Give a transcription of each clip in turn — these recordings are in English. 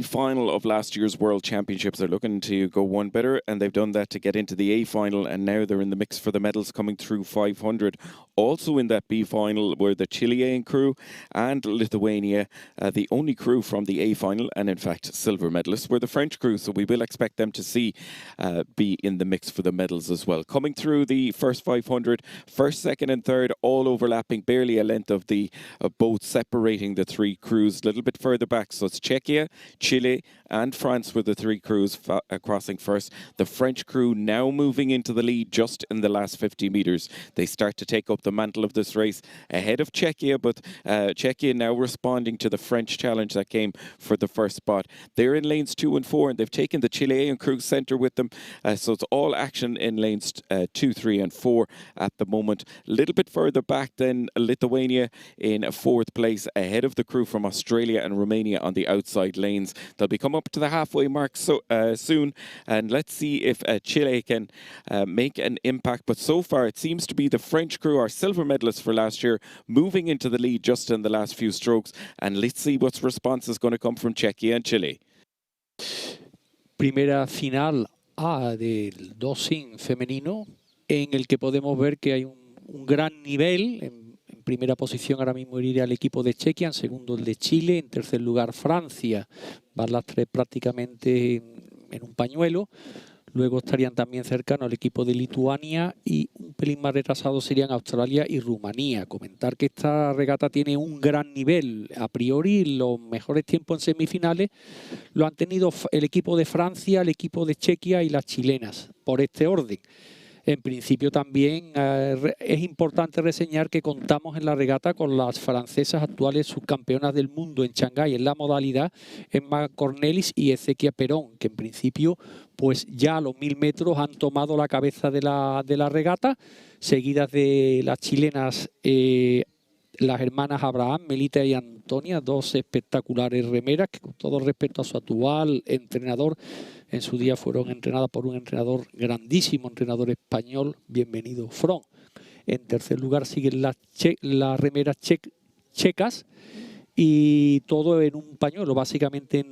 final of last year's World Championships. They're looking to go one better, and they've done that to get into the A final, and now they're in the mix for the medals coming through 500. Also in that B final were the Chilean crew and Lithuania, the only crew from the A final, and in fact silver medalists were the French crew, so we will expect them to be in the mix for the medals as well. Coming through the first 500, first, second and third all overlapping, barely a length of the boat separating the three crews. A little bit further back, so it's Czechia, Chile and France were the three crews crossing first. The French crew now moving into the lead just in the last 50 metres. They start to take up the mantle of this race ahead of Czechia, but Czechia now responding to the French challenge that came for the first spot. They're in lanes 2 and 4, and they've taken the Chilean crew centre with them, so it's all action in lanes 2, 3 and 4 at the moment. A little bit further back then, Lithuania in 4th place ahead of the crew from Australia and Romania on the outside lanes. They'll be come up to the halfway mark soon, and let's see if Chile can make an impact. But so far it seems to be the French crew, our silver medalists for last year, moving into the lead just in the last few strokes, and let's see what response is going to come from Czechia and Chile. Primera final A del dosing femenino, en el que podemos ver que hay un gran nivel. En primera posición ahora mismo iría el equipo de Chequia, en segundo el de Chile, en tercer lugar Francia, van las tres prácticamente en un pañuelo. Luego estarían también cercanos el equipo de Lituania y un pelín más retrasados serían Australia y Rumanía. Comentar que esta regata tiene un gran nivel. A priori los mejores tiempos en semifinales lo han tenido el equipo de Francia, el equipo de Chequia y las chilenas, por este orden. En principio también es importante reseñar que contamos en la regata con las francesas actuales subcampeonas del mundo en Shanghái en la modalidad, Emma Cornelis y Ezequiel Perón, que en principio pues ya a los 1000 metros han tomado la cabeza de la regata, seguidas de las chilenas las hermanas Abraham, Melita y Antonia, dos espectaculares remeras que con todo respeto a su actual entrenador, en su día fueron entrenadas por un entrenador grandísimo, entrenador español, bienvenido Fron. En tercer lugar siguen las remeras checas y todo en un pañuelo, básicamente en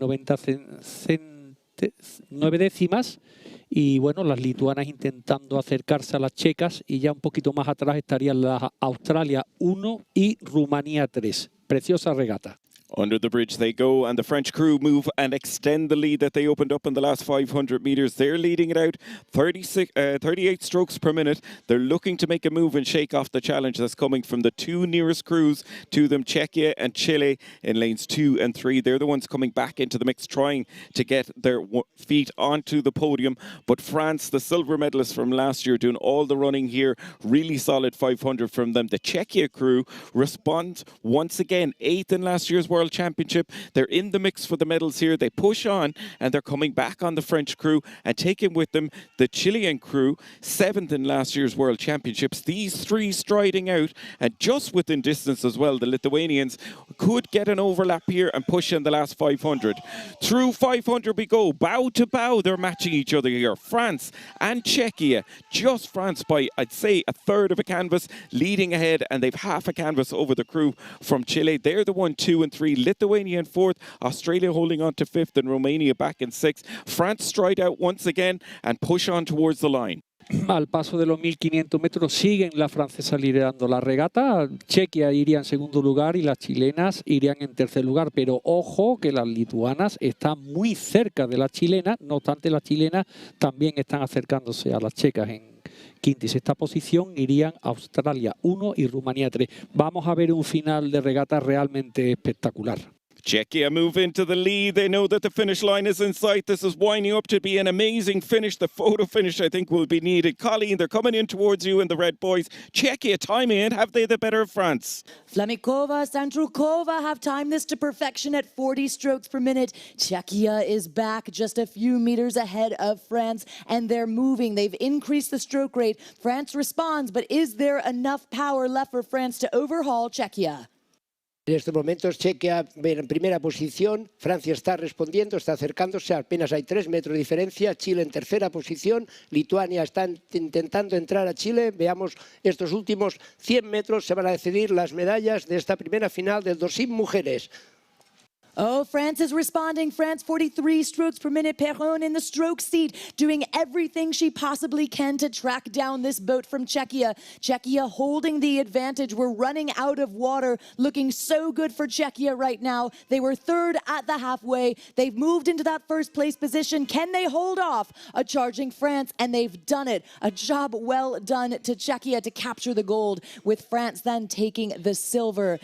9 décimas. Y bueno, las lituanas intentando acercarse a las checas, y ya un poquito más atrás estarían las Australia 1 y Rumanía 3. Preciosa regata. Under the bridge they go, and the French crew move and extend the lead that they opened up in the last 500 metres. They're leading it out 38 strokes per minute. They're looking to make a move and shake off the challenge that's coming from the two nearest crews to them, Czechia and Chile, in lanes 2 and 3. They're the ones coming back into the mix, trying to get their feet onto the podium. But France, the silver medalists from last year, doing all the running here. Really solid 500 from them. The Czechia crew respond once again, 8th in last year's World Championship. They're in the mix for the medals here. They push on, and they're coming back on the French crew and taking with them the Chilean crew, 7th in last year's World Championships. These three striding out, and just within distance as well, the Lithuanians could get an overlap here and push in the last 500. Through 500 we go, bow to bow. They're matching each other here. France and Czechia, just France by, I'd say, a third of a canvas, leading ahead, and they've half a canvas over the crew from Chile. They're the 1, 2 and 3. Lithuania in 4th, Australia holding on to 5th, and Romania back in 6th. France stride out once again and push on towards the line. Al paso de los 1500 metros siguen las francesas liderando la regata. Chequia iría en segundo lugar y las chilenas irían en tercer lugar. Pero ojo que las lituanas están muy cerca de las chilenas. No obstante, las chilenas también están acercándose a las checas. En quinta y sexta posición irían Australia 1 y Rumanía 3. Vamos a ver un final de regata realmente espectacular. Czechia move into the lead. They know that the finish line is in sight. This is winding up to be an amazing finish. The photo finish, I think, will be needed. Colleen, they're coming in towards you and the red boys. Czechia timing in. Have they the better of France? Flemikova, Sandrukova have timed this to perfection at 40 strokes per minute. Czechia is back just a few meters ahead of France, and they're moving. They've increased the stroke rate. France responds, but is there enough power left for France to overhaul Czechia? En estos momentos Chequia en primera posición, Francia está respondiendo, está acercándose, apenas hay 3 metros de diferencia, Chile en tercera posición, Lituania está intentando entrar a Chile. Veamos estos últimos 100 metros, se van a decidir las medallas de esta primera final del 200 mujeres. Oh, France is responding. France, 43 strokes per minute. Perron in the stroke seat, doing everything she possibly can to track down this boat from Czechia. Czechia holding the advantage. We're running out of water. Looking so good for Czechia right now. They were third at the halfway. They've moved into that first place position. Can they hold off a charging France? And they've done it. A job well done to Czechia to capture the gold, with France then taking the silver.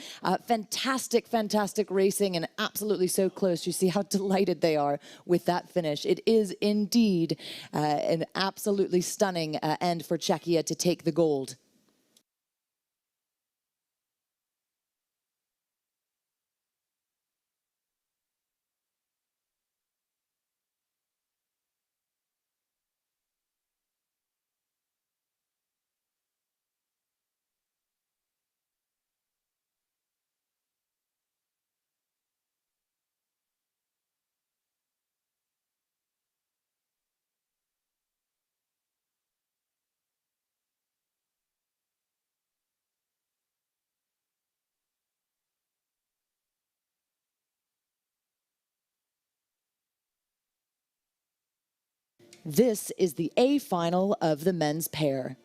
Fantastic, fantastic racing, and absolutely so close. You see how delighted they are with that finish. It is indeed an absolutely stunning end for Czechia to take the gold. This is the A final of the men's pair.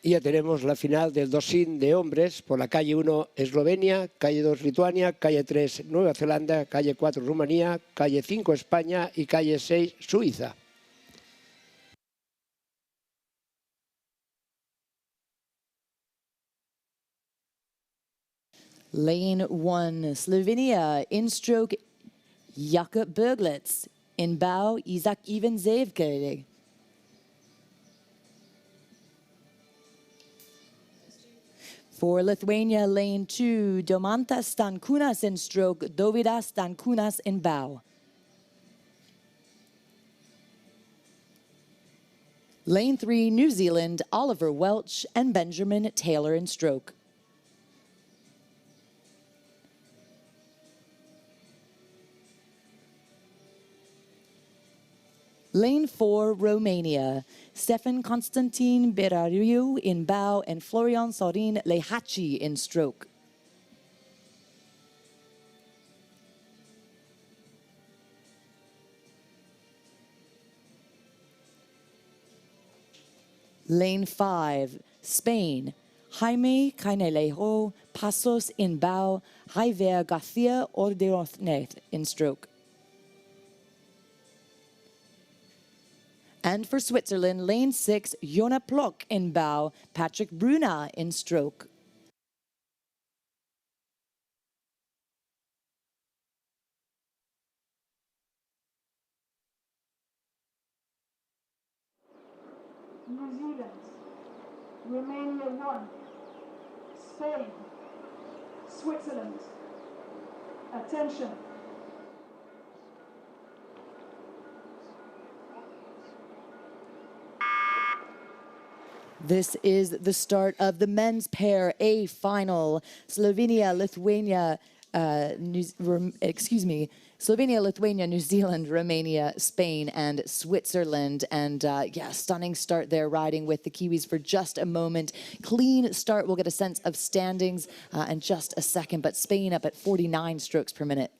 Y ya tenemos la final del dosín de hombres por la calle 1 Eslovenia, calle 2 Lituania, calle 3 Nueva Zelanda, calle 4 Rumanía, calle 5 España y calle 6 Suiza. Lane 1, Slovenia, in stroke Jakub Berglitz, in bow Isaac Ivan Zevkede. For Lithuania, lane 2, Domantas Stankunas in stroke, Dovydas Stankunas in bow. Lane 3, New Zealand, Oliver Welch and Benjamin Taylor in stroke. Lane 4, Romania, Stefan Constantin Berariu in bow and Florian Sorin Lehachi in stroke. Lane 5, Spain, Jaime Canelejo Pasos in bow, Javier Garcia Ordeoznet in stroke. And for Switzerland, lane 6, Jona Plock in bow, Patrick Bruna in stroke. New Zealand, Romania 1, Spain, Switzerland. Attention. This is the start of the men's pair A final. Slovenia, Lithuania, Slovenia, Lithuania, New Zealand, Romania, Spain, and Switzerland. And yeah, stunning start there, riding with the Kiwis for just a moment. Clean start. We'll get a sense of standings in just a second, but Spain up at 49 strokes per minute.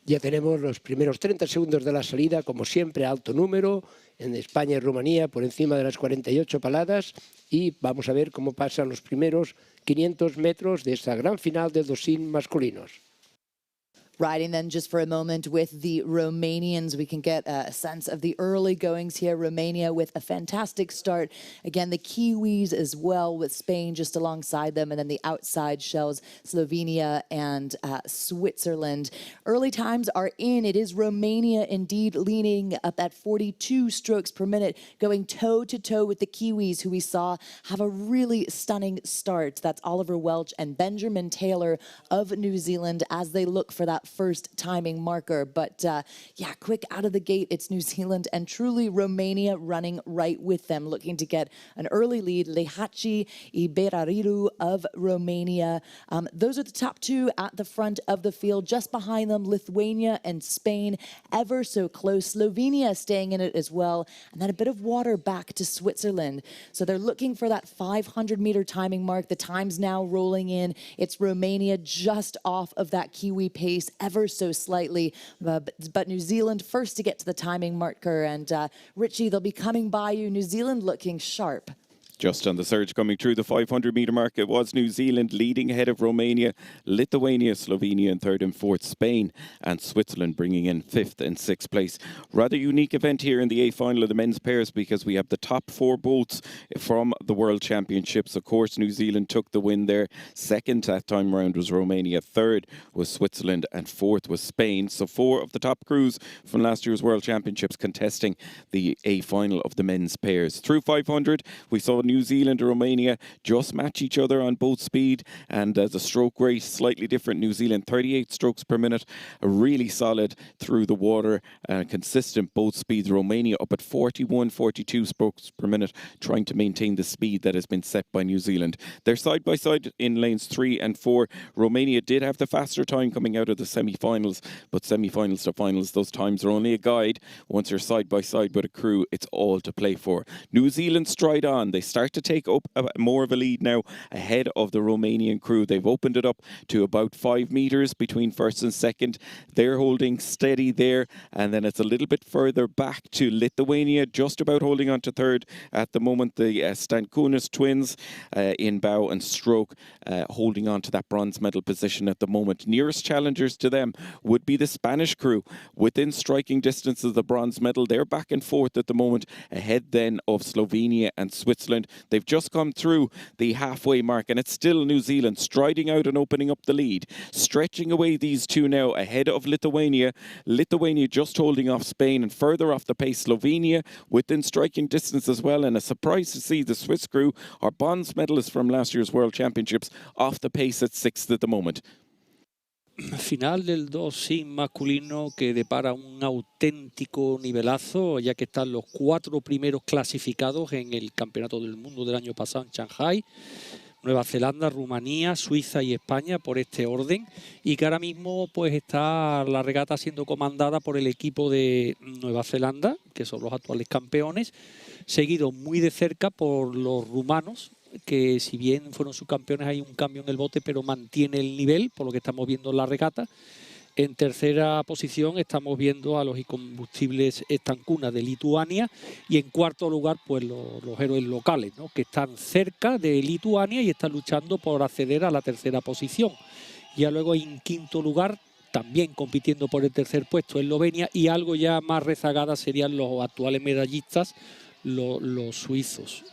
Ya tenemos los primeros 30 segundos de la salida, como siempre, alto número, en España y Rumanía, por encima de las 48 paladas, y vamos a ver cómo pasan los primeros 500 metros de esta gran final del dosín masculinos. Riding then just for a moment with the Romanians, we can get a sense of the early goings here. Romania with a fantastic start. Again, the Kiwis as well, with Spain just alongside them, and then the outside shells, Slovenia and Switzerland. Early times are in. It is Romania indeed leaning up at 42 strokes per minute, going toe-to-toe with the Kiwis, who we saw have a really stunning start. That's Oliver Welch and Benjamin Taylor of New Zealand as they look for that that first timing marker. But yeah, quick out of the gate, it's New Zealand and truly Romania running right with them, looking to get an early lead. Lehachi Iberariru of Romania. Those are the top two at the front of the field. Just behind them, Lithuania and Spain, ever so close. Slovenia staying in it as well. And then a bit of water back to Switzerland. So they're looking for that 500-meter timing mark. The time's now rolling in. It's Romania just off of that Kiwi pace, ever so slightly. But New Zealand first to get to the timing marker. And Richie, they'll be coming by you. New Zealand looking sharp. Just on the surge coming through the 500-metre mark, it was New Zealand leading ahead of Romania, Lithuania, Slovenia in third and fourth, Spain and Switzerland bringing in fifth and sixth place. Rather unique event here in the A final of the men's pairs because we have the top four boats from the World Championships. Of course, New Zealand took the win there. Second that time round was Romania. Third was Switzerland and fourth was Spain. So four of the top crews from last year's World Championships contesting the A final of the men's pairs. Through 500, we saw New Zealand and Romania just match each other on boat speed, and the stroke rate slightly different. New Zealand 38 strokes per minute, really solid through the water, consistent boat speeds. Romania up at 41, 42 strokes per minute, trying to maintain the speed that has been set by New Zealand. They're side by side in lanes 3 and 4. Romania did have the faster time coming out of the semi-finals, but semi-finals to finals, those times are only a guide. Once you're side by side with a crew, it's all to play for. New Zealand stride on. They start to take up more of a lead now ahead of the Romanian crew. They've opened it up to about 5 metres between first and second. They're holding steady there, and then it's a little bit further back to Lithuania, just about holding on to third at the moment. The Stankunas twins in bow and stroke holding on to that bronze medal position at the moment. Nearest challengers to them would be the Spanish crew within striking distance of the bronze medal. They're back and forth at the moment, ahead then of Slovenia and Switzerland. They've just come through the halfway mark, and it's still New Zealand striding out and opening up the lead, stretching away these two now ahead of Lithuania. Lithuania just holding off Spain, and further off the pace Slovenia within striking distance as well. And a surprise to see the Swiss crew, our bronze medalists from last year's World Championships, off the pace at sixth at the moment. Final del 2 masculino que depara un auténtico nivelazo, ya que están los 4 primeros clasificados en el Campeonato del Mundo del año pasado en Shanghai. Nueva Zelanda, Rumanía, Suiza y España por este orden, y que ahora mismo pues está la regata siendo comandada por el equipo de Nueva Zelanda, que son los actuales campeones, seguido muy de cerca por los rumanos, que si bien fueron subcampeones hay un cambio en el bote, pero mantiene el nivel por lo que estamos viendo en la regata. En tercera posición estamos viendo a los incombustibles Stankunas de Lituania, y en cuarto lugar pues los héroes locales, ¿no?, que están cerca de Lituania y están luchando por acceder a la tercera posición. Ya luego en quinto lugar, también compitiendo por el tercer puesto, Eslovenia, y algo ya más rezagada serían los actuales medallistas, los suizos.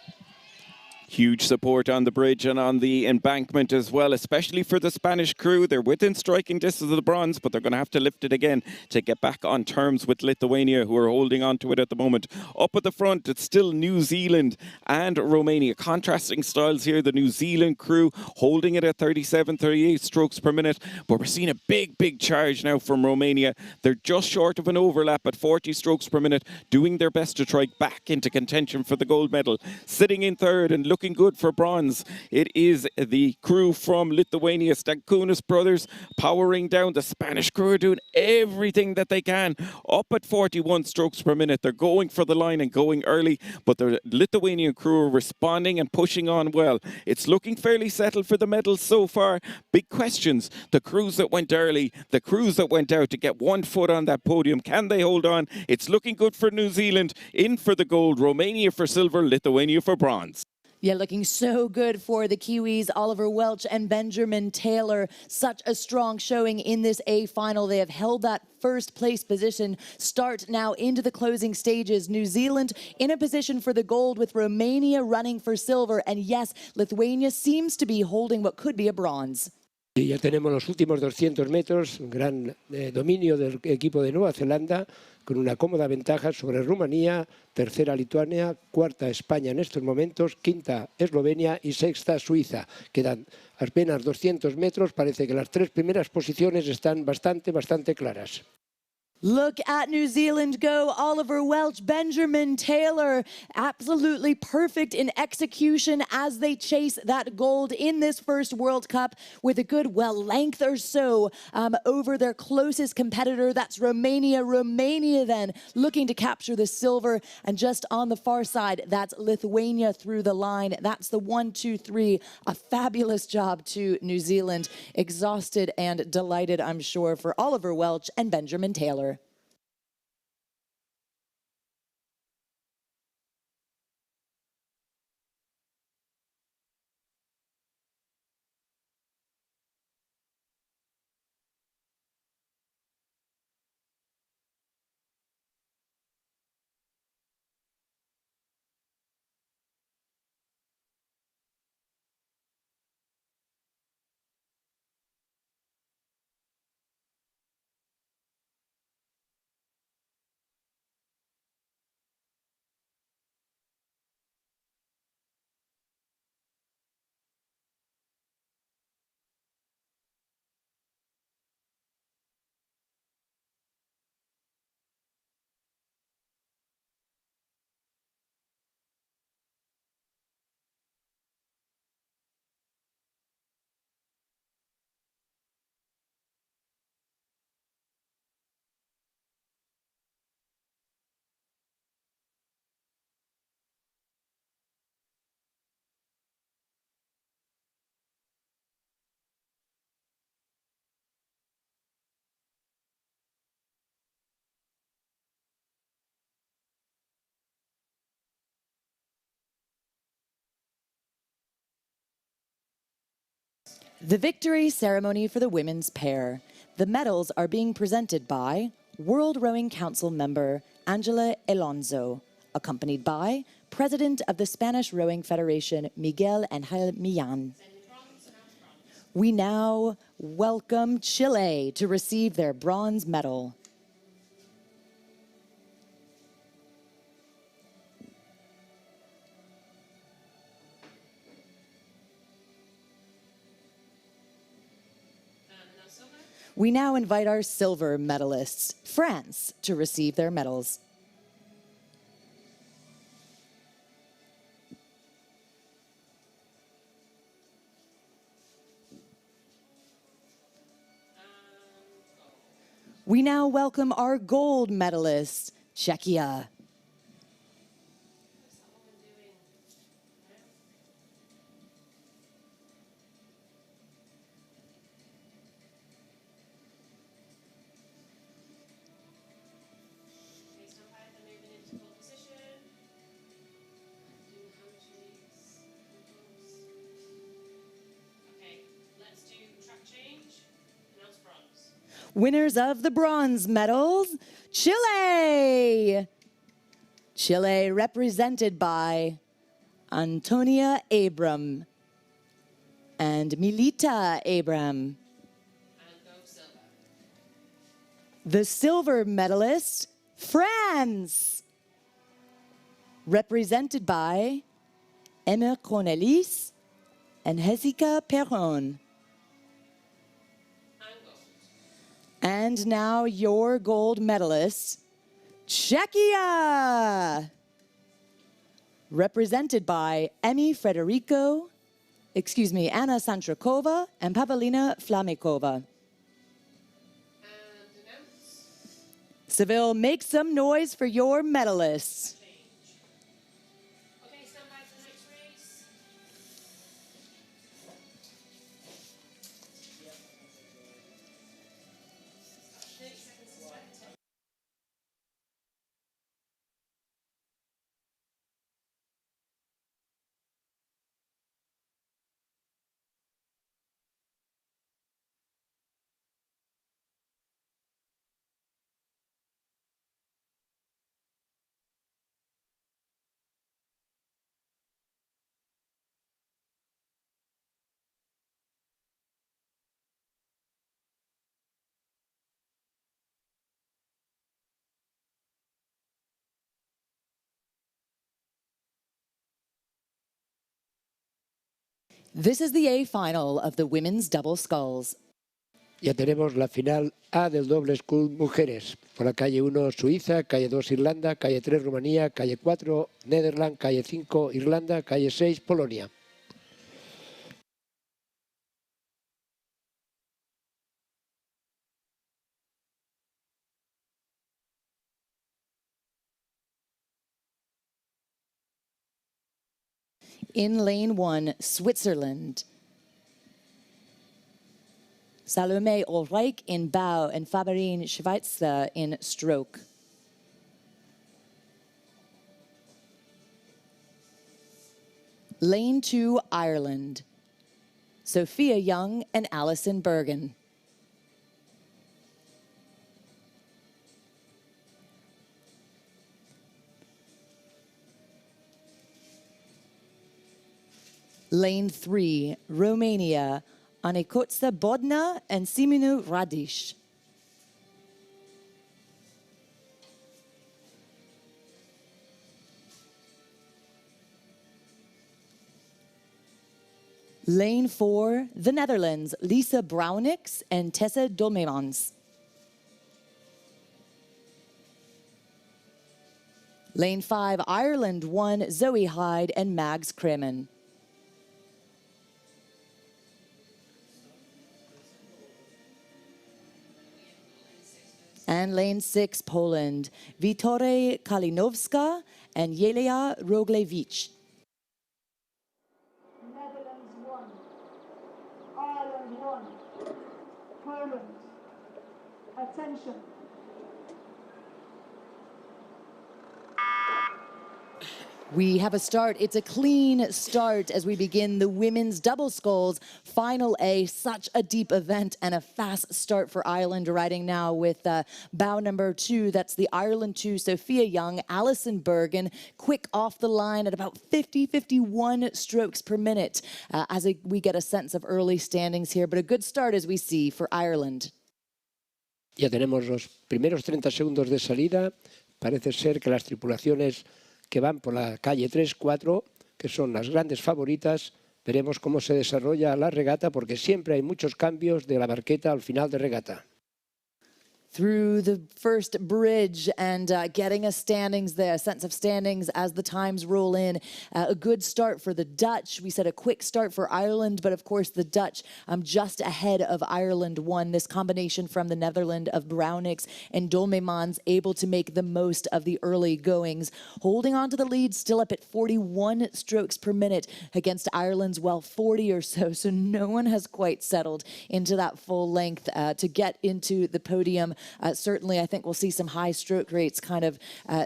Huge support on the bridge and on the embankment as well, especially for the Spanish crew. They're within striking distance of the bronze, but they're going to have to lift it again to get back on terms with Lithuania, who are holding on to it at the moment. Up at the front, it's still New Zealand and Romania. Contrasting styles here. The New Zealand crew holding it at 37, 38 strokes per minute, but we're seeing a big charge now from Romania. They're just short of an overlap at 40 strokes per minute, doing their best to try back into contention for the gold medal. Sitting in third and looking good for bronze, it is the crew from Lithuania, Stankunas brothers, powering down. The Spanish crew are doing everything that they can, up at 41 strokes per minute. They're going for the line and going early, but the Lithuanian crew are responding and pushing on well. It's looking fairly settled for the medals so far. Big questions: the crews that went early, the crews that went out to get 1 foot on that podium, can they hold on? It's looking good for New Zealand, in for the gold, Romania for silver, Lithuania for bronze. Yeah, looking so good for the Kiwis, Oliver Welch and Benjamin Taylor. Such a strong showing in this A final. They have held that first place position. Start now into the closing stages. New Zealand in a position for the gold, with Romania running for silver. And yes, Lithuania seems to be holding what could be a bronze. Y ya tenemos los últimos 200 metros, un gran dominio del equipo de Nueva Zelanda, con una cómoda ventaja sobre Rumanía, tercera Lituania, cuarta España en estos momentos, quinta Eslovenia y sexta Suiza. Quedan apenas 200 metros, parece que las tres primeras posiciones están bastante claras. Look at New Zealand go. Oliver Welch, Benjamin Taylor, absolutely perfect in execution as they chase that gold in this first World Cup with a good, length or so over their closest competitor. That's Romania. Romania then looking to capture the silver. And just on the far side, that's Lithuania through the line. That's the 1, 2, 3. A fabulous job to New Zealand. Exhausted and delighted, I'm sure, for Oliver Welch and Benjamin Taylor. The victory ceremony for the women's pair. The medals are being presented by World Rowing Council member Angela Alonso, accompanied by President of the Spanish Rowing Federation, Miguel Angel Millán. We now welcome Chile to receive their bronze medal. We now invite our silver medalists, France, to receive their medals. We now welcome our gold medalists, Czechia. Winners of the bronze medals, Chile. Chile represented by Antonia Abram and Milita Abram. The silver medalist, France, represented by Emma Cornelis and Jessica Perron. And now your gold medalist, Czechia, represented by Anna Santrakova and Pavlina Flamikova. Seville, make some noise for your medalists. This is the A final of the women's double sculls. Ya tenemos la final A del doble scull mujeres. Por la calle 1 Suiza, calle 2 Irlanda, calle 3 Rumanía, calle 4 Netherlands, calle 5 Irlanda, calle 6 Polonia. In lane 1, Switzerland. Salome Ulreich in bow and Faberine Schweitzer in stroke. Lane 2, Ireland. Sophia Young and Alison Bergen. Lane 3, Romania. Anikotsa Bodna and Simonu Radish. Lane 4, the Netherlands, Lisa Brownix and Tessa Dolmemans. Lane 5, Ireland 1, Zoe Hyde and Mags Kremen. And lane 6, Poland, Witory Kalinowska and Jelena Roglewicz. Netherlands 1, Ireland 1, Poland. Attention. We have a start. It's a clean start as we begin the women's double sculls final A. Such a deep event and a fast start for Ireland, riding now with bow number 2. That's the Ireland 2, Sophia Young, Alison Bergen, quick off the line at about 51 strokes per minute we get a sense of early standings here. But a good start as we see for Ireland. Ya tenemos los primeros 30 segundos de salida. Parece ser que las tripulaciones que van por la calle 3-4, que son las grandes favoritas, veremos cómo se desarrolla la regata, porque siempre hay muchos cambios de la barqueta al final de regata. Through the first bridge and getting a standings there, a sense of standings as the times roll in. A good start for the Dutch. We said a quick start for Ireland, but of course the Dutch just ahead of Ireland 1. This combination from the Netherlands of Brownix and Dolmemans able to make the most of the early goings. Holding on to the lead, still up at 41 strokes per minute against Ireland's, 40 or so. So no one has quite settled into that full length to get into the podium. Certainly, I think we'll see some high stroke rates kind of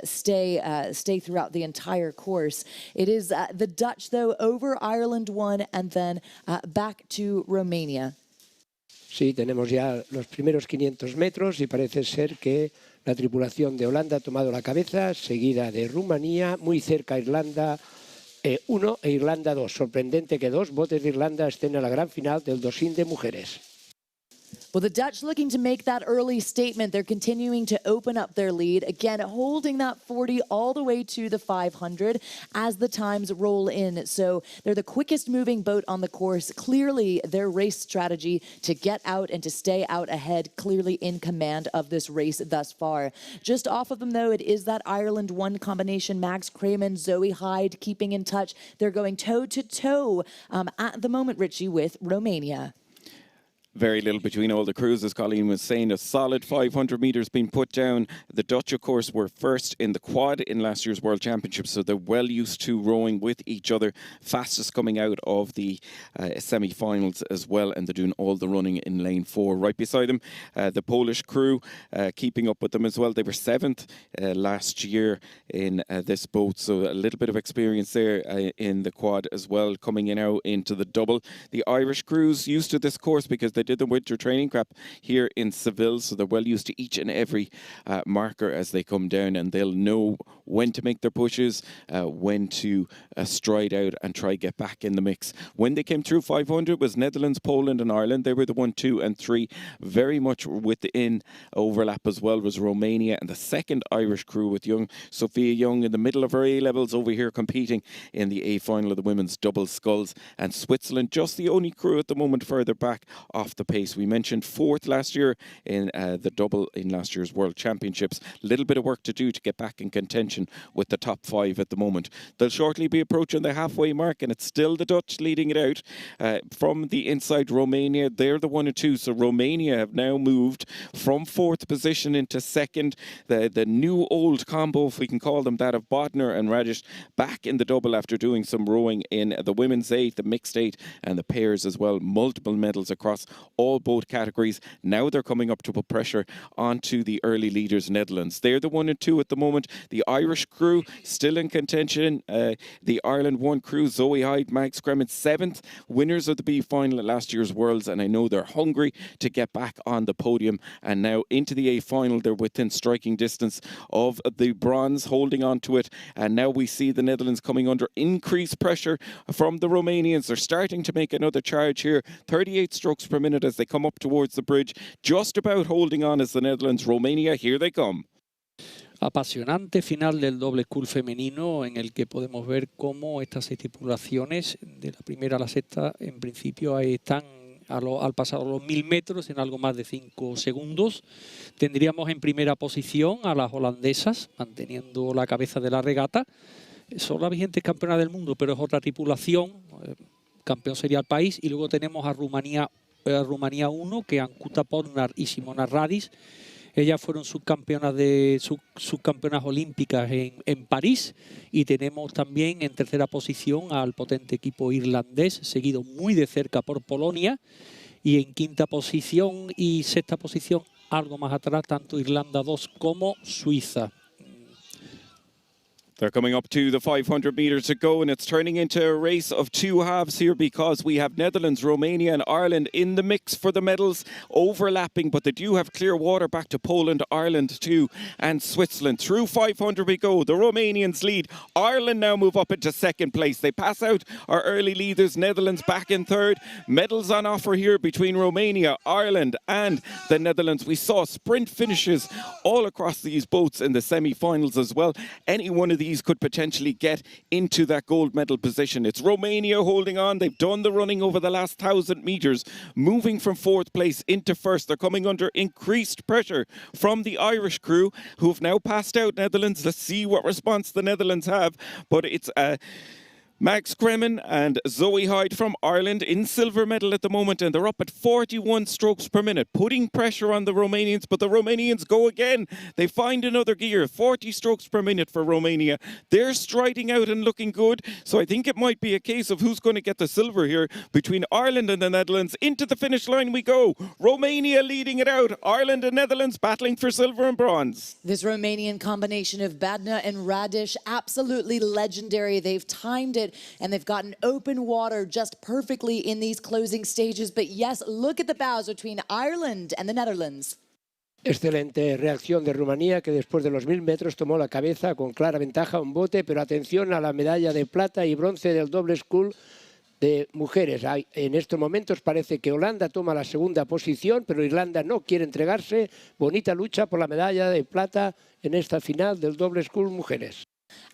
stay throughout the entire course. It is the Dutch, though, over Ireland 1 and then back to Romania. Sí, tenemos ya los primeros 500 metros y parece ser que la tripulación de Holanda ha tomado la cabeza, seguida de Rumanía, muy cerca Irlanda 1 e Irlanda 2. Sorprendente que 2 botes de Irlanda estén en la gran final del Dossín de mujeres. Well, the Dutch looking to make that early statement. They're continuing to open up their lead. Again, holding that 40 all the way to the 500 as the times roll in. So they're the quickest moving boat on the course. Clearly, their race strategy to get out and to stay out ahead, clearly in command of this race thus far. Just off of them, though, it is that Ireland 1 combination. Mags Kremen, Zoe Hyde keeping in touch. They're going toe-to-toe at the moment, Richie, with Romania. Very little between all the crews, as Colleen was saying. A solid 500 metres being put down. The Dutch, of course, were first in the quad in last year's World Championship, so they're well used to rowing with each other. Fastest coming out of the semi-finals as well, and they're doing all the running in lane 4. Right beside them, the Polish crew keeping up with them as well. They were 7th last year in this boat, so a little bit of experience there in the quad as well, coming in out into the double. The Irish crews used to this course because they did the winter training camp here in Seville, so they're well used to each and every marker as they come down, and they'll know when to make their pushes, when to stride out and try get back in the mix. When they came through 500, it was Netherlands, Poland and Ireland. They were the 1, 2 and 3. Very much within overlap as well was Romania, and the second Irish crew with young Sophia Young in the middle of her A-levels over here competing in the A final of the women's double sculls, and Switzerland just the only crew at the moment further back off the pace. We mentioned fourth last year in the double in last year's World Championships. Little bit of work to do to get back in contention with the top 5 at the moment. They'll shortly be approaching the halfway mark, and it's still the Dutch leading it out. From the inside, Romania, they're the 1 and 2, so Romania have now moved from 4th position into 2nd. The new old combo, if we can call them that, of Bodner and Radish back in the double after doing some rowing in the women's 8, the mixed 8 and the pairs as well. Multiple medals across both categories. Now they're coming up to put pressure onto the early leaders, Netherlands. They're the 1 and 2 at the moment. The Irish crew still in contention. The Ireland 1 crew, Zoe Hyde, Max Kremen, 7th winners of the B final at last year's Worlds, and I know they're hungry to get back on the podium, and now into the A final. They're within striking distance of the bronze, holding on to it, and now we see the Netherlands coming under increased pressure from the Romanians. They're starting to make another charge here, 38 strokes per minute as they come up towards the bridge, just about holding on as the Netherlands. Romania, here they come. Apasionante final del doble scull femenino, en el que podemos ver cómo estas 6 tripulaciones, de la primera a la sexta, en principio están al pasar los 1000 metros en algo más de 5 segundos. Tendríamos en primera posición a las holandesas, manteniendo la cabeza de la regata. Son las vigentes campeonas del mundo, pero es otra tripulación. Campeón sería el país. Y luego tenemos a Rumanía 1, que Ankuta Podnar y Simona Radis. Ellas fueron subcampeonas olímpicas en París, y tenemos también en tercera posición al potente equipo irlandés, seguido muy de cerca por Polonia, y en quinta posición y sexta posición, algo más atrás, tanto Irlanda 2 como Suiza. They're coming up to the 500 metres to go, and it's turning into a race of 2 halves here, because we have Netherlands, Romania and Ireland in the mix for the medals, overlapping, but they do have clear water back to Poland, Ireland too, and Switzerland. Through 500 we go. The Romanians lead. Ireland now move up into 2nd place. They pass out our early leaders, Netherlands back in 3rd. Medals on offer here between Romania, Ireland and the Netherlands. We saw sprint finishes all across these boats in the semi-finals as well. Any one of these could potentially get into that gold medal position. It's Romania holding on. They've done the running over the last 1,000 metres, moving from 4th place into 1st. They're coming under increased pressure from the Irish crew, who've now passed out Netherlands. Let's see what response the Netherlands have. But it's Max Kremen and Zoe Hyde from Ireland in silver medal at the moment, and they're up at 41 strokes per minute, putting pressure on the Romanians, but the Romanians go again. They find another gear, 40 strokes per minute for Romania. They're striding out and looking good, so I think it might be a case of who's going to get the silver here between Ireland and the Netherlands. Into the finish line we go. Romania leading it out. Ireland and Netherlands battling for silver and bronze. This Romanian combination of Badna and Radish, absolutely legendary. They've timed it, and they've gotten open water just perfectly in these closing stages. But yes, look at the bows between Ireland and the Netherlands. Excelente reacción de Rumanía, que después de los 1000 metros tomó la cabeza con clara ventaja a un bote, pero atención a la medalla de plata y bronce del doble scull de mujeres. En estos momentos parece que Holanda toma la segunda posición, pero Irlanda no quiere entregarse. Bonita lucha por la medalla de plata en esta final del doble scull mujeres.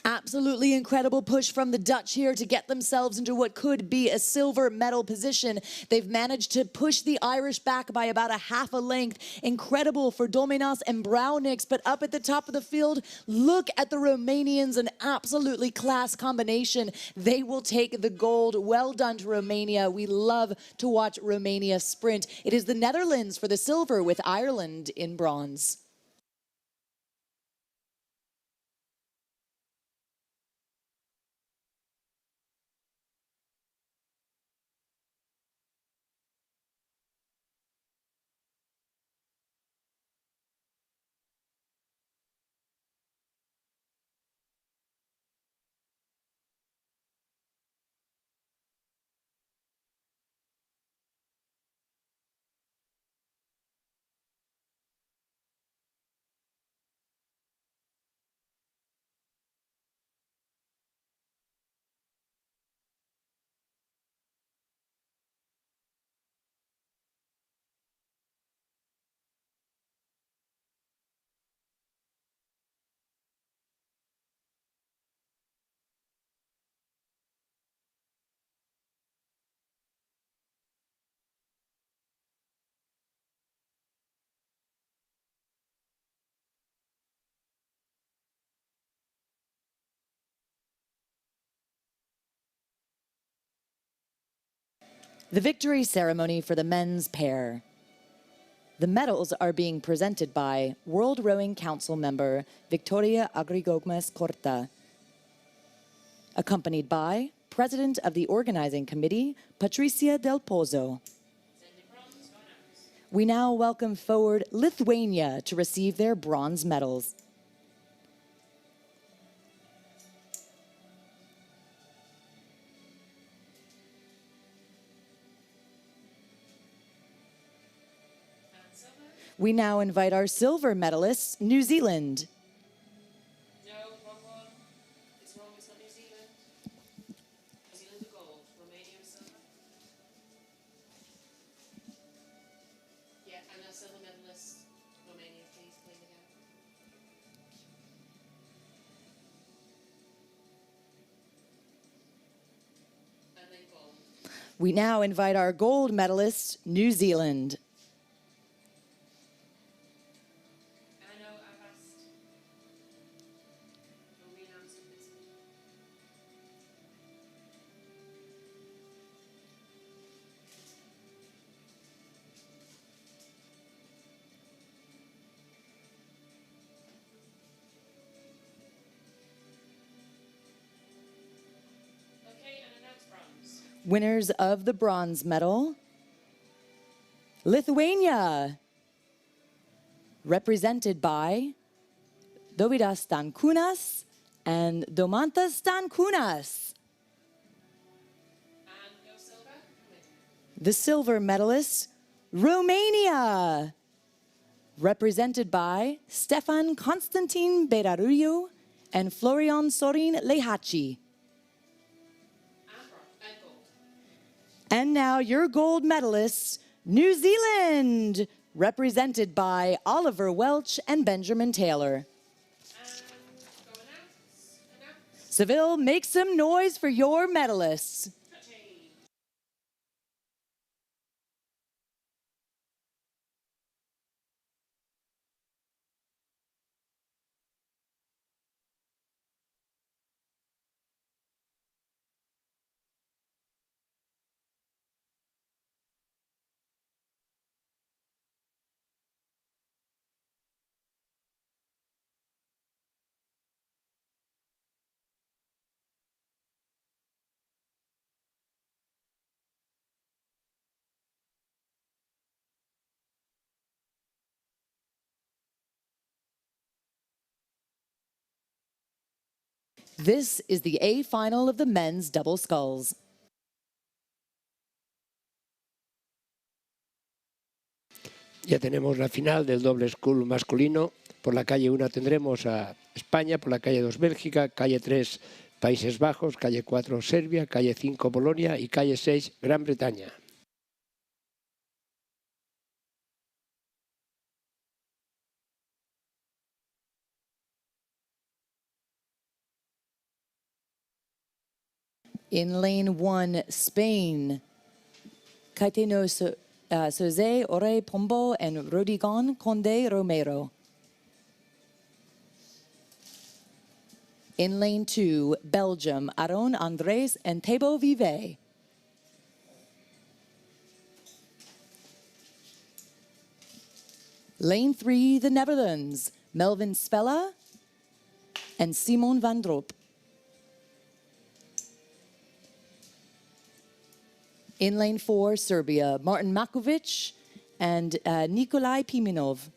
Absolutely incredible push from the Dutch here to get themselves into what could be a silver medal position. They've managed to push the Irish back by about a half a length. Incredible for Dominas and Brownix, but up at the top of the field, look at the Romanians, an absolutely class combination. They will take the gold. Well done to Romania. We love to watch Romania sprint. It is the Netherlands for the silver, with Ireland in bronze. The victory ceremony for the men's pair. The medals are being presented by World Rowing Council member Victoria Agrigogmas Corta, accompanied by President of the Organizing Committee, Patricia Del Pozo. We now welcome forward Lithuania to receive their bronze medals. We now invite our silver medalists, New Zealand. No, wrong one. It's wrong, it's not New Zealand. New Zealand are gold, Romania are silver. Yeah, and our silver medalists, Romania, please, play the gap. And then gold. We now invite our gold medalists, New Zealand. I know I've asked. We'll re-announce it this week. Okay, and announce bronze. Winners of the bronze medal, Lithuania, represented by Dovydas Stankūnas and Domantas Stankūnas. And go silver. The silver medalists, Romania, represented by Stefan Constantin Beraruiu and Florian Sorin Lehaci. And gold. And now your gold medalists, New Zealand, represented by Oliver Welch and Benjamin Taylor. And go announce. Seville, make some noise for your medalists. Touching. This is the A final of the men's double sculls. Ya tenemos la final del doble scull masculino. Por la calle 1 tendremos a España, por la calle 2 Bélgica, calle 3 Países Bajos, calle 4 Serbia, calle 5 Polonia y calle 6 Gran Bretaña. In lane 1, Spain, Caetano Soze, Ore Pombo, and Rodigon Conde Romero. In lane 2, Belgium, Aron Andres and Thabo Vive. Lane 3, the Netherlands, Melvin Spella and Simon van Drop. In lane 4, Serbia, Martin Makovic and Nikolai Pimenov.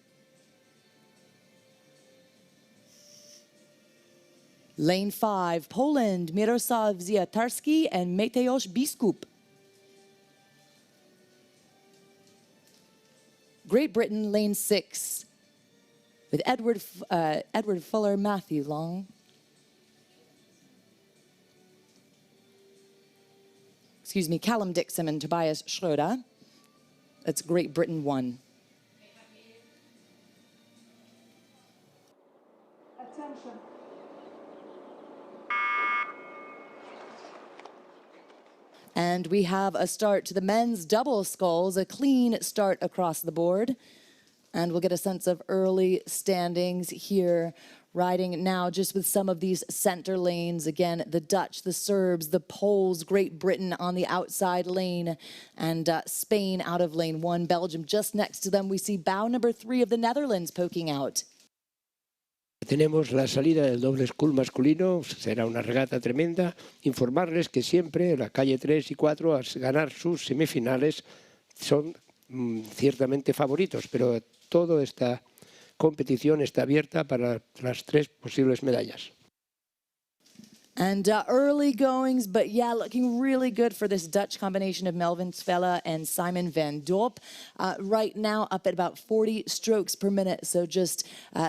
Lane 5, Poland, Miroslav Ziatarski and Mateusz Biskup. Great Britain, lane 6, with Edward Fuller, Matthew Long. Excuse me, Callum Dixon and Tobias Schroeder. That's Great Britain 1. Attention. And we have a start to the men's double sculls, a clean start across the board. And we'll get a sense of early standings here. Riding now just with some of these center lanes. Again, the Dutch, the Serbs, the Poles, Great Britain on the outside lane, and Spain out of lane 1. Belgium just next to them. We see bow number 3 of the Netherlands poking out. Tenemos la salida del doble school masculino, será una regata tremenda. Informarles que siempre la calle 3 y 4 al ganar sus semifinales son ciertamente favoritos, pero toda esta competición está abierta para las 3 posibles medallas. And early goings, but yeah, looking really good for this Dutch combination of Melvin Svella and Simon van Dorp. Right now up at about 40 strokes per minute, so just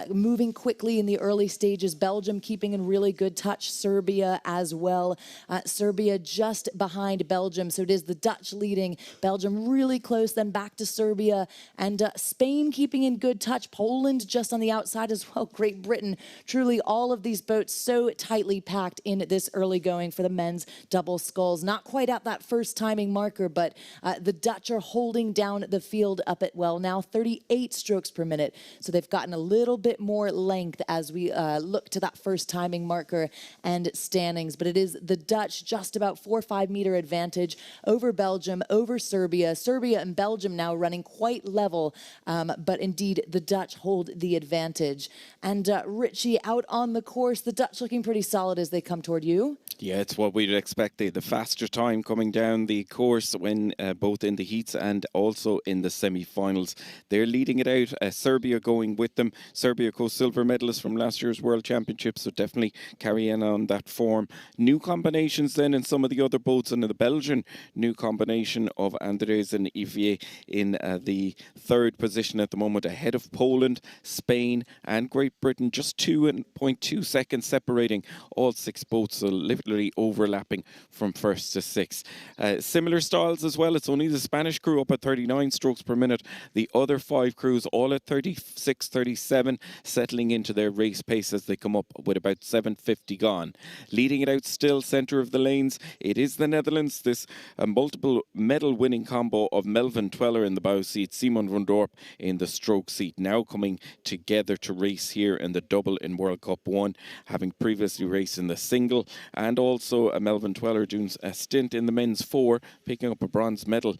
moving quickly in the early stages. Belgium keeping in really good touch, Serbia as well. Serbia just behind Belgium, so it is the Dutch leading, Belgium really close, then back to Serbia, and Spain keeping in good touch, Poland just on the outside as well, Great Britain. Truly all of these boats so tightly packed in this early going for the men's double sculls. Not quite at that first timing marker, but the Dutch are holding down the field up at, well, now 38 strokes per minute. So they've gotten a little bit more length as we look to that first timing marker and standings. But it is the Dutch just about 4 or 5 meter advantage over Belgium, over Serbia. Serbia and Belgium now running quite level, but indeed the Dutch hold the advantage. And Richie, out on the course, the Dutch looking pretty solid as they come toward you. Yeah, it's what we'd expect. The faster time coming down the course when both in the heats and also in the semi-finals. They're leading it out. Serbia going with them. Serbia co-silver medalists from last year's World Championships, so definitely carrying on that form. New combinations then in some of the other boats, and the Belgian new combination of Andres and Yvier in the 3rd position at the moment, ahead of Poland, Spain and Great Britain. Just 2.2 seconds separating all 6 boats, so literally overlapping from 1st to 6th. Similar styles as well. It's only the Spanish crew up at 39 strokes per minute. The other 5 crews all at 36, 37, settling into their race pace as they come up with about 7:50 gone. Leading it out still, centre of the lanes, it is the Netherlands. This multiple medal winning combo of Melvin Tweller in the bow seat, Simon van Dorp in the stroke seat, now coming together to race here in the double in World Cup 1, having previously raced in the single, and also Melvin Tweller doing a stint in the men's 4, picking up a bronze medal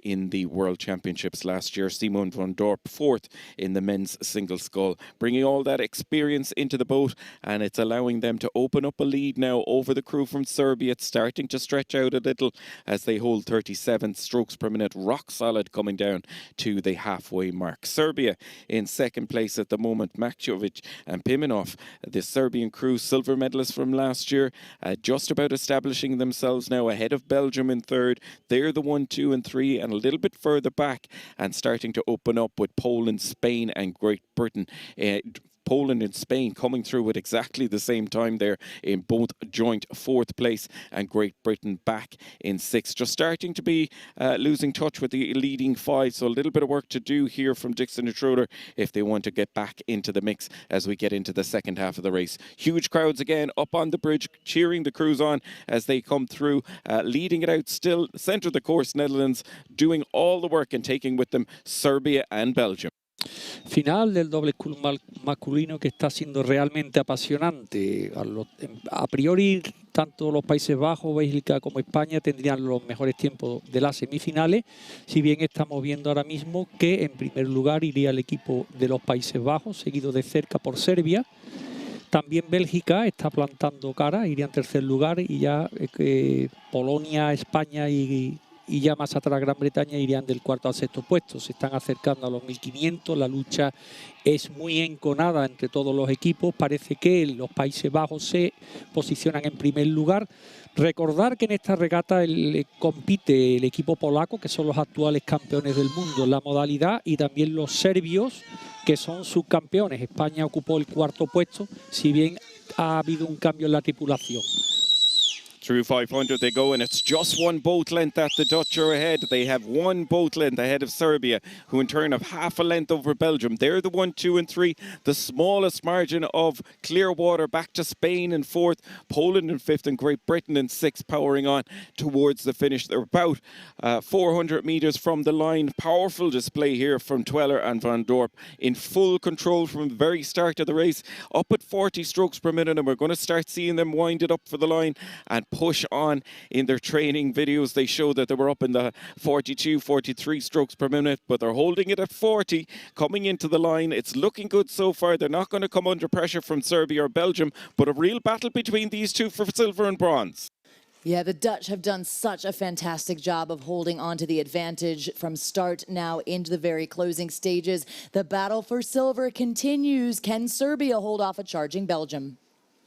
in the World Championships last year. Simon van Dorp 4th in the men's single scull, bringing all that experience into the boat, and it's allowing them to open up a lead now over the crew from Serbia. It's starting to stretch out a little as they hold 37 strokes per minute, rock solid coming down to the halfway mark. Serbia in 2nd place at the moment. Makjovic and Pimenov, the Serbian crew, silver medalists from last year, just about establishing themselves now ahead of Belgium in 3rd. They're the 1, 2 and 3, and a little bit further back and starting to open up with Poland, Spain and Great Britain. Poland and Spain coming through at exactly the same time there in both joint 4th place, and Great Britain back in 6th. Just starting to be losing touch with the leading 5, so a little bit of work to do here from Dixon and Schroeder if they want to get back into the mix as we get into the second half of the race. Huge crowds again up on the bridge, cheering the crews on as they come through, leading it out still, centre of the course, Netherlands doing all the work and taking with them Serbia and Belgium. Final del doble school masculino que está siendo realmente apasionante. A priori, tanto los Países Bajos, Bélgica como España tendrían los mejores tiempos de las semifinales, si bien estamos viendo ahora mismo que en primer lugar iría el equipo de los Países Bajos, seguido de cerca por Serbia. También Bélgica está plantando cara, iría en 3er lugar, y ya Polonia, España y ya más atrás Gran Bretaña irían del 4º al 6º puesto. Se están acercando a los 1500, la lucha es muy enconada entre todos los equipos. Parece que los Países Bajos se posicionan en primer lugar. Recordar que en esta regata compite el equipo polaco, que son los actuales campeones del mundo en la modalidad, y también los serbios, que son subcampeones. España ocupó el 4º puesto, si bien ha habido un cambio en la tripulación. Through 500 they go, and it's just one boat length that the Dutch are ahead. They have one boat length ahead of Serbia, who in turn have half a length over Belgium. They're the 1, 2 and 3. The smallest margin of clear water back to Spain in 4th, Poland in 5th and Great Britain in 6th, powering on towards the finish. They're about 400 metres from the line. Powerful display here from Tweller and Van Dorp, in full control from the very start of the race, up at 40 strokes per minute, and we're going to start seeing them wind it up for the line and push on. In their training videos they show that they were up in the 42, 43 strokes per minute, but they're holding it at 40 coming into the line. It's looking good so far. They're not going to come under pressure from Serbia or Belgium, but a real battle between these two for silver and bronze. Yeah, the Dutch have done such a fantastic job of holding on to the advantage from start now into the very closing stages. The battle for silver continues. Can Serbia hold off a charging Belgium?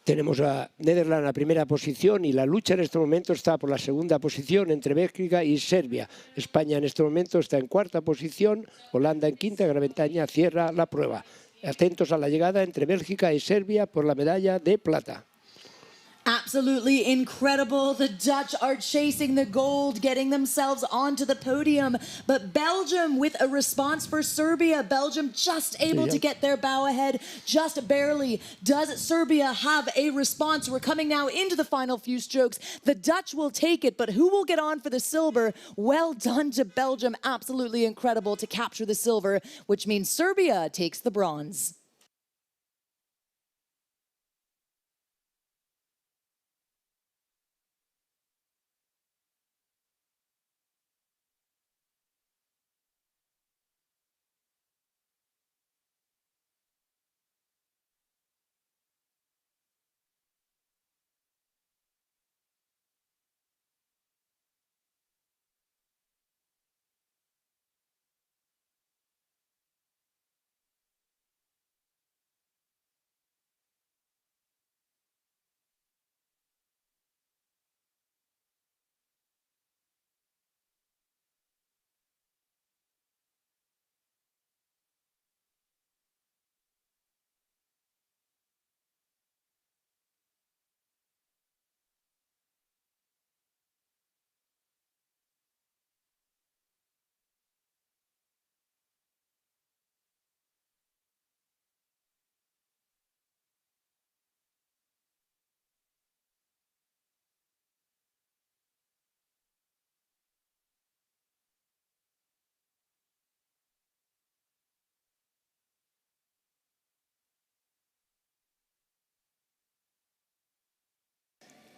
Tenemos a Netherlands en la primera posición y la lucha en este momento está por la segunda posición entre Bélgica y Serbia. España en este momento está en cuarta posición, Holanda en quinta, Gran Bretaña cierra la prueba. Atentos a la llegada entre Bélgica y Serbia por la medalla de plata. Absolutely incredible. The Dutch are chasing the gold, getting themselves onto the podium. But Belgium with a response for Serbia. Belgium just able to get their bow ahead, just barely. Does Serbia have a response? We're coming now into the final few strokes. The Dutch will take it, but who will get on for the silver? Well done to Belgium. Absolutely incredible to capture the silver, which means Serbia takes the bronze.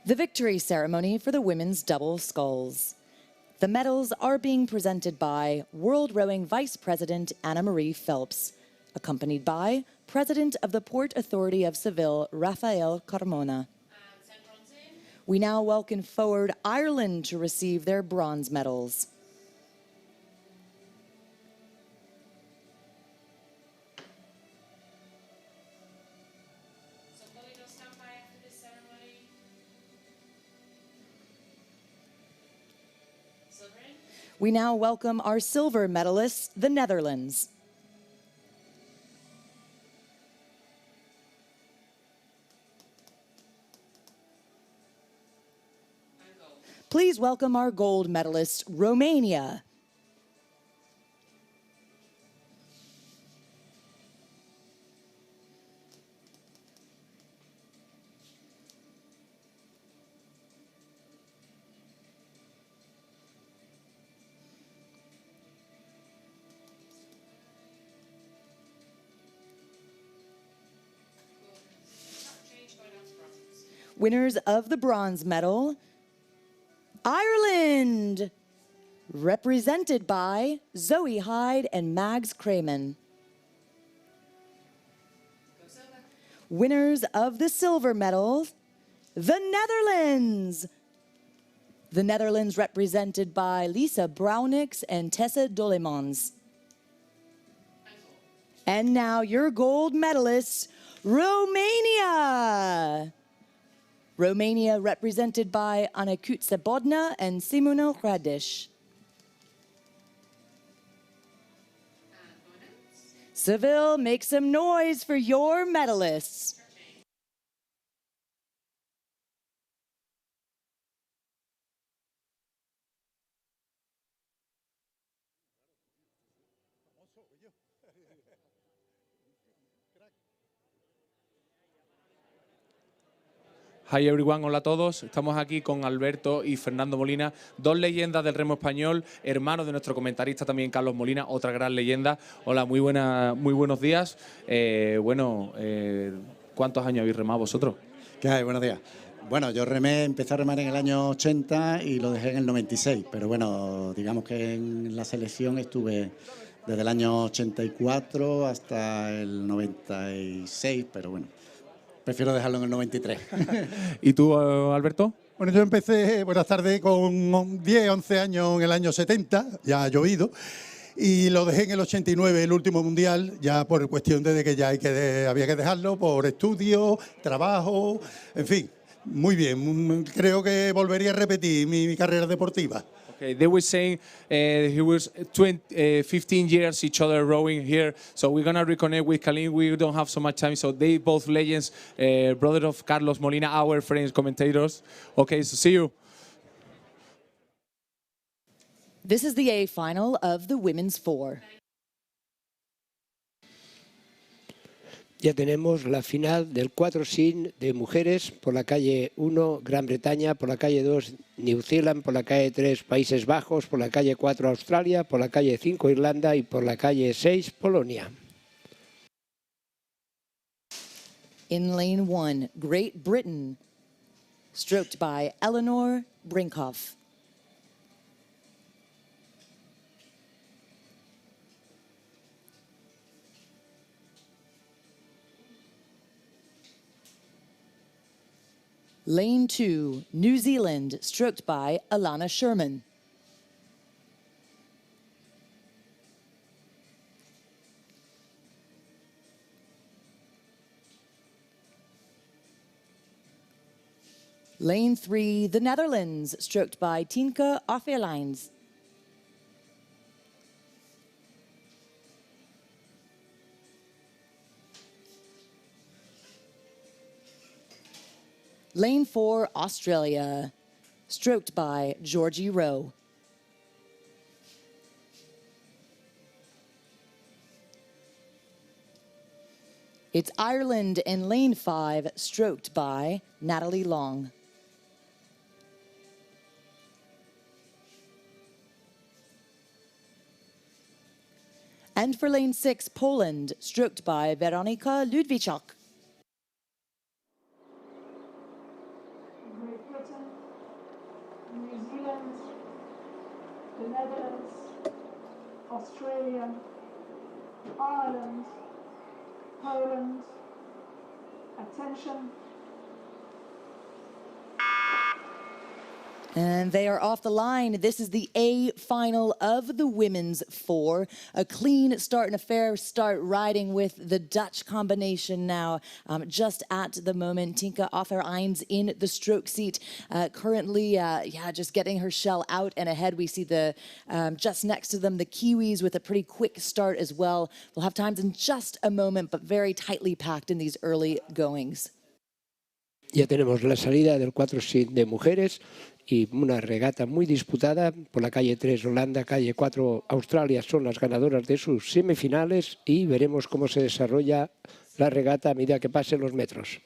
The victory ceremony for the women's double sculls. The medals are being presented by World Rowing Vice President Anna Marie Phelps, accompanied by President of the Port Authority of Seville, Rafael Carmona. We now welcome forward Ireland to receive their bronze medals. We now welcome our silver medalists, the Netherlands. Please welcome our gold medalist, Romania. Winners of the bronze medal, Ireland, represented by Zoe Hyde and Mags Crayman. Winners of the silver medal, the Netherlands. The Netherlands represented by Lisa Brownix and Tessa Dolemans. And now your gold medalists, Romania. Romania represented by Anakutsa Bodna and Simona Radish. Seville, make some noise for your medalists. Hi everyone, hola a todos. Estamos aquí con Alberto y Fernando Molina, dos leyendas del remo español, hermanos de nuestro comentarista también Carlos Molina, otra gran leyenda. Hola, muy buenos días. ¿Cuántos años habéis remado vosotros? ¿Qué hay? Buenos días. Bueno, yo empecé a remar en el año 80 y lo dejé en el 96, pero bueno, digamos que en la selección estuve desde el año 84 hasta el 96, pero bueno, prefiero dejarlo en el 93. ¿Y tú, Alberto? Bueno, yo empecé, buenas tardes, con 10, 11 años en el año 70, ya ha llovido, y lo dejé en el 89, el último mundial, ya por cuestión de que ya había que dejarlo por estudio, trabajo, en fin, muy bien. Creo que volvería a repetir mi carrera deportiva. Okay, they were saying he was 15 years each other rowing here, so we're gonna reconnect with Kalin. We don't have so much time, so they both legends, brother of Carlos Molina, our friends, commentators. Okay, so see you. This is the A final of the women's 4. Ya tenemos la final del 4 sin de mujeres por la calle 1 Gran Bretaña, por la calle 2 New Zealand, por la calle 3 Países Bajos, por la calle 4 Australia, por la calle 5 Irlanda y por la calle 6 Polonia. In lane 1, Great Britain, stroked by Eleanor Brinkhoff. Lane 2, New Zealand, stroked by Alana Sherman. Lane 3, the Netherlands, stroked by Tinka Offerlijns. Lane 4, Australia, stroked by Georgie Rowe. It's Ireland in lane 5, stroked by Natalie Long. And for lane 6, Poland, stroked by Weronika Ludwiczak. Great Britain, New Zealand, the Netherlands, Australia, Ireland, Poland. Attention. And they are off the line. This is the A final of the women's 4. A clean start and a fair start, riding with the Dutch combination now. Just at the moment, Tinka Offerlijns in the stroke seat. Currently, just getting her shell out and ahead. We see the just next to them, the Kiwis with a pretty quick start as well. We'll have times in just a moment, but very tightly packed in these early goings. Ya tenemos la salida del 4 sin de mujeres y una regata muy disputada. Por la calle 3 Holanda, calle 4 Australia son las ganadoras de sus semifinales y veremos cómo se desarrolla la regata a medida que pasen los metros.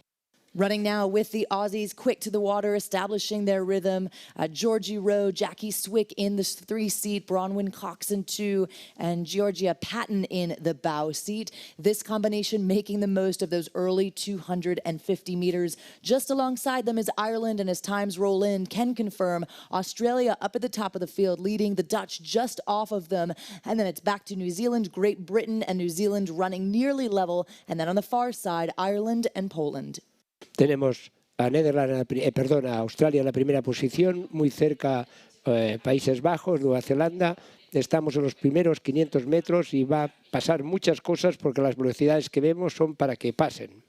Running now with the Aussies, quick to the water, establishing their rhythm. Georgie Rowe, Jackie Swick in the 3 seat, Bronwyn Coxon 2, and Georgia Patton in the bow seat. This combination making the most of those early 250 meters. Just alongside them is Ireland, and as times roll in, can confirm Australia up at the top of the field, leading the Dutch just off of them. And then it's back to New Zealand, Great Britain, and New Zealand running nearly level. And then on the far side, Ireland and Poland. Tenemos a Australia en la primera posición, muy cerca Países Bajos, Nueva Zelanda. Estamos en los primeros 500 metros y va a pasar muchas cosas porque las velocidades que vemos son para que pasen.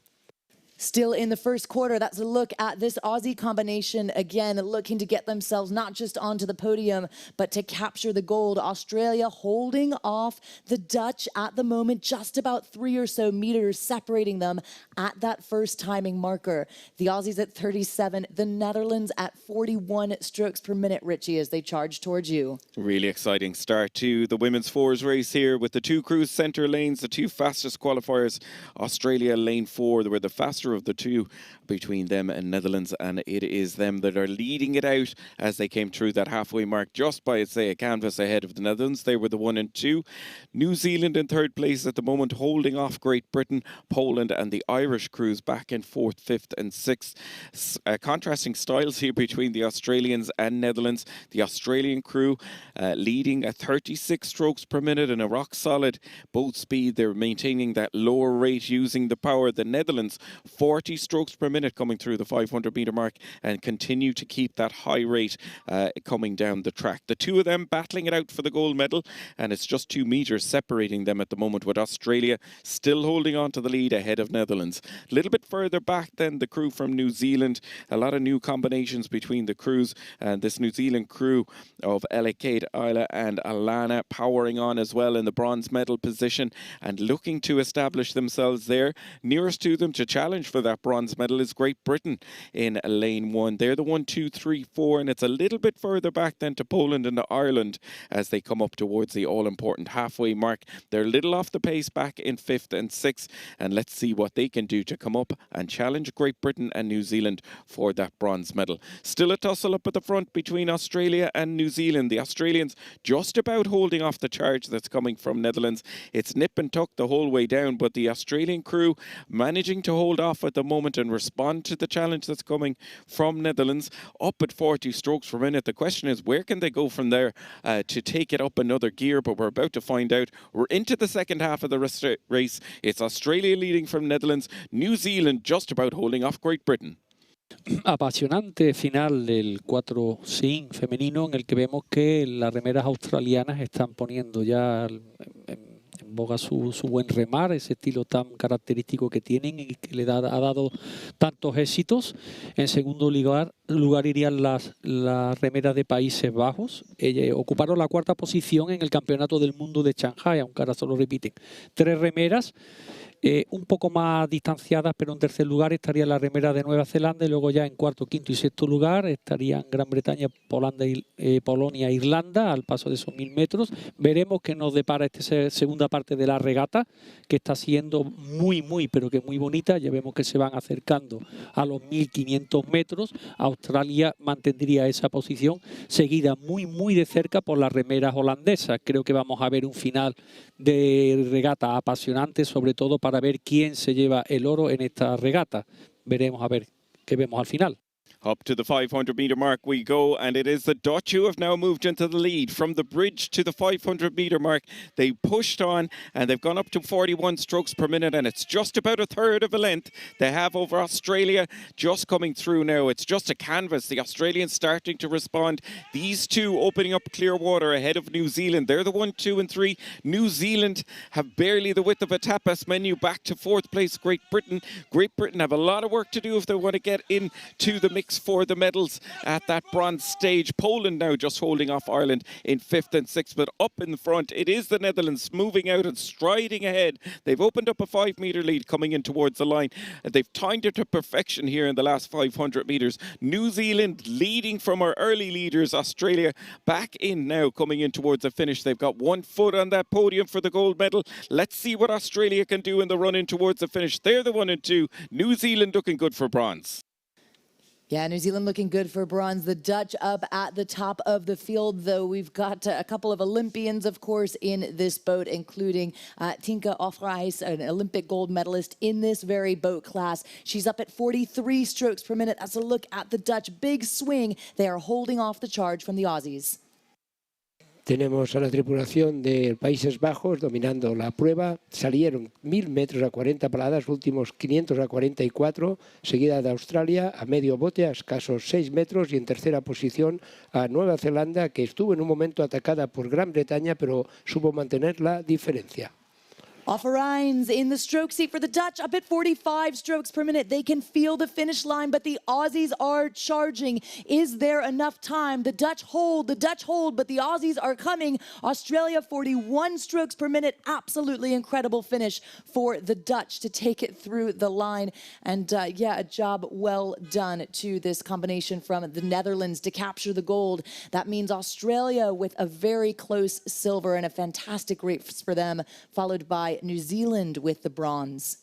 Still in the first quarter, that's a look at this Aussie combination, again, looking to get themselves not just onto the podium, but to capture the gold. Australia holding off the Dutch at the moment, just about 3 or so meters separating them at that first timing marker. The Aussies at 37, the Netherlands at 41 strokes per minute, Richie, as they charge towards you. Really exciting start to the women's 4s race here with the 2 cruise centre lanes, the 2 fastest qualifiers. Australia lane 4, they were the faster closer of the two between them and Netherlands, and it is them that are leading it out as they came through that halfway mark just by, say, a canvas ahead of the Netherlands. They were the 1 and 2. New Zealand in third place at the moment, holding off Great Britain, Poland, and the Irish crews back in fourth, fifth, and sixth. Contrasting styles here between the Australians and Netherlands. The Australian crew leading at 36 strokes per minute and a rock solid boat speed. They're maintaining that lower rate using the power. The Netherlands 40 strokes per minute coming through the 500 metre mark and continue to keep that high rate coming down the track. The two of them battling it out for the gold medal, and it's just 2 metres separating them at the moment, with Australia still holding on to the lead ahead of Netherlands. A little bit further back then, the crew from New Zealand. A lot of new combinations between the crews, and this New Zealand crew of Ella, Kate, Isla and Alana powering on as well in the bronze medal position and looking to establish themselves there. Nearest to them to challenge for that bronze medal is Great Britain in lane 1. They're the 1, 2, 3, 4, and it's a little bit further back then to Poland and to Ireland as they come up towards the all-important halfway mark. They're a little off the pace back in 5th and 6th, and let's see what they can do to come up and challenge Great Britain and New Zealand for that bronze medal. Still a tussle up at the front between Australia and New Zealand. The Australians just about holding off the charge that's coming from Netherlands. It's nip and tuck the whole way down, but the Australian crew managing to hold off at the moment and respond to the challenge that's coming from Netherlands, up at 40 strokes per minute. The question is, where can they go from there to take it up another gear? But we're about to find out. We're into the second half of the race. It's Australia leading from Netherlands, New Zealand just about holding off Great Britain. Apasionante final del 4 sin femenino, en el que vemos que las remeras australianas están poniendo ya en boga su buen remar, ese estilo tan característico que tienen y que le ha dado tantos éxitos. En segundo lugar irían las remeras de Países Bajos. Ellas ocuparon la 4ª posición en el Campeonato del Mundo de Shanghai, aunque ahora solo repiten 3 remeras. Un poco más distanciadas, pero en tercer lugar estaría la remera de Nueva Zelanda, y luego ya en cuarto, quinto y sexto lugar estarían Gran Bretaña, Polonia e Irlanda al paso de esos 1000 metros. Veremos qué nos depara esta segunda parte de la regata, que está siendo pero que muy bonita. Ya vemos que se van acercando a los 1500 metros. Australia mantendría esa posición, seguida muy de cerca por las remeras holandesas. Creo que vamos a ver un final de regata apasionante, sobre todo para ver quién se lleva el oro en esta regata. Veremos a ver qué vemos al final. Up to the 500 metre mark we go, and it is the Dutch who have now moved into the lead. From the bridge to the 500 metre mark, they pushed on and they've gone up to 41 strokes per minute, and it's just about a third of a length they have over Australia just coming through now. It's just a canvas. The Australians starting to respond. These two opening up clear water ahead of New Zealand. They're the 1, 2 and 3. New Zealand have barely the width of a tapas menu. Back to 4th place, Great Britain. Great Britain have a lot of work to do if they want to get into the mix for the medals at that bronze stage. Poland now just holding off Ireland in 5th and 6th, but up in the front it is the Netherlands moving out and striding ahead. They've opened up a 5 metre lead coming in towards the line. They've timed it to perfection here in the last 500 metres. New Zealand leading from our early leaders. Australia back in now coming in towards the finish. They've got 1 foot on that podium for the gold medal. Let's see what Australia can do in the run in towards the finish. They're the 1 and 2. New Zealand looking good for bronze. Yeah, New Zealand looking good for bronze. The Dutch up at the top of the field, though. We've got a couple of Olympians, of course, in this boat, including Tinka Ofreis, an Olympic gold medalist in this very boat class. She's up at 43 strokes per minute. That's a look at the Dutch. Big swing. They are holding off the charge from the Aussies. Tenemos a la tripulación de Países Bajos dominando la prueba. Salieron 1000 metros a 40 paladas, últimos 500 a 44, seguida de Australia a medio bote a escasos 6 metros, y en tercera posición a Nueva Zelanda, que estuvo en un momento atacada por Gran Bretaña, pero supo mantener la diferencia. Offerines in the stroke seat for the Dutch, up at 45 strokes per minute. They can feel the finish line, but the Aussies are charging. Is there enough time? The Dutch hold, but the Aussies are coming. Australia, 41 strokes per minute. Absolutely incredible finish for the Dutch to take it through the line. And yeah, a job well done to this combination from the Netherlands to capture the gold. That means Australia with a very close silver and a fantastic race for them, followed by New Zealand with the bronze.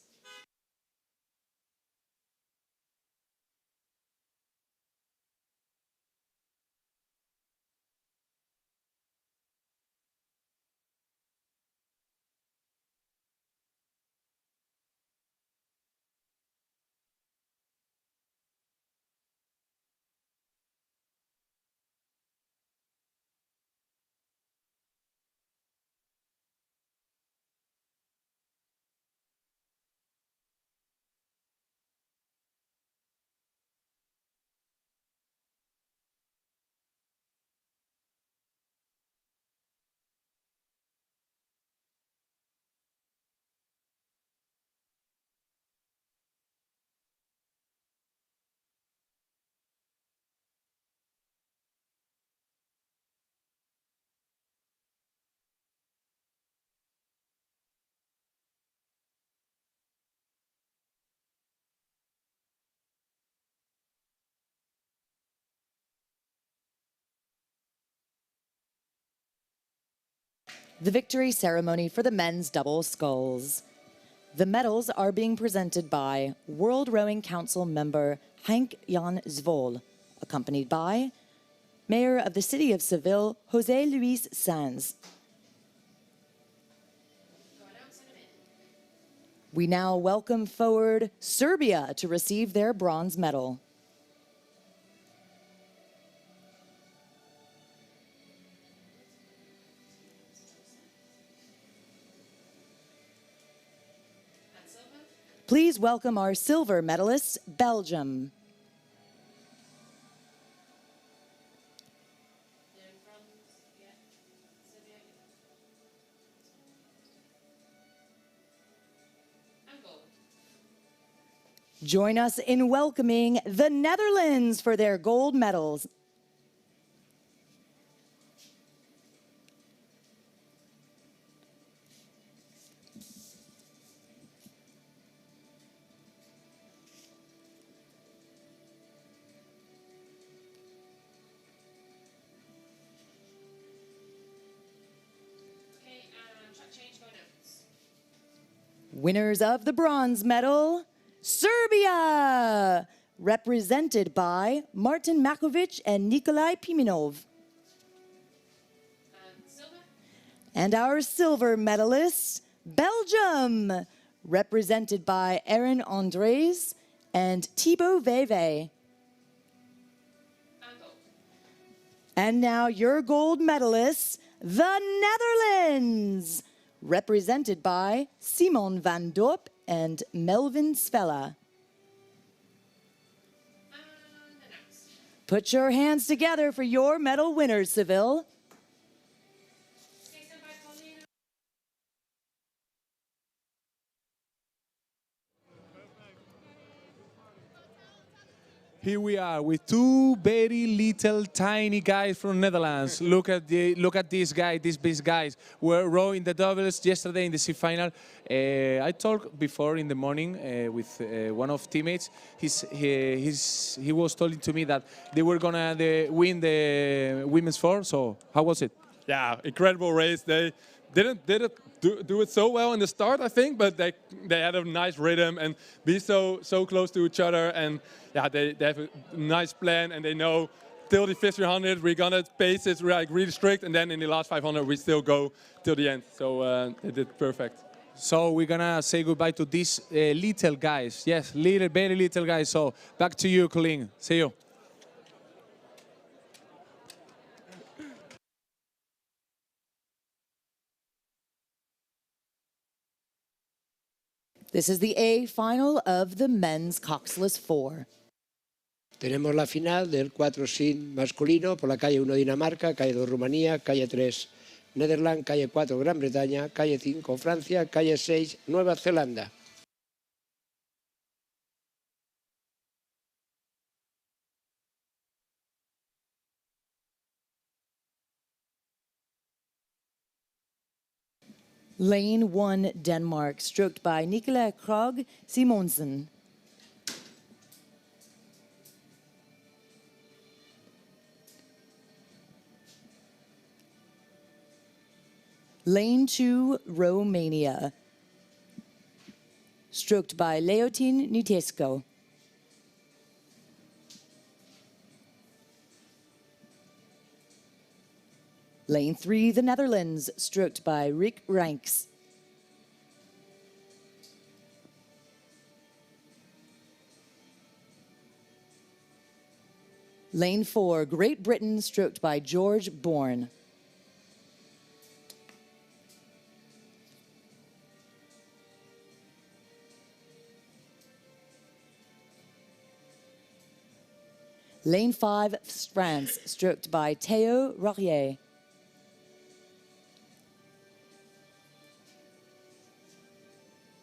The victory ceremony for the men's double sculls. The medals are being presented by World Rowing Council member Henk Jan Zvol, accompanied by Mayor of the City of Seville, José Luis Sanz. We now welcome forward Serbia to receive their bronze medal. Please welcome our silver medalists, Belgium. Join us in welcoming the Netherlands for their gold medals. Winners of the bronze medal, Serbia, represented by Martin Makovic and Nikolai Pimenov. And our silver medalists, Belgium, represented by Aaron Andres and Thibaut Veve. And now your gold medalists, the Netherlands, represented by Simon van Dorp and Melvin Svella. Put your hands together for your medal winners, Seville. Here we are with two very little tiny guys from Netherlands. Look at this guy, these big guys. Were rowing the doubles yesterday in the semi-final. I talked before in the morning with one of teammates. He was telling to me that they were gonna win the women's four. So how was it? Yeah, incredible race. They didn't do it so well in the start, I think, but they had a nice rhythm and be so close to each other, and yeah, they have a nice plan, and they know till the 1500 we're gonna pace it like really strict, and then in the last 500 we still go till the end. So they did perfect. So we're gonna say goodbye to these little guys. Yes, very little guys. So back to you, Colleen. See you. This is the A final of the men's coxless four. Tenemos la final del 4 sin masculino por la calle 1 Dinamarca, calle 2 Rumanía, calle 3 Netherlands, calle 4 Gran Bretaña, calle 5 Francia, calle 6 Nueva Zelanda. Lane 1 Denmark, stroked by Nicola Krog Simonsen. Lane 2 Romania, stroked by Leotin Nitesco. Lane 3, the Netherlands, stroked by Rick Ranks. Lane 4, Great Britain, stroked by George Bourne. Lane 5, France, stroked by Theo Rorier.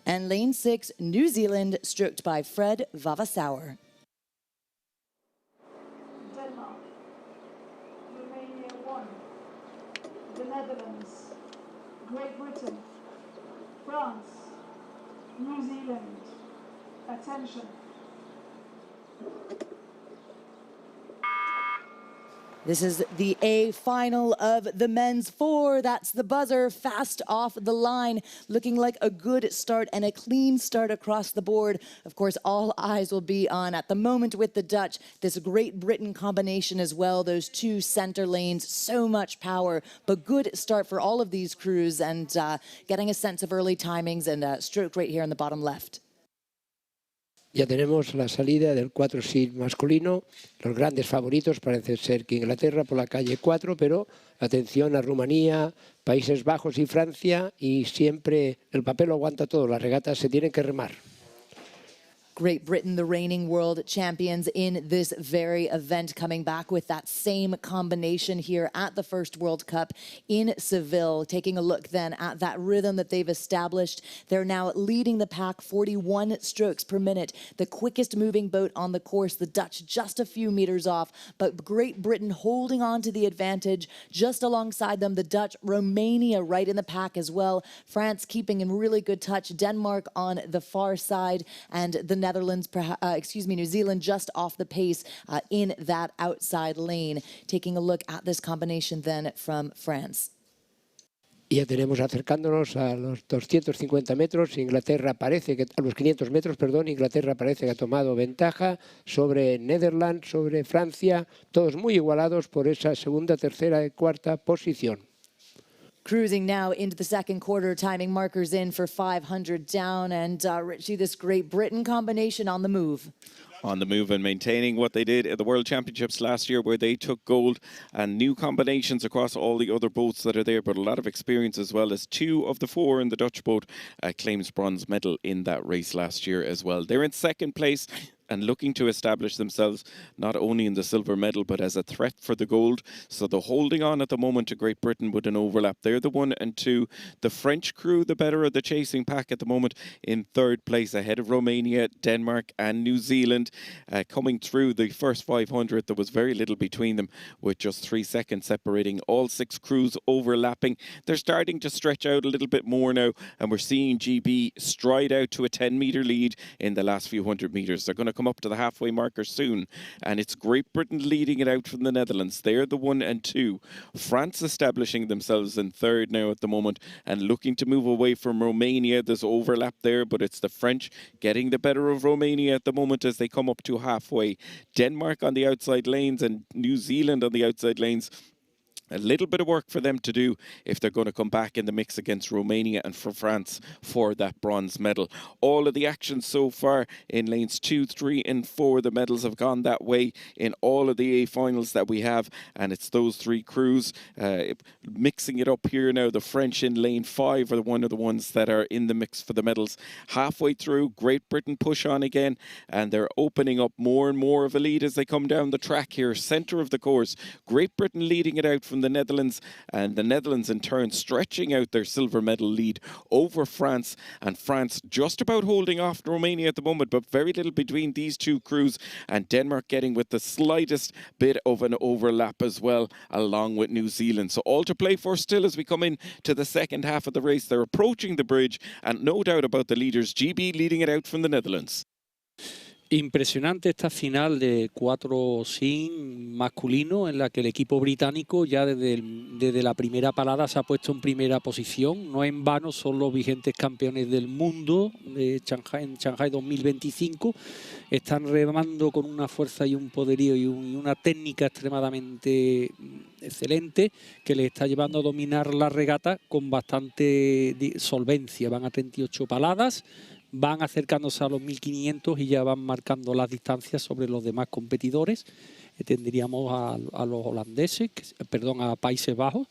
And lane 6, New Zealand, stroked by Fred Vavasauer. Denmark, Romania 1, the Netherlands, Great Britain, France, New Zealand. Attention. This is the A final of the men's 4. That's the buzzer, fast off the line, looking like a good start and a clean start across the board. Of course, all eyes will be on, at the moment with the Dutch, this Great Britain combination as well, those two center lanes, so much power, but good start for all of these crews, and getting a sense of early timings and stroke rate here in the bottom left. Ya tenemos la salida del 4 seed masculino. Los grandes favoritos parece ser que Inglaterra por la calle 4, pero atención a Rumanía, Países Bajos y Francia, y siempre el papel lo aguanta todo, las regatas se tienen que remar. Great Britain, the reigning world champions in this very event, coming back with that same combination here at the first World Cup in Seville. Taking a look then at that rhythm that they've established. They're now leading the pack, 41 strokes per minute. The quickest moving boat on the course, the Dutch just a few meters off, but Great Britain holding on to the advantage. Just alongside them, the Dutch, Romania right in the pack as well. France keeping in really good touch. Denmark on the far side, and the Netherlands, New Zealand just off the pace in that outside lane. Taking a look at this combination then from France. Ya tenemos acercándonos a los 250 metros. Inglaterra parece que, a los 500 metros, perdón, Inglaterra parece que ha tomado ventaja sobre Netherlands, sobre Francia, todos muy igualados por esa segunda, tercera y cuarta posición. Cruising now into the second quarter, timing markers in for 500 down, and Richie, this Great Britain combination on the move. On the move and maintaining what they did at the World Championships last year, where they took gold, and new combinations across all the other boats that are there, but a lot of experience as well, as 2 of the 4 in the Dutch boat claims bronze medal in that race last year as well. They're in second place and looking to establish themselves not only in the silver medal but as a threat for the gold. So they're holding on at the moment to Great Britain with an overlap. They're the 1 and 2. The French crew, the better of the chasing pack at the moment, in third place ahead of Romania, Denmark and New Zealand. Coming through the first 500, there was very little between them, with just 3 seconds separating all 6 crews overlapping. They're starting to stretch out a little bit more now, and we're seeing GB stride out to a 10-metre lead in the last few hundred metres. They're going to come up to the halfway marker soon, and it's Great Britain leading it out from the Netherlands. They're the 1 and 2. France establishing themselves in third now at the moment and looking to move away from Romania. There's overlap there, but it's the French getting the better of Romania at the moment as they come up to halfway. Denmark on the outside lanes and New Zealand on the outside lanes. A little bit of work for them to do if they're going to come back in the mix against Romania and for France for that bronze medal. All of the action so far in lanes 2, 3 and 4, the medals have gone that way in all of the A finals that we have, and it's those 3 crews mixing it up here now. The French in lane 5 are one of the ones that are in the mix for the medals. Halfway through, Great Britain push on again, and they're opening up more and more of a lead as they come down the track here. Centre of the course, Great Britain leading it out from the Netherlands, and the Netherlands in turn stretching out their silver medal lead over France, and France just about holding off Romania at the moment, but very little between these 2 crews, and Denmark getting with the slightest bit of an overlap as well, along with New Zealand. So all to play for still as we come in to the second half of the race. They're approaching the bridge, and no doubt about the leaders, GB leading it out from the Netherlands. Impresionante esta final de 4 sin masculino, en la que el equipo británico ya desde la primera parada se ha puesto en primera posición. No en vano son los vigentes campeones del mundo de en Shanghai 2025. Están remando con una fuerza y un poderío y una técnica extremadamente excelente que les está llevando a dominar la regata con bastante solvencia. Van a 38 paladas. Van acercándose a los 1500 y ya van marcando las distancias sobre los demás competidores. Tendríamos a los holandeses, a Países Bajos,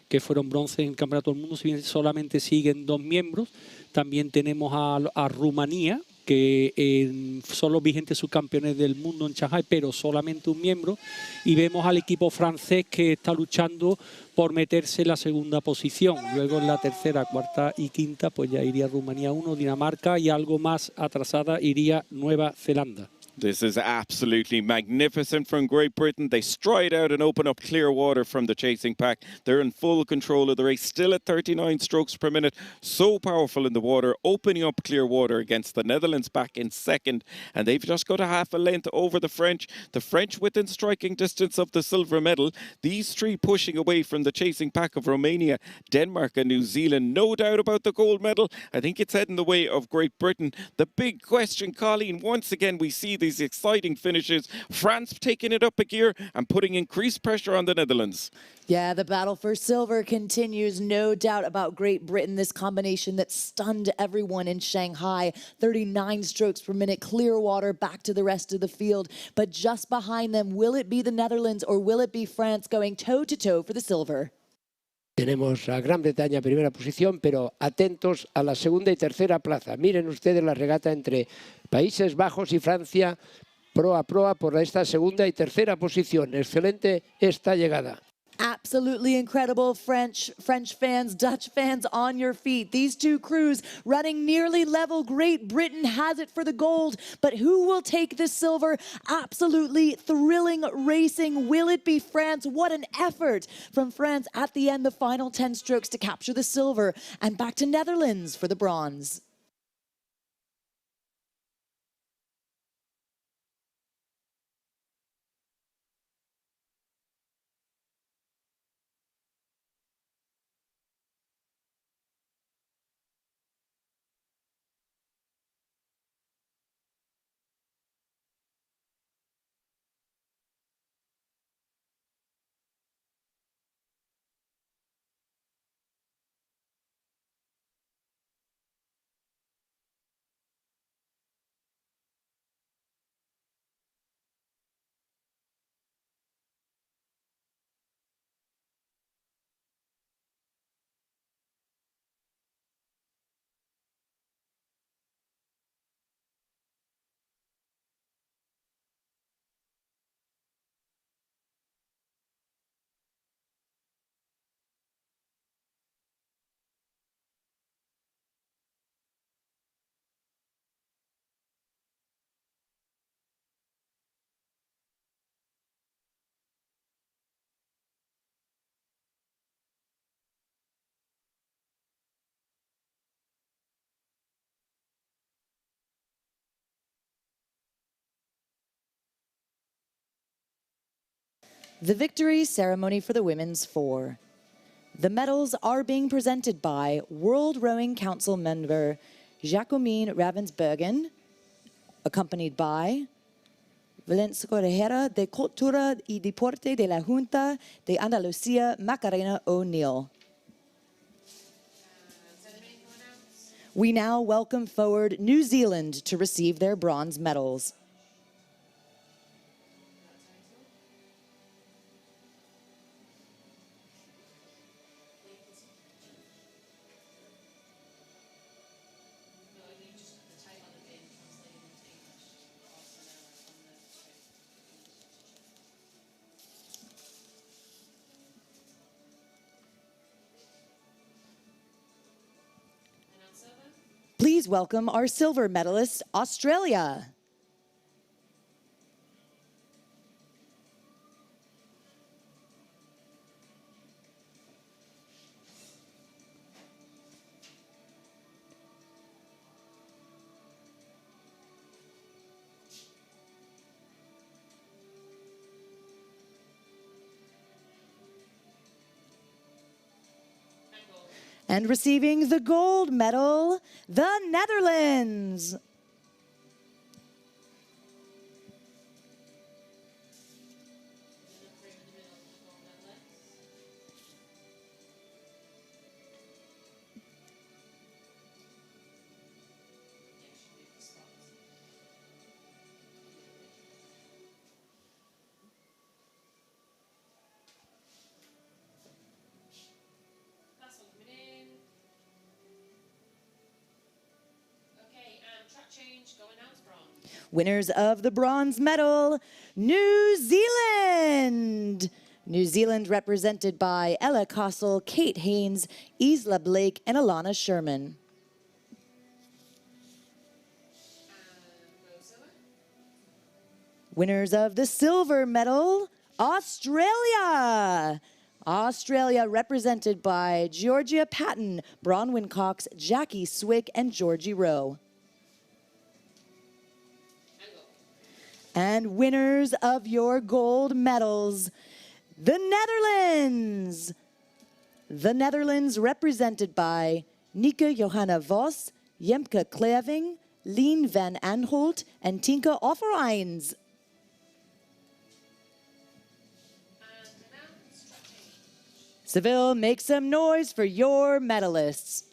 que fueron bronce en el Campeonato del Mundo, si bien solamente siguen 2 miembros. También tenemos a Rumanía, que son los vigentes subcampeones del mundo en Shanghai, pero solamente un miembro. Y vemos al equipo francés que está luchando por meterse en la segunda posición. Luego en la tercera, cuarta y quinta pues ya iría Rumanía 1, Dinamarca, y algo más atrasada iría Nueva Zelanda. This is absolutely magnificent from Great Britain. They stride out and open up clear water from the chasing pack. They're in full control of the race, still at 39 strokes per minute. So powerful in the water, opening up clear water against the Netherlands back in second. And they've just got a half a length over the French. The French within striking distance of the silver medal. These three pushing away from the chasing pack of Romania, Denmark and New Zealand. No doubt about the gold medal. I think it's heading the way of Great Britain. The big question, Colleen, once again we see these exciting finishes. France taking it up a gear and putting increased pressure on the Netherlands. Yeah, the battle for silver continues. No doubt about Great Britain. This combination that stunned everyone in Shanghai. 39 strokes per minute, clear water back to the rest of the field. But just behind them, will it be the Netherlands or will it be France going toe-to-toe for the silver? Tenemos a Gran Bretaña en primera posición, pero atentos a la segunda y tercera plaza. Miren ustedes la regata entre Países Bajos y Francia, proa a proa por esta segunda y tercera posición. Excelente esta llegada. Absolutely incredible. French fans, Dutch fans on your feet. These two crews running nearly level. Great Britain has it for the gold, but who will take the silver? Absolutely thrilling racing. Will it be France? What an effort from France at the end, the final 10 strokes to capture the silver, and back to Netherlands for the bronze. The victory ceremony for the women's four. The medals are being presented by World Rowing Council member Jacomine Ravensbergen, accompanied by Valencia Correjera de Cultura y Deporte de la Junta de Andalucía, Macarena O'Neill. We now welcome forward New Zealand to receive their bronze medals. Please welcome our silver medalist, Australia. And receiving the gold medal, the Netherlands. Winners of the bronze medal, New Zealand. New Zealand represented by Ella Castle, Kate Haynes, Isla Blake, and Alana Sherman. Winners of the silver medal, Australia. Australia represented by Georgia Patton, Bronwyn Cox, Jackie Swick, and Georgie Rowe. And winners of your gold medals, the Netherlands. The Netherlands represented by Nieke Johanna Vos, Jemke Cleving, Lien van Aanholt, and Tinka Offereins. Seville, make some noise for your medalists.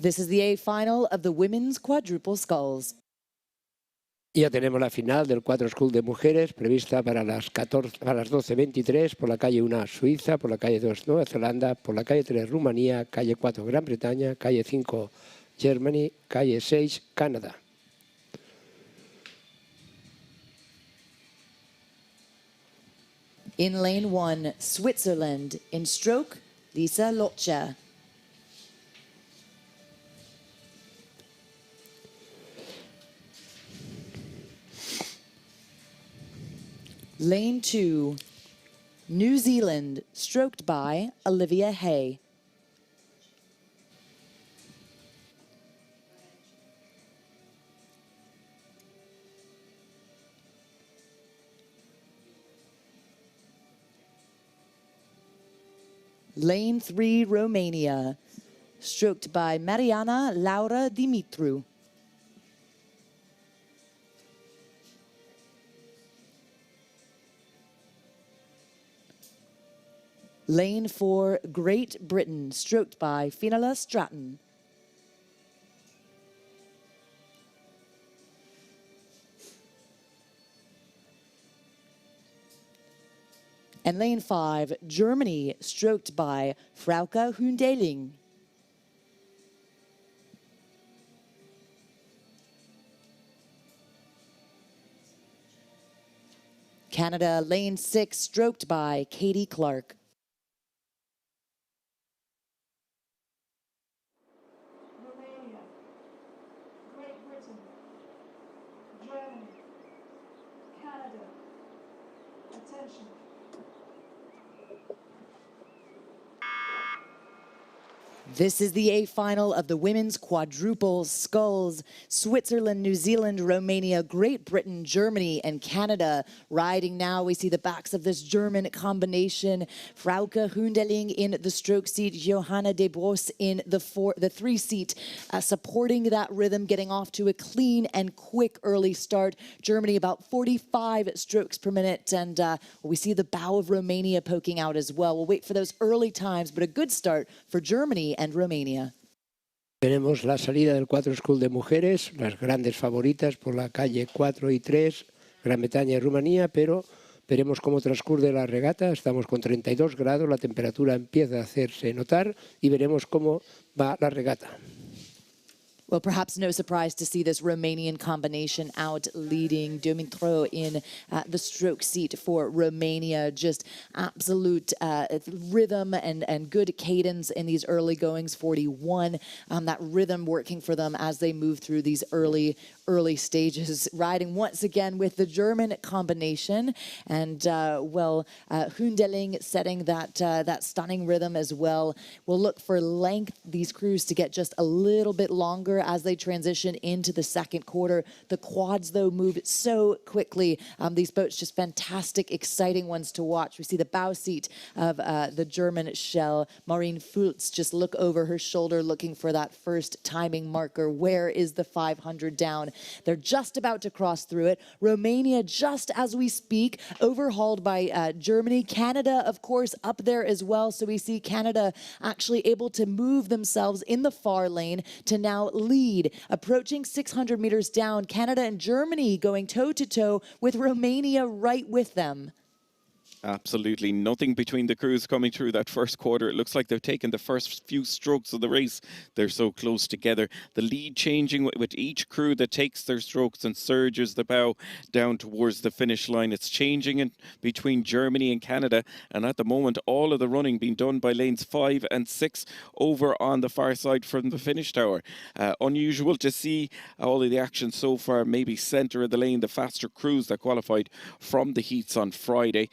This is the A final of the women's quadruple sculls. Ya tenemos la final del 4 School de mujeres prevista para las 12:23 por la calle 1 Suiza, por la calle 2 Nueva Zelanda, por la calle 3 Rumanía, calle 4 Gran Bretaña, calle 5 Germany, calle 6 Canadá. In lane 1, Switzerland. In stroke, Lisa Locha. Lane 2, New Zealand, stroked by Olivia Hay. Lane 3, Romania, stroked by Mariana Laura Dimitru. Lane 4, Great Britain, stroked by Fionnuala Stratton. And lane 5, Germany, stroked by Frauke Hundeling. Canada, lane 6, stroked by Katie Clark. Romania, Great Britain, Germany, Canada. Attention. This is the A final of the women's quadruple sculls. Switzerland, New Zealand, Romania, Great Britain, Germany, and Canada. Riding now, we see the backs of this German combination. Frauke Hundeling in the stroke seat, Johanna de Bros in the 3 seat, supporting that rhythm, getting off to a clean and quick early start. Germany about 45 strokes per minute, and we see the bow of Romania poking out as well. We'll wait for those early times, but a good start for Germany and Romania. Tenemos la salida del 4 School de mujeres, las grandes favoritas por la calle 4 y 3, Gran Bretaña y Rumanía, pero veremos cómo transcurre la regata. Estamos con 32 grados, la temperatura empieza a hacerse notar y veremos cómo va la regata. Well, perhaps no surprise to see this Romanian combination out leading Dumitru in the stroke seat for Romania. Just absolute rhythm and good cadence in these early goings, 41. That rhythm working for them as they move through these early stages. Riding once again with the German combination. And, Hundeling setting that stunning rhythm as well. We'll look for length, these crews, to get just a little bit longer as they transition into the second quarter. The quads, though, move so quickly. These boats just fantastic, exciting ones to watch. We see the bow seat of the German shell. Maureen Fultz just look over her shoulder looking for that first timing marker. Where is the 500 down? They're just about to cross through it. Romania, just as we speak, overhauled by Germany. Canada, of course, up there as well. So we see Canada actually able to move themselves in the far lane to now lead. Approaching 600 meters down, Canada and Germany going toe-to-toe with Romania right with them. Absolutely nothing between the crews coming through that first quarter. It looks like they've taken the first few strokes of the race. They're so close together. The lead changing with each crew that takes their strokes and surges the bow down towards the finish line. It's changing in between Germany and Canada. And at the moment, all of the running being done by lanes 5 and 6 over on the far side from the finish tower. Unusual to see all of the action so far. Maybe centre of the lane, the faster crews that qualified from the heats on Friday.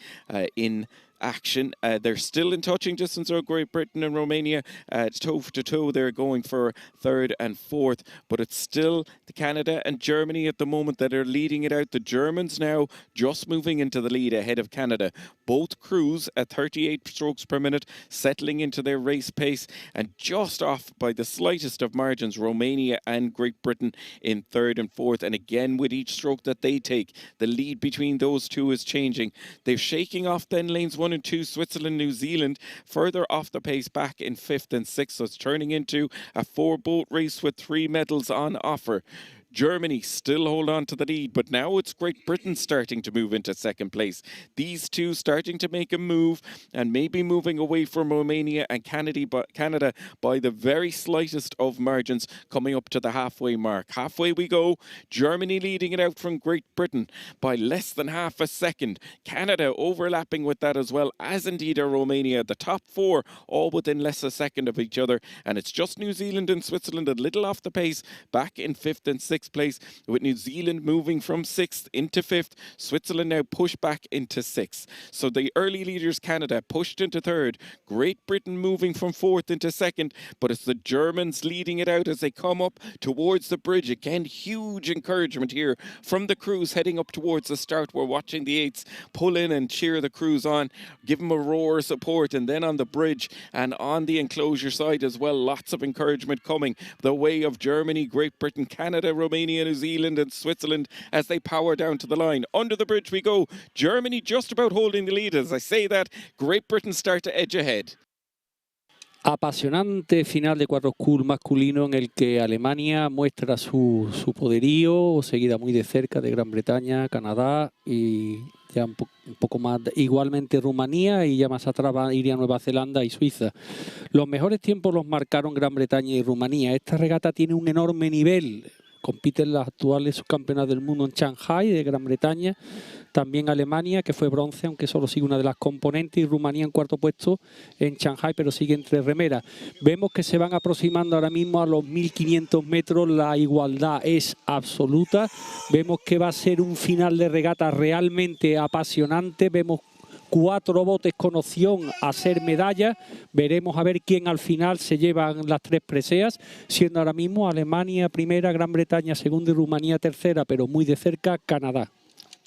In action. They're still in touching distance of Great Britain and Romania. Toe-to-toe, they're going for third and fourth, but it's still the Canada and Germany at the moment that are leading it out. The Germans now just moving into the lead ahead of Canada. Both crews at 38 strokes per minute, settling into their race pace, and just off by the slightest of margins, Romania and Great Britain in third and fourth. And again, with each stroke that they take, the lead between those two is changing. They're shaking off then lanes 1 and 2, Switzerland, New Zealand, further off the pace back in 5th and 6th. So it's turning into a 4-boat race with 3 medals on offer. Germany still hold on to the lead, but now it's Great Britain starting to move into second place. These two starting to make a move and maybe moving away from Romania and Canada by the very slightest of margins, coming up to the halfway mark. Halfway we go. Germany leading it out from Great Britain by less than half a second. Canada overlapping with that as well, as indeed are Romania. The top 4 all within less a second of each other, and it's just New Zealand and Switzerland a little off the pace, back in 5th and 6th place, with New Zealand moving from 6th into 5th. Switzerland now pushed back into 6th. So the early leaders, Canada, pushed into 3rd. Great Britain moving from 4th into 2nd, but it's the Germans leading it out as they come up towards the bridge. Again, huge encouragement here from the crews heading up towards the start. We're watching the 8s pull in and cheer the crews on, give them a roar of support, and then on the bridge and on the enclosure side as well, lots of encouragement coming the way of Germany, Great Britain, Canada, Romania, New Zealand and Switzerland as they power down to the line. Under the bridge we go. Germany just about holding the lead. As I say that, Great Britain start to edge ahead. Apasionante final de quadrocool masculino en el que Alemania muestra su poderío, seguida muy de cerca de Gran Bretaña, Canadá y ya un poco más, igualmente Rumanía, y ya más atrás iría Nueva Zelanda y Suiza. Los mejores tiempos los marcaron Gran Bretaña y Rumanía. Esta regata tiene un enorme nivel. Compiten las actuales subcampeonas del mundo en Shanghai, de Gran Bretaña, también Alemania, que fue bronce, aunque solo sigue una de las componentes, y Rumanía en 4º puesto en Shanghai, pero sigue entre remeras. Vemos que se van aproximando ahora mismo a los 1500 metros, la igualdad es absoluta. Vemos que va a ser un final de regata realmente apasionante. Vemos 4 botes con opción a ser medalla. Veremos a ver quién al final se llevan las 3 preseas, siendo ahora mismo Alemania primera, Gran Bretaña segunda y Rumanía tercera, pero muy de cerca Canadá.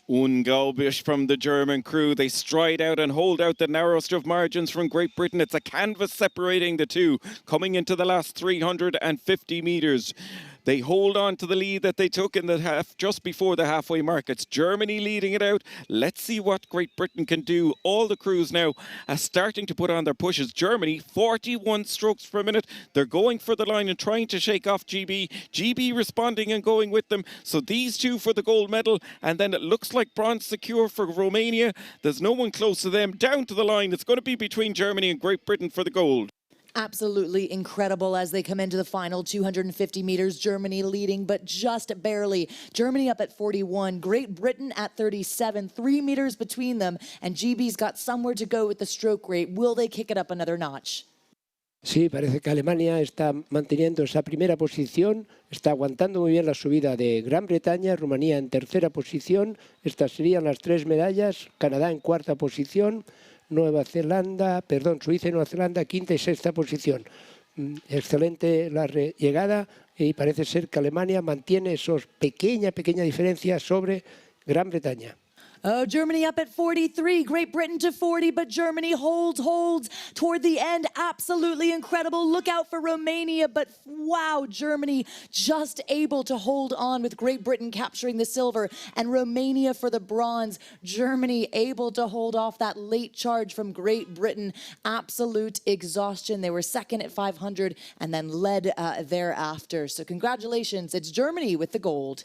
Unglaublich from the German crew. They stride out and hold out the narrowest of margins from Great Britain. It's a canvas separating the two, coming into the last 350 metres. They hold on to the lead that they took in the half just before the halfway mark. It's Germany leading it out. Let's see what Great Britain can do. All the crews now are starting to put on their pushes. Germany, 41 strokes per minute. They're going for the line and trying to shake off GB. GB responding and going with them. So these two for the gold medal. And then it looks like bronze secure for Romania. There's no one close to them. Down to the line. It's going to be between Germany and Great Britain for the gold. Absolutely incredible as they come into the final 250 meters. Germany leading, but just barely. Germany up at 41, Great Britain at 37, 3 meters between them, and GB's got somewhere to go with the stroke rate. Will they kick it up another notch? Sí, parece que Alemania está manteniendo esa primera posición, está aguantando muy bien la subida de Gran Bretaña, Rumanía en 3ª posición. Estas serían las 3 medallas, Canadá en 4ª posición. Suiza y Nueva Zelanda, 5ª y 6ª posición. Excelente la llegada y parece ser que Alemania mantiene esos pequeña diferencia sobre Gran Bretaña. Oh, Germany up at 43, Great Britain to 40, but Germany holds toward the end. Absolutely incredible. Look out for Romania, but wow, Germany just able to hold on with Great Britain capturing the silver and Romania for the bronze. Germany able to hold off that late charge from Great Britain. Absolute exhaustion. They were second at 500 and then led thereafter. So congratulations, it's Germany with the gold.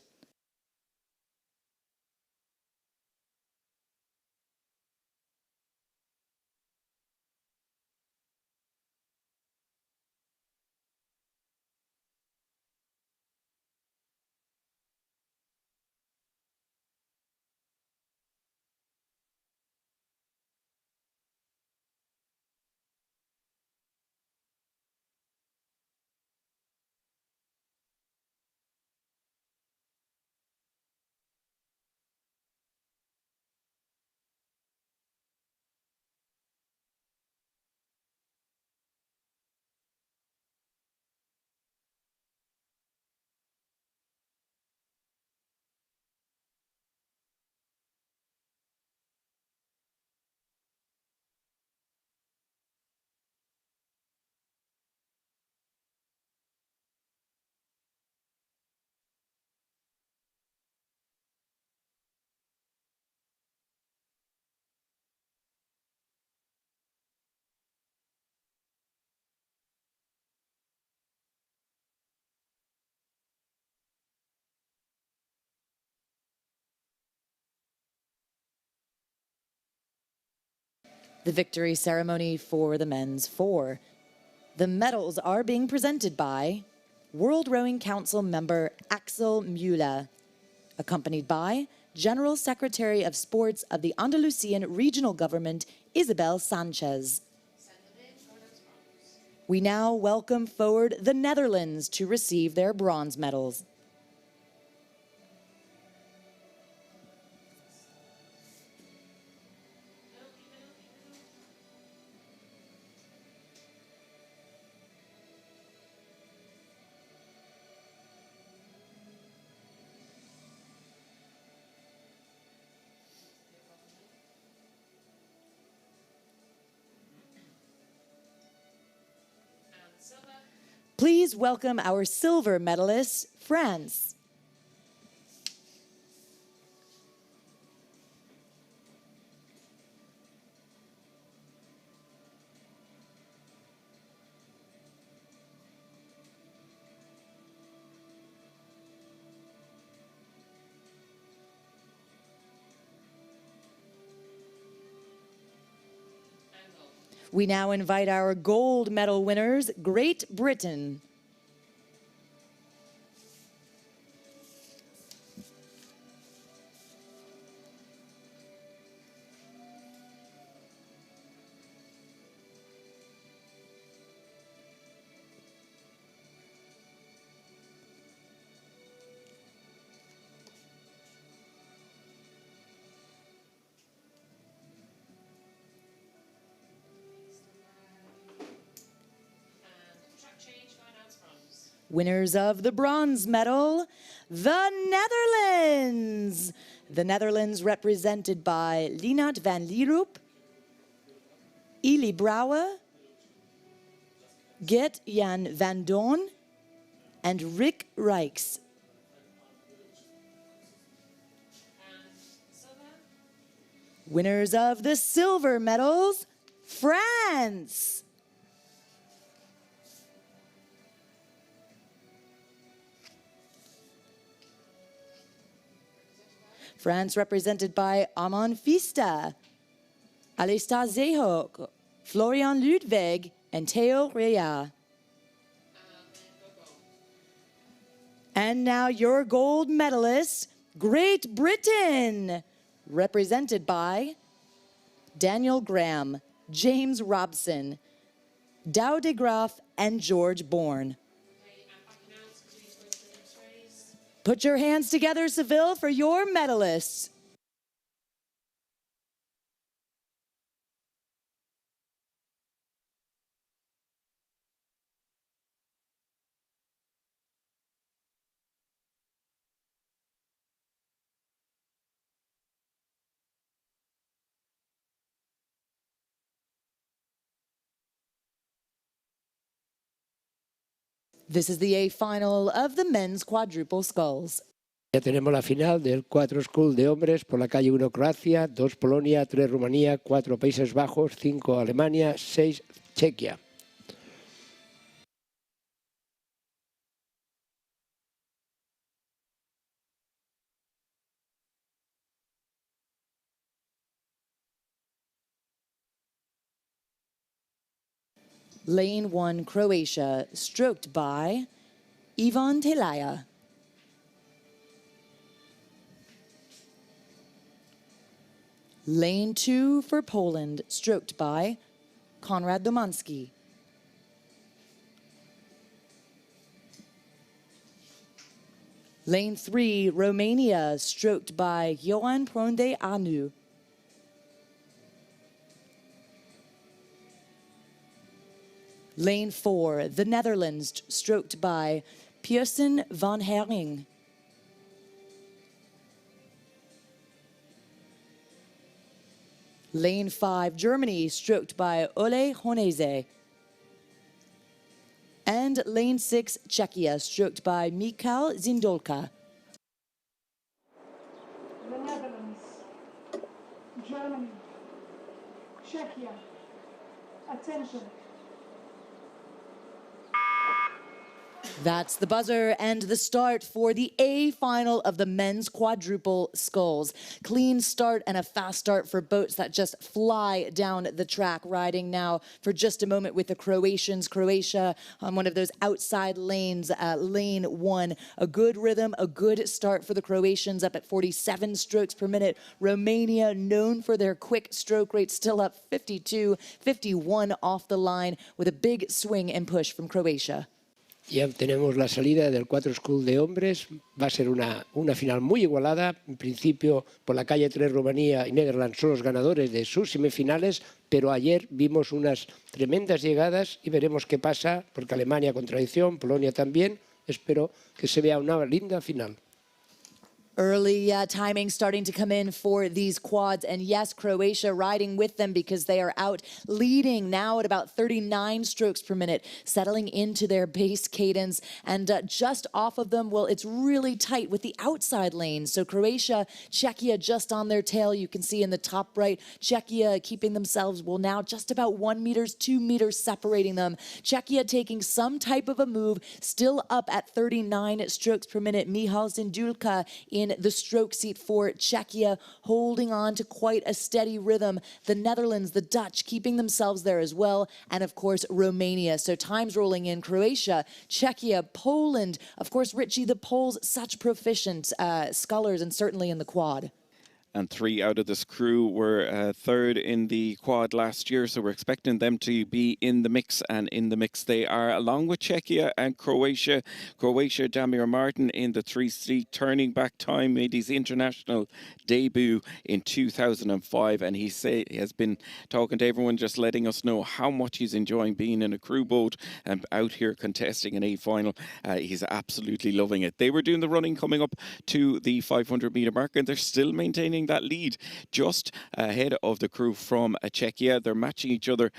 The victory ceremony for the men's four. The medals are being presented by World Rowing Council member Axel Müller, accompanied by General Secretary of Sports of the Andalusian Regional Government, Isabel Sanchez. We now welcome forward the Netherlands to receive their bronze medals. Please welcome our silver medalists, France. We now invite our gold medal winners, Great Britain. Winners of the bronze medal, the Netherlands. The Netherlands represented by Linat van Lieroep, Ili Brouwer, Gert-Jan van Doorn, and Rick Rijks. Winners of the silver medals, France. France represented by Armand Fista, Alistair Zeehoek, Florian Ludwig, and Theo Rea. And now your gold medalist, Great Britain, represented by Daniel Graham, James Robson, Dow de Graaf, and George Bourne. Put your hands together, Seville, for your medalists. This is the A final of the men's quadruple sculls. Ya tenemos la final del 4 School de hombres por la calle 1 Croacia, 2 Polonia, 3 Rumanía, 4 Países Bajos, 5 Alemania, 6 Chequia. Lane 1, Croatia, stroked by Ivan Telaya. Lane 2 for Poland, stroked by Konrad Domanski. Lane 3, Romania, stroked by Ioan Pronde Anu. Lane 4, the Netherlands, stroked by Pearson van Hering. Lane 5, Germany, stroked by Ole Honese. And lane 6, Czechia, stroked by Michal Zindolka. The Netherlands, Germany, Czechia. Attention. That's the buzzer and the start for the A final of the men's quadruple sculls. Clean start and a fast start for boats that just fly down the track. Riding now for just a moment with the Croatians. Croatia on one of those outside lanes, lane 1. A good rhythm, a good start for the Croatians, up at 47 strokes per minute. Romania, known for their quick stroke rate, still up 52, 51 off the line with a big swing and push from Croatia. Ya tenemos la salida del 4 School de hombres. Va a ser una final muy igualada. En principio, por la calle 3, Rumanía y Netherlands son los ganadores de sus semifinales, pero ayer vimos unas tremendas llegadas y veremos qué pasa, porque Alemania con tradición, Polonia también. Espero que se vea una linda final. Early timing starting to come in for these quads. And yes, Croatia riding with them because they are out leading now at about 39 strokes per minute, settling into their base cadence. And just off of them, well, it's really tight with the outside lanes. So Croatia, Czechia just on their tail. You can see in the top right, Czechia keeping themselves, well, now just about 1 meter, 2 meters separating them. Czechia taking some type of a move, still up at 39 strokes per minute. Michal Zindulka in the stroke seat for Czechia, holding on to quite a steady rhythm. The Netherlands, the Dutch, keeping themselves there as well. And of course, Romania. So times rolling in. Croatia, Czechia, Poland. Of course, Richie, the Poles, such proficient scullers, and certainly in the quad. And 3 out of this crew were third in the quad last year, so we're expecting them to be in the mix, and in the mix they are, along with Czechia and Croatia. Croatia, Damir Martin in the 3-seat turning back time, made his international debut in 2005, and he has been talking to everyone, just letting us know how much he's enjoying being in a crew boat and out here contesting an A final. He's absolutely loving it. They were doing the running coming up to the 500-meter mark, and they're still maintaining that lead just ahead of the crew from Czechia. They're matching each other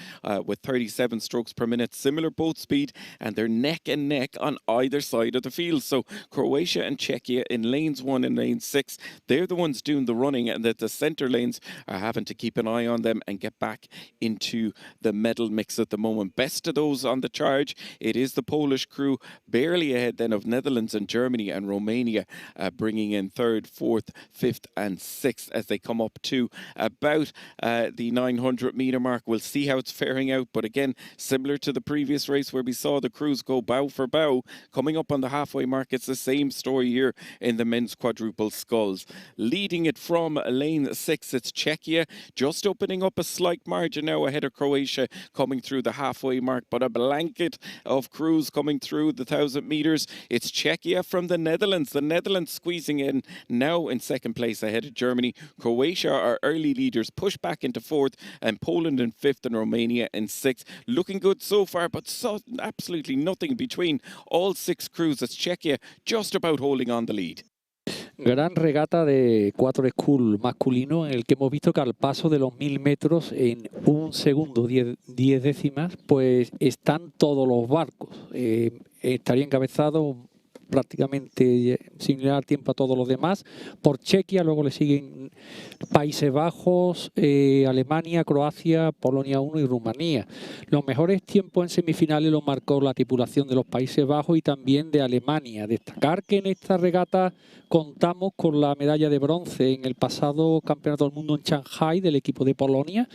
with 37 strokes per minute, similar boat speed, and they're neck and neck on either side of the field. So Croatia and Czechia in lanes 1 and lane 6, they're the ones doing the running, and that the centre lanes are having to keep an eye on them and get back into the medal mix at the moment. Best of those on the charge, it is the Polish crew, barely ahead then of Netherlands and Germany and Romania, bringing in 3rd, 4th, 5th and 6th as they come up to about the 900-meter mark. We'll see how it's faring out, but again, similar to the previous race where we saw the crews go bow for bow, coming up on the halfway mark, it's the same story here in the men's quadruple sculls. Leading it from lane 6, it's Czechia, just opening up a slight margin now ahead of Croatia, coming through the halfway mark, but a blanket of crews coming through the 1,000 metres. It's Czechia from the Netherlands squeezing in now in 2nd place ahead of Germany. Croatia are early leaders, push back into 4th, and Poland in 5th and Romania in 6th. Looking good so far, but absolutely nothing between all 6 crews. It's Czechia just about holding on the lead. Gran regata de 4 school masculino en el que hemos visto que al paso de los 1000 metros en 1 segundo 10 décimas, pues están todos los barcos. Estaría encabezado prácticamente similar tiempo a todos los demás por Chequia, luego le siguen Países Bajos, Alemania, Croacia, Polonia 1 y Rumanía. Los mejores tiempos en semifinales los marcó la tripulación de los Países Bajos y también de Alemania. Destacar que en esta regata contamos con la medalla de bronce en el pasado Campeonato del Mundo en Shanghai del equipo de Polonia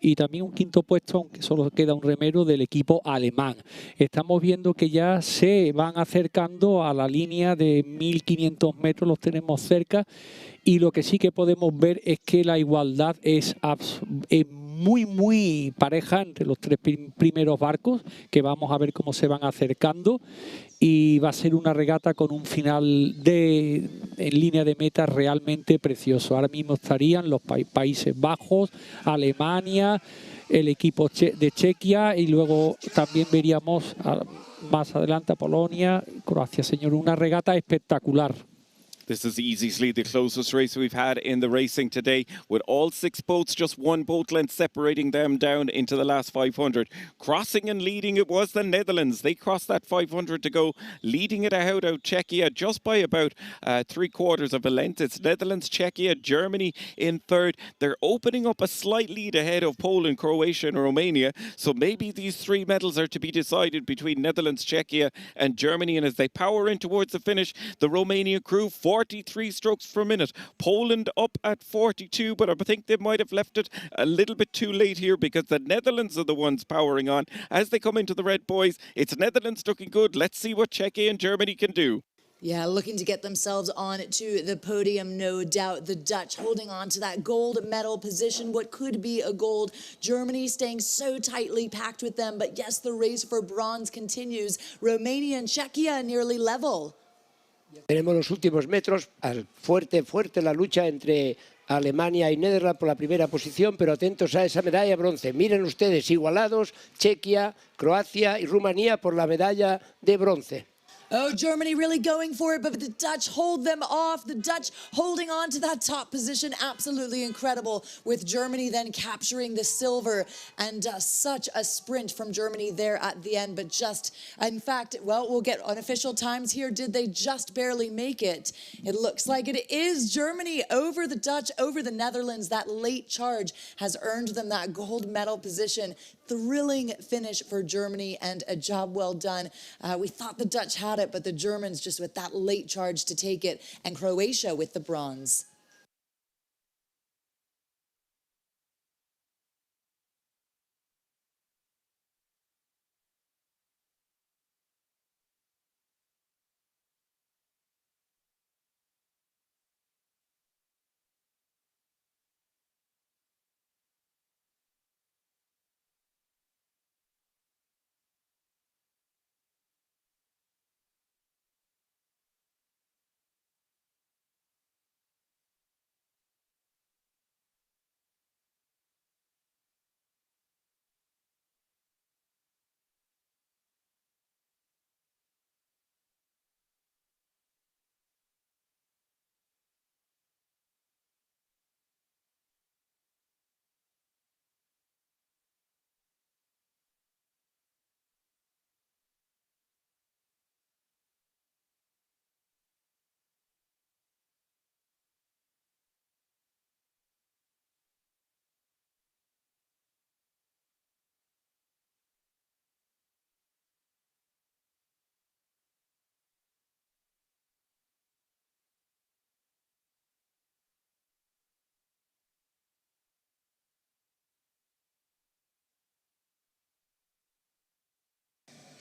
y también un quinto puesto, aunque solo queda un remero, del equipo alemán. Estamos viendo que ya se van acercando a la línea de 1500 metros, los tenemos cerca, y lo que sí que podemos ver es que la igualdad es muy pareja entre los 3 primeros barcos, que vamos a ver cómo se van acercando, y va a ser una regata con un final en línea de meta realmente precioso. Ahora mismo estarían los Países Bajos, Alemania, el equipo de Chequia, y luego también veríamos más adelante a Polonia, Croacia. Señor, una regata espectacular. This is easily the closest race we've had in the racing today, with all 6 boats, just 1 boat length separating them down into the last 500. Crossing and leading it was the Netherlands. They crossed that 500 to go, leading it out Czechia just by about 3/4 of a length. It's Netherlands, Czechia, Germany in third. They're opening up a slight lead ahead of Poland, Croatia and Romania. So maybe these 3 medals are to be decided between Netherlands, Czechia and Germany. And as they power in towards the finish, the Romania crew 43 strokes per minute. Poland up at 42, but I think they might have left it a little bit too late here because the Netherlands are the ones powering on. As they come into the red boys, it's Netherlands looking good. Let's see what Czechia and Germany can do. Yeah, looking to get themselves on to the podium, no doubt. The Dutch holding on to that gold medal position, what could be a gold. Germany staying so tightly packed with them, but yes, the race for bronze continues. Romania and Czechia nearly level. Tenemos los últimos metros, fuerte la lucha entre Alemania y Netherlands por la primera posición, pero atentos a esa medalla de bronce. Miren ustedes, igualados, Chequia, Croacia y Rumanía por la medalla de bronce. Oh, Germany really going for it, but the Dutch hold them off. The Dutch holding on to that top position, absolutely incredible, with Germany then capturing the silver. And such a sprint from Germany there at the end, but just, in fact, well, we'll get unofficial times here. Did they just barely make it? It looks like it is Germany over the Dutch, over the Netherlands. That late charge has earned them that gold medal position. Thrilling finish for Germany and a job well done. We thought the Dutch had it, but the Germans just with that late charge to take it, and Croatia with the bronze.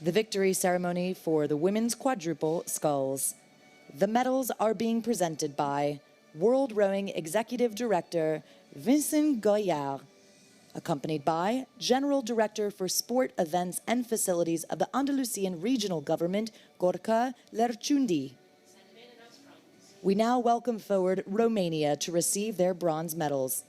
The victory ceremony for the women's quadruple sculls. The medals are being presented by World Rowing Executive Director Vincent Goyard, accompanied by General Director for Sport, Events and Facilities of the Andalusian Regional Government, Gorka Lerchundi. We now welcome forward Romania to receive their bronze medals.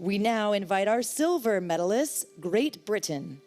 We now invite our silver medalists, Great Britain.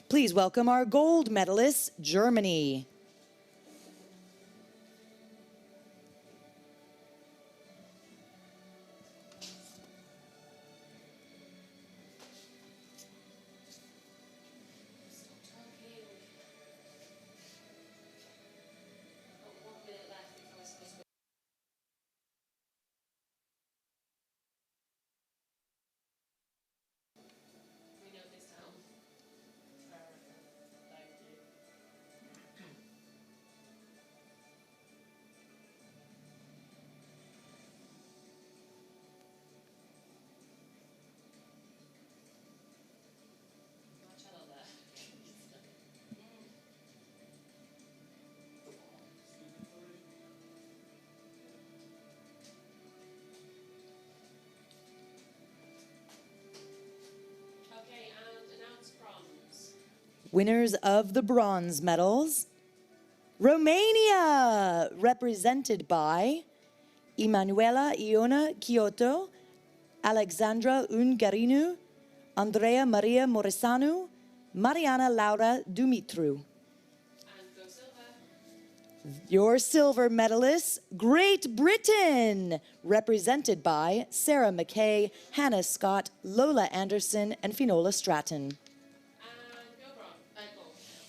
Please welcome our gold medalists, Germany. Winners of the bronze medals, Romania, represented by Emanuela Iona Kyoto, Alexandra Ungarinu, Andrea Maria Morisanu, Mariana Laura Dumitru. Your silver medalists, Great Britain, represented by Sarah McKay, Hannah Scott, Lola Anderson, and Finola Stratton.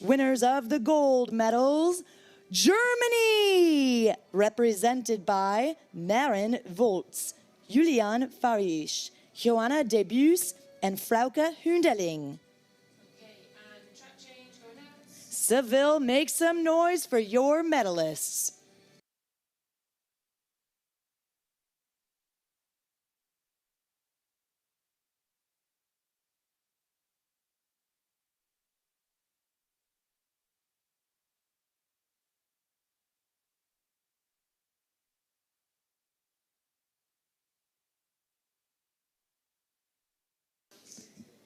Winners of the gold medals, Germany, represented by Maren Volz, Julian Farish, Joanna Debus, and Frauke Hundeling. Seville, make some noise for your medalists.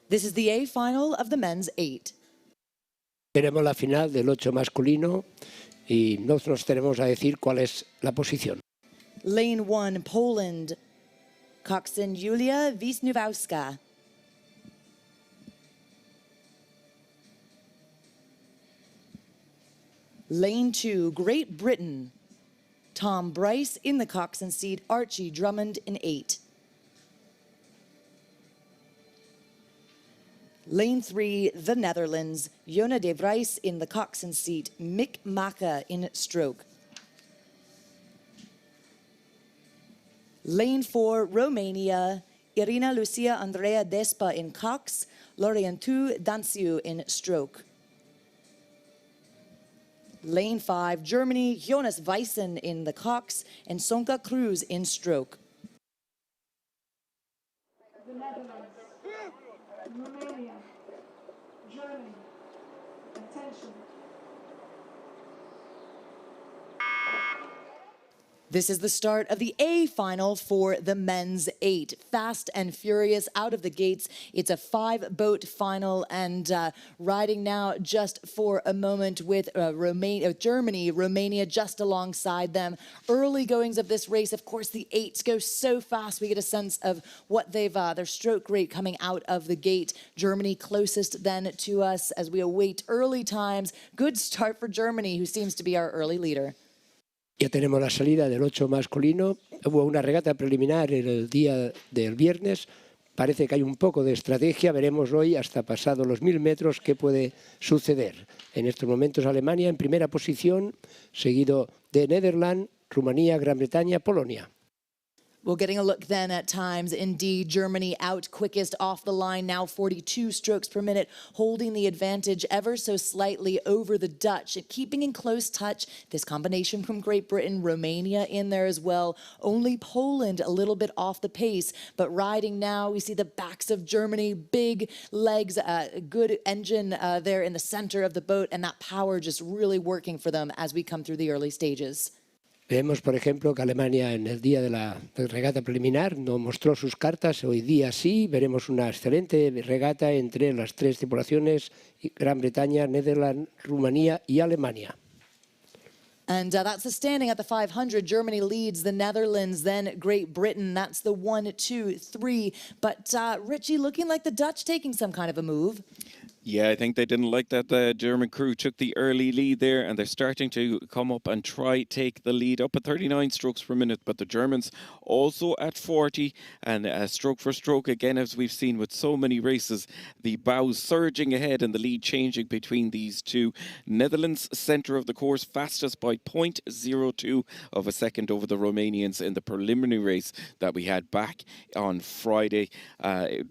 This is the A final of the men's 8. Tenemos la final del 8 masculino y nos tenemos a decir cuál es la posición. Lane 1, Poland, coxswain Julia Wisniewska. Lane 2, Great Britain, Tom Bryce in the coxswain seat, Archie Drummond in 8. Lane 3, the Netherlands, Jona de Vries in the coxswain seat, Mick Maka in stroke. Lane 4, Romania, Irina Lucia Andrea Despa in cox, Lorientu Danciu in stroke. Lane 5, Germany, Jonas Weissen in the cox, and Sonka Cruz in stroke. The Netherlands, Romania, Germany, attention. This is the start of the A final for the men's 8. Fast and furious out of the gates. It's a 5-boat final, and riding now just for a moment with Germany, Romania just alongside them. Early goings of this race, of course, the 8s go so fast. We get a sense of what they've their stroke rate coming out of the gate. Germany closest then to us as we await early times. Good start for Germany, who seems to be our early leader. Ya tenemos la salida del 8 masculino. Hubo una regata preliminar el día del viernes. Parece que hay un poco de estrategia. Veremos hoy, hasta pasado los 1000 metros, qué puede suceder. En estos momentos Alemania en primera posición, seguido de Netherlands, Rumanía, Gran Bretaña, Polonia. Well, getting a look then at times, indeed, Germany out quickest off the line, now 42 strokes per minute, holding the advantage ever so slightly over the Dutch, keeping in close touch. This combination from Great Britain, Romania in there as well. Only Poland a little bit off the pace, but riding now, we see the backs of Germany, big legs, good engine there in the center of the boat, and that power just really working for them as we come through the early stages. Vemos, por ejemplo, que Alemania en el día de la regata preliminar no mostró sus cartas. Hoy día sí, veremos una excelente regata entre las tres tripulaciones, Gran Bretaña, Netherlands, Rumanía y Alemania. And that's the standing at the 500. Germany leads the Netherlands, then Great Britain. That's the 1, 2, 3. But Richie, looking like the Dutch taking some kind of a move. Yeah, I think they didn't like that the German crew took the early lead there, and they're starting to come up and try take the lead up at 39 strokes per minute. But the Germans also at 40, and stroke for stroke again, as we've seen with so many races, the bows surging ahead and the lead changing between these two. Netherlands centre of the course, fastest by 0.02 of a second over the Romanians in the preliminary race that we had back on Friday,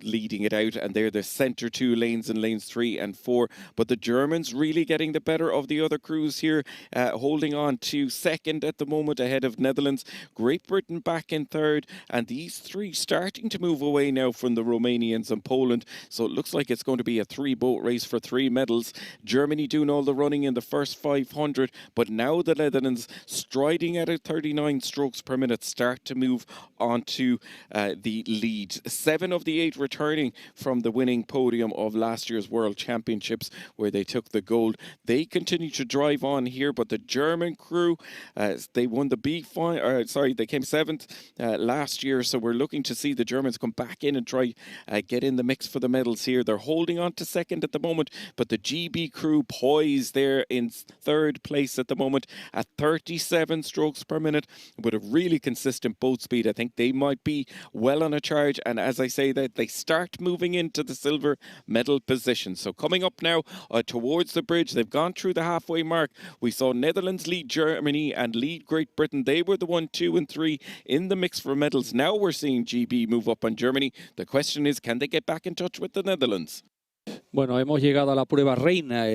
leading it out, and they're the centre two lanes and lanes 3 and 4, but the Germans really getting the better of the other crews here, holding on to second at the moment ahead of Netherlands, Great Britain back in third, and these three starting to move away now from the Romanians and Poland, so it looks like it's going to be a 3-boat race for 3 medals. Germany doing all the running in the first 500, but now the Netherlands striding at 39 strokes per minute start to move on to the lead. 7 of the 8 returning from the winning podium of last year's World Championships, where they took the gold. They continue to drive on here, but the German crew, they won the they came 7th last year, so we're looking to see the Germans come back in and try get in the mix for the medals here. They're holding on to second at the moment, but the GB crew poised there in third place at the moment at 37 strokes per minute with a really consistent boat speed. I think they might be well on a charge, and as I say that, they start moving into the silver medal position. So coming up now towards the bridge, they've gone through the halfway mark. We saw Netherlands lead Germany and lead Great Britain. They were the 1, 2 and 3 in the mix for medals. Now we're seeing GB move up on Germany. The question is, can they get back in touch with the Netherlands? Bueno, hemos llegado a la prueba reina,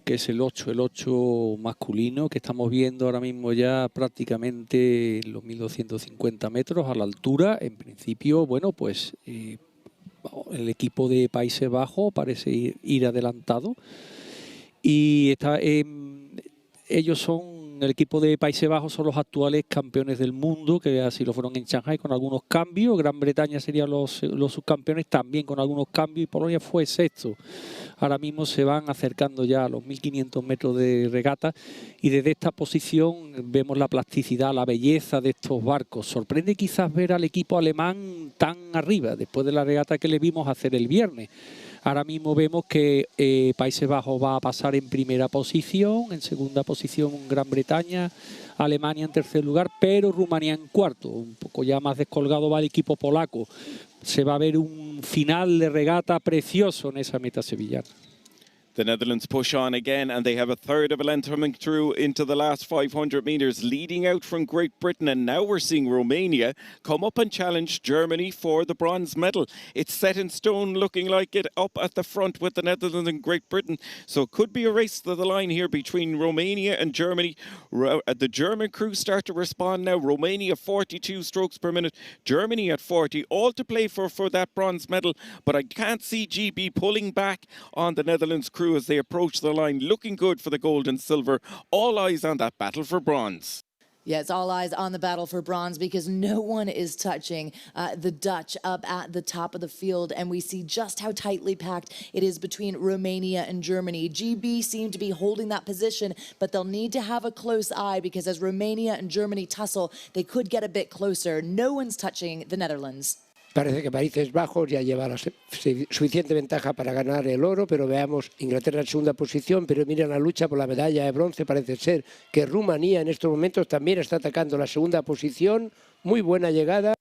que es el 8 masculino, que estamos viendo ahora mismo ya prácticamente los 1250 metros a la altura. En principio, bueno, pues el equipo de Países Bajos parece ir adelantado y ellos son, el equipo de Países Bajos son los actuales campeones del mundo, que así lo fueron en Shanghai con algunos cambios. Gran Bretaña serían los subcampeones también con algunos cambios, y Polonia fue sexto. Ahora mismo se van acercando ya a los 1500 metros de regata, y desde esta posición vemos la plasticidad, la belleza de estos barcos. Sorprende quizás ver al equipo alemán tan arriba después de la regata que le vimos hacer el viernes. Ahora mismo vemos que Países Bajos va a pasar en primera posición, en segunda posición Gran Bretaña, Alemania en tercer lugar, pero Rumanía en cuarto. Un poco ya más descolgado va el equipo polaco. Se va a ver un final de regata precioso en esa meta sevillana. The Netherlands push on again, and they have a third of a length coming through into the last 500 metres, leading out from Great Britain. And now we're seeing Romania come up and challenge Germany for the bronze medal. It's set in stone, looking like it, up at the front with the Netherlands and Great Britain. So it could be a race to the line here between Romania and Germany. The German crew start to respond now. Romania 42 strokes per minute, Germany at 40, all to play for that bronze medal. But I can't see GB pulling back on the Netherlands crew as they approach the line, looking good for the gold and silver. All eyes on that battle for bronze. Yeah, it's all eyes on the battle for bronze, because no one is touching the Dutch up at the top of the field, and we see just how tightly packed it is between Romania and Germany. GB seem to be holding that position, but they'll need to have a close eye, because as Romania and Germany tussle, they could get a bit closer. No one's touching the Netherlands. Parece que Países Bajos ya lleva la suficiente ventaja para ganar el oro, pero veamos Inglaterra en segunda posición, pero miren la lucha por la medalla de bronce. Parece ser que Rumanía en estos momentos también está atacando la segunda posición. Muy buena llegada.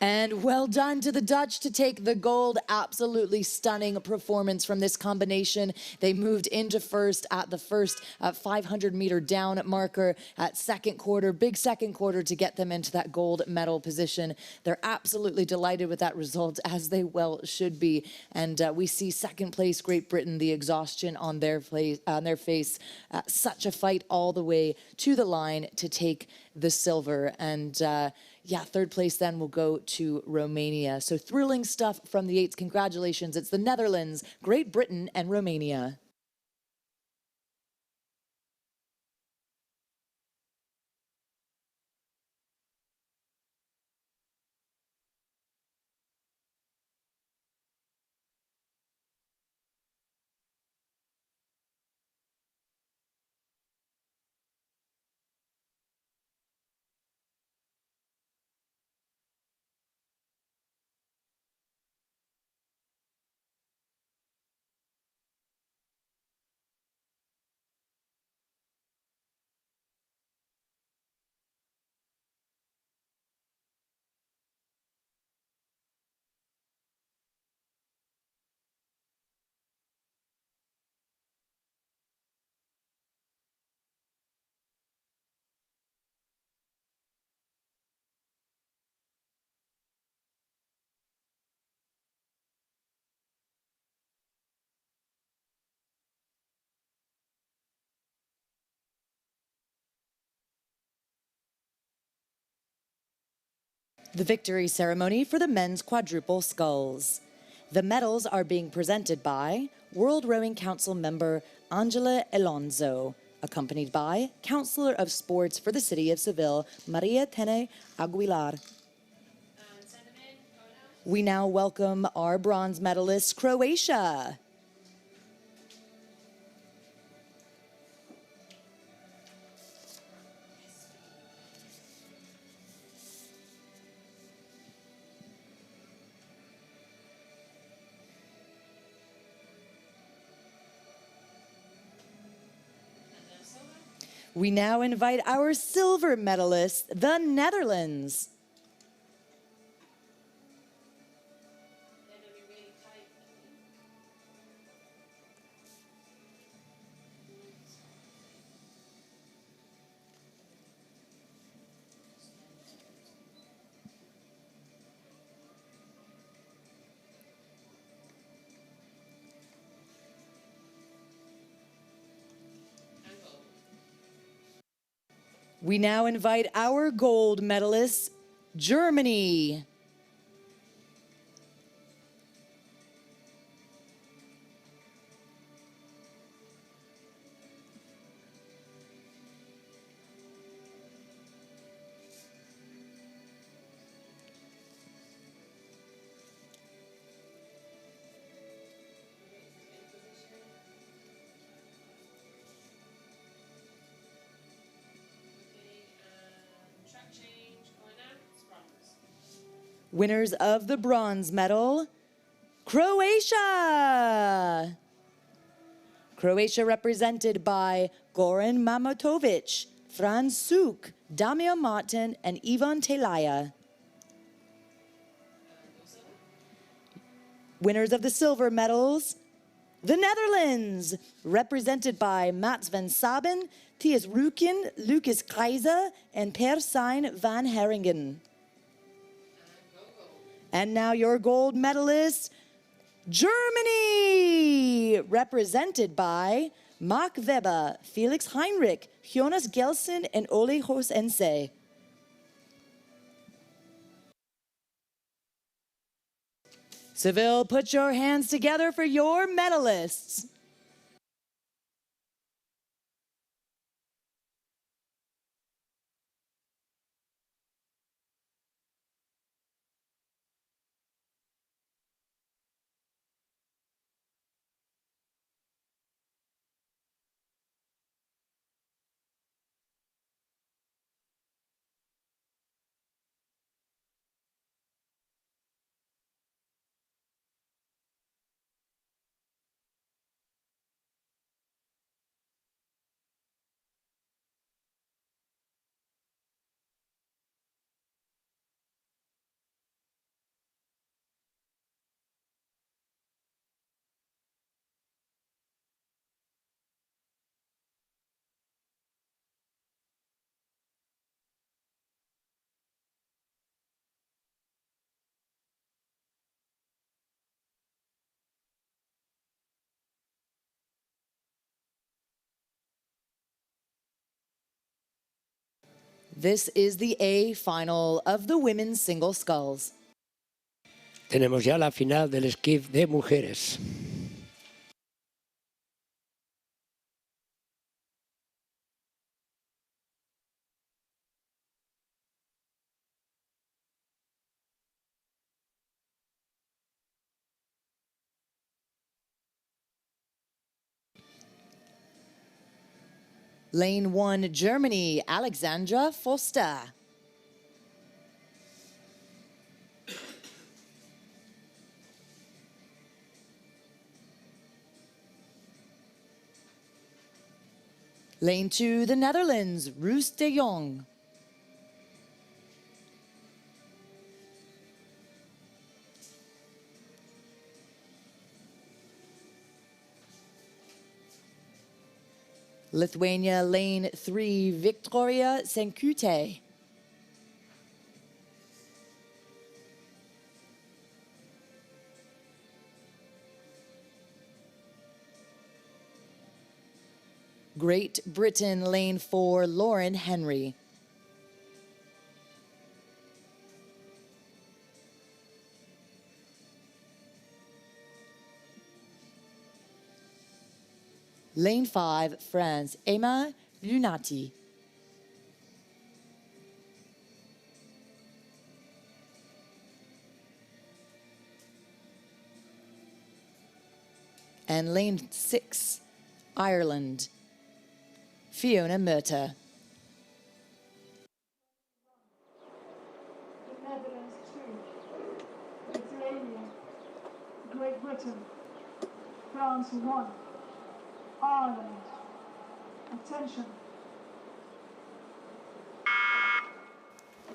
And well done to the Dutch to take the gold. Absolutely stunning performance from this combination. They moved into first at the first 500-meter down marker at second quarter. Big second quarter to get them into that gold medal position. They're absolutely delighted with that result, as they well should be. And we see second place Great Britain, the exhaustion on their face. Such a fight all the way to the line to take the silver. And yeah, third place then will go to Romania. So thrilling stuff from the eights. Congratulations. It's the Netherlands, Great Britain, and Romania. The victory ceremony for the men's quadruple sculls. The medals are being presented by World Rowing Council member Angela Alonso, accompanied by Councillor of Sports for the City of Seville, Maria Tene Aguilar. We now welcome our bronze medalists, Croatia. We now invite our silver medalists, the Netherlands. We now invite our gold medalists, Germany. Winners of the bronze medal, Croatia. Croatia represented by Goran Mamatovic, Franz Suk, Damir Martin, and Ivan Telaya. Winners of the silver medals, the Netherlands, represented by Mats van Saben, Thies Rukin, Lucas Kaiser, and Per Sein van Heringen. And now your gold medalists, Germany, represented by Mark Weber, Felix Heinrich, Jonas Gelsen, and Ole Hosense. Seville, put your hands together for your medalists. This is the A final of the women's single sculls. Tenemos ya la final del skiff de mujeres. Lane 1, Germany, Alexandra Foster. Lane 2, the Netherlands, Roos de Jong. Lithuania, lane 3, Victoria Senkute. Great Britain, lane 4, Lauren Henry. Lane 5, France, Emma Lunati. And lane 6, Ireland, Fiona Murta. The Netherlands 2, Lithuania, Great Britain, France 1, Ireland. Attention.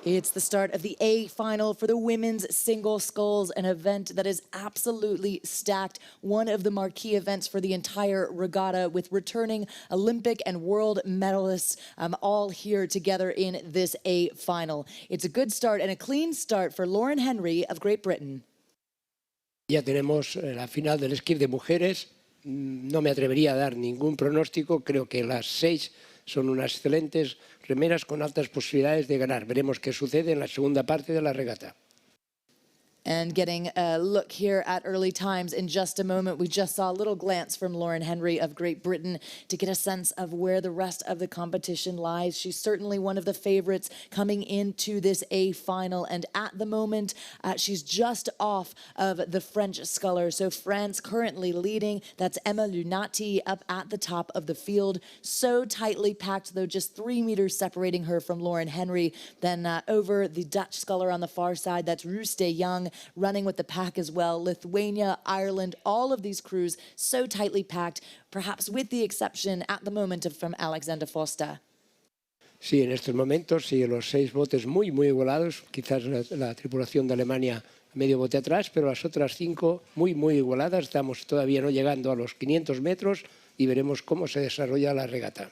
It's the start of the A final for the women's single sculls, an event that is absolutely stacked. One of the marquee events for the entire regatta, with returning Olympic and world medalists all here together in this A final. It's a good start and a clean start for Lauren Henry of Great Britain. Ya tenemos la final del skiff de mujeres. No me atrevería a dar ningún pronóstico. Creo que las 6 son unas excelentes remeras con altas posibilidades de ganar. Veremos qué sucede en la segunda parte de la regata. And getting a look here at early times in just a moment. We just saw a little glance from Lauren Henry of Great Britain to get a sense of where the rest of the competition lies. She's certainly one of the favorites coming into this A final. And at the moment, she's just off of the French sculler. So France currently leading. That's Emma Lunati up at the top of the field. So tightly packed, though, just 3 meters separating her from Lauren Henry. Then over the Dutch sculler on the far side, that's Roos de Jong, running with the pack as well. Lithuania, Ireland, all of these crews so tightly packed, perhaps with the exception at the moment from Alexander Foster. Sí, en estos momentos, sí, los 6 botes muy igualados. Quizás la tripulación de Alemania medio bote atrás, pero las otras 5 muy igualadas. Estamos todavía no llegando a los 500 metros y veremos cómo se desarrolla la regata.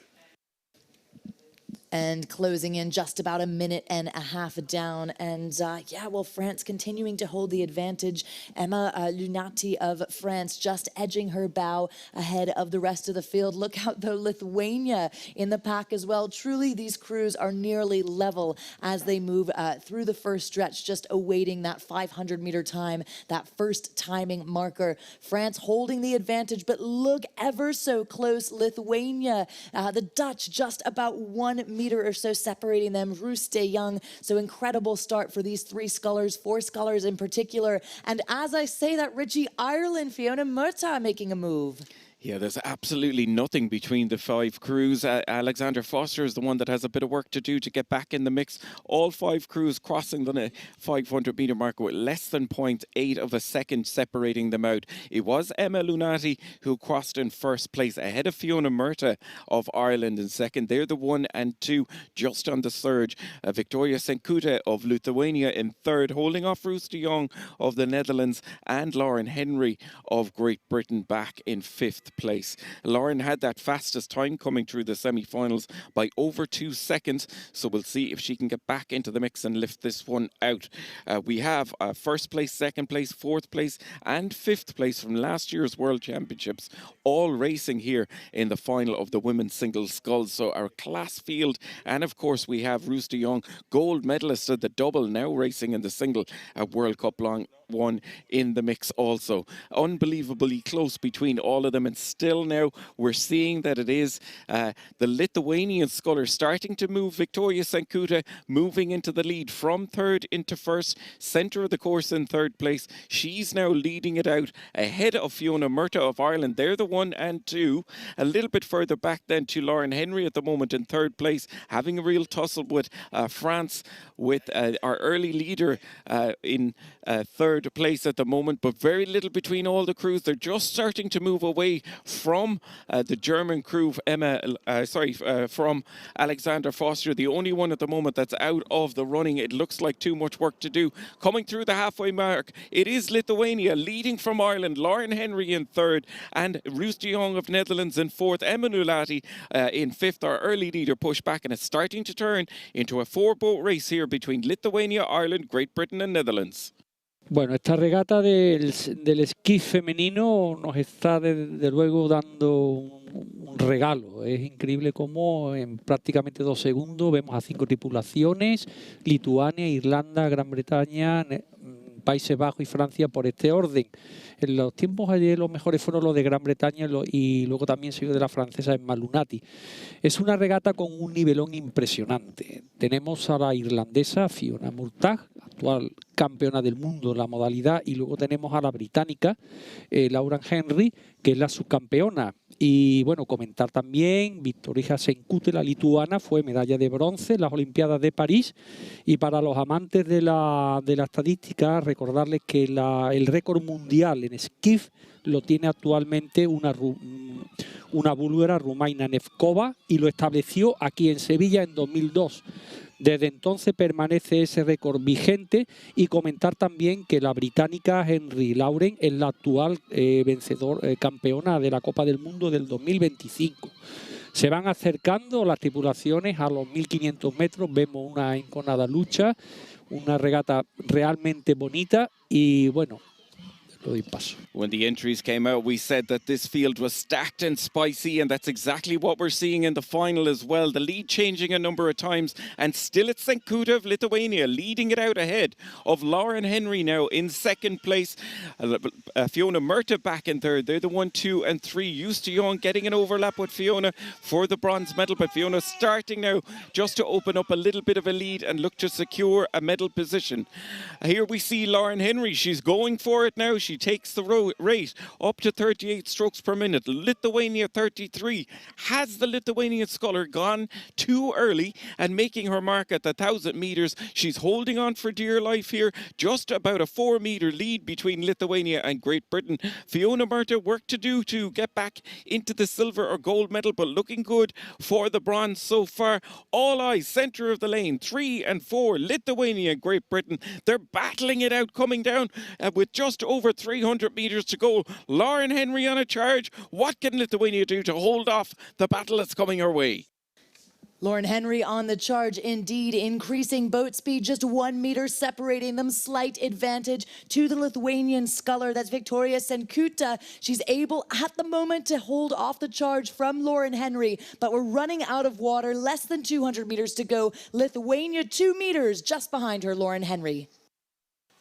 And closing in just about a minute and a half down. And yeah, well, France continuing to hold the advantage. Emma Lunati of France just edging her bow ahead of the rest of the field. Look out, though, Lithuania in the pack as well. Truly, these crews are nearly level as they move through the first stretch, just awaiting that 500-meter time, that first timing marker. France holding the advantage, but look ever so close. Lithuania, the Dutch, just about 1 meter or so separating them. Roos de Jong, so incredible start for these 3 scullers, 4 scullers in particular. And as I say that, Richie, Ireland, Fiona Murta making a move. Yeah, there's absolutely nothing between the 5 crews. Alexander Foster is the one that has a bit of work to do to get back in the mix. All 5 crews crossing the 500-meter mark with less than 0.8 of a second separating them out. It was Emma Lunati who crossed in first place ahead of Fiona Murta of Ireland in second. They're the 1 and 2 just on the surge. Victoria Senkute of Lithuania in third, holding off Roos de Jong of the Netherlands, and Lauren Henry of Great Britain back in 5th place. Lauren had that fastest time coming through the semi-finals by over 2 seconds, so we'll see if she can get back into the mix and lift this one out. We have first place, second place, fourth place and fifth place from last year's World Championships, all racing here in the final of the women's single sculls. So our class field, and of course we have Roos de Jong, gold medalist at the double, now racing in the single World Cup long one in the mix also. Unbelievably close between all of them, and still now we're seeing that it is the Lithuanian sculler starting to move. Victoria Senkuta moving into the lead from third into first, centre of the course in third place. She's now leading it out ahead of Fiona Murtagh of Ireland. They're the 1 and 2. A little bit further back then to Lauren Henry at the moment in third place, having a real tussle with France, with our early leader in third place at the moment, but very little between all the crews. They're just starting to move away from the German crew, from Alexander Foster, the only one at the moment that's out of the running. It looks like too much work to do. Coming through the halfway mark, it is Lithuania leading from Ireland, Lauren Henry in third, and Roos de Jong of Netherlands in fourth. Emma Nulati in fifth. Our early leader pushed back, and it's starting to turn into a four-boat race here between Lithuania, Ireland, Great Britain and Netherlands. Bueno, esta regata del esquí femenino nos está desde luego dando un regalo. Es increíble cómo en prácticamente 2 segundos vemos a 5 tripulaciones: Lituania, Irlanda, Gran Bretaña, Países Bajos y Francia, por este orden. En los tiempos ayer los mejores fueron los de Gran Bretaña y luego también seguido de la francesa en Malunati. Es una regata con un nivelón impresionante. Tenemos a la irlandesa Fiona Murtagh, actual campeona del mundo en la modalidad, y luego tenemos a la británica Lauren Henry, que es la subcampeona. Y bueno, comentar también, Victoria Senkuta, la lituana, fue medalla de bronce en las Olimpiadas de París. Y para los amantes de la estadística, recordarles que el récord mundial en skiff lo tiene actualmente una búlgara, Rumaina Nevkova, y lo estableció aquí en Sevilla en 2002. Desde entonces permanece ese récord vigente, y comentar también que la británica Henry Lauren es la actual campeona de la Copa del Mundo del 2025. Se van acercando las tripulaciones a los 1500 metros, vemos una enconada lucha, una regata realmente bonita y bueno, lo doy paso. When the entries came out, we said that this field was stacked and spicy, and that's exactly what we're seeing in the final as well. The lead changing a number of times, and still it's Senkuta of Lithuania leading it out ahead of Lauren Henry now in second place. Fiona Murtagh back in third. They're the 1, 2 and 3. Roos de Jong getting an overlap with Fiona for the bronze medal, but Fiona starting now just to open up a little bit of a lead and look to secure a medal position. Here we see Lauren Henry. She's going for it now. She takes the rate up to 38 strokes per minute. Lithuania 33. Has the Lithuanian sculler gone too early and making her mark at the 1,000 metres? She's holding on for dear life here. Just about a 4-metre lead between Lithuania and Great Britain. Fiona Murtagh work to do to get back into the silver or gold medal, but looking good for the bronze so far. All eyes, centre of the lane, 3 and 4, Lithuania and Great Britain. They're battling it out, coming down with just over 300 metres to go. Lauren Henry on a charge. What can Lithuania do to hold off the battle that's coming her way? Lauren Henry on the charge, indeed, increasing boat speed, just 1 meter separating them. Slight advantage to the Lithuanian sculler. That's Victoria Senkuta. She's able at the moment to hold off the charge from Lauren Henry, but we're running out of water. Less than 200 meters to go. Lithuania 2 meters just behind her, Lauren Henry.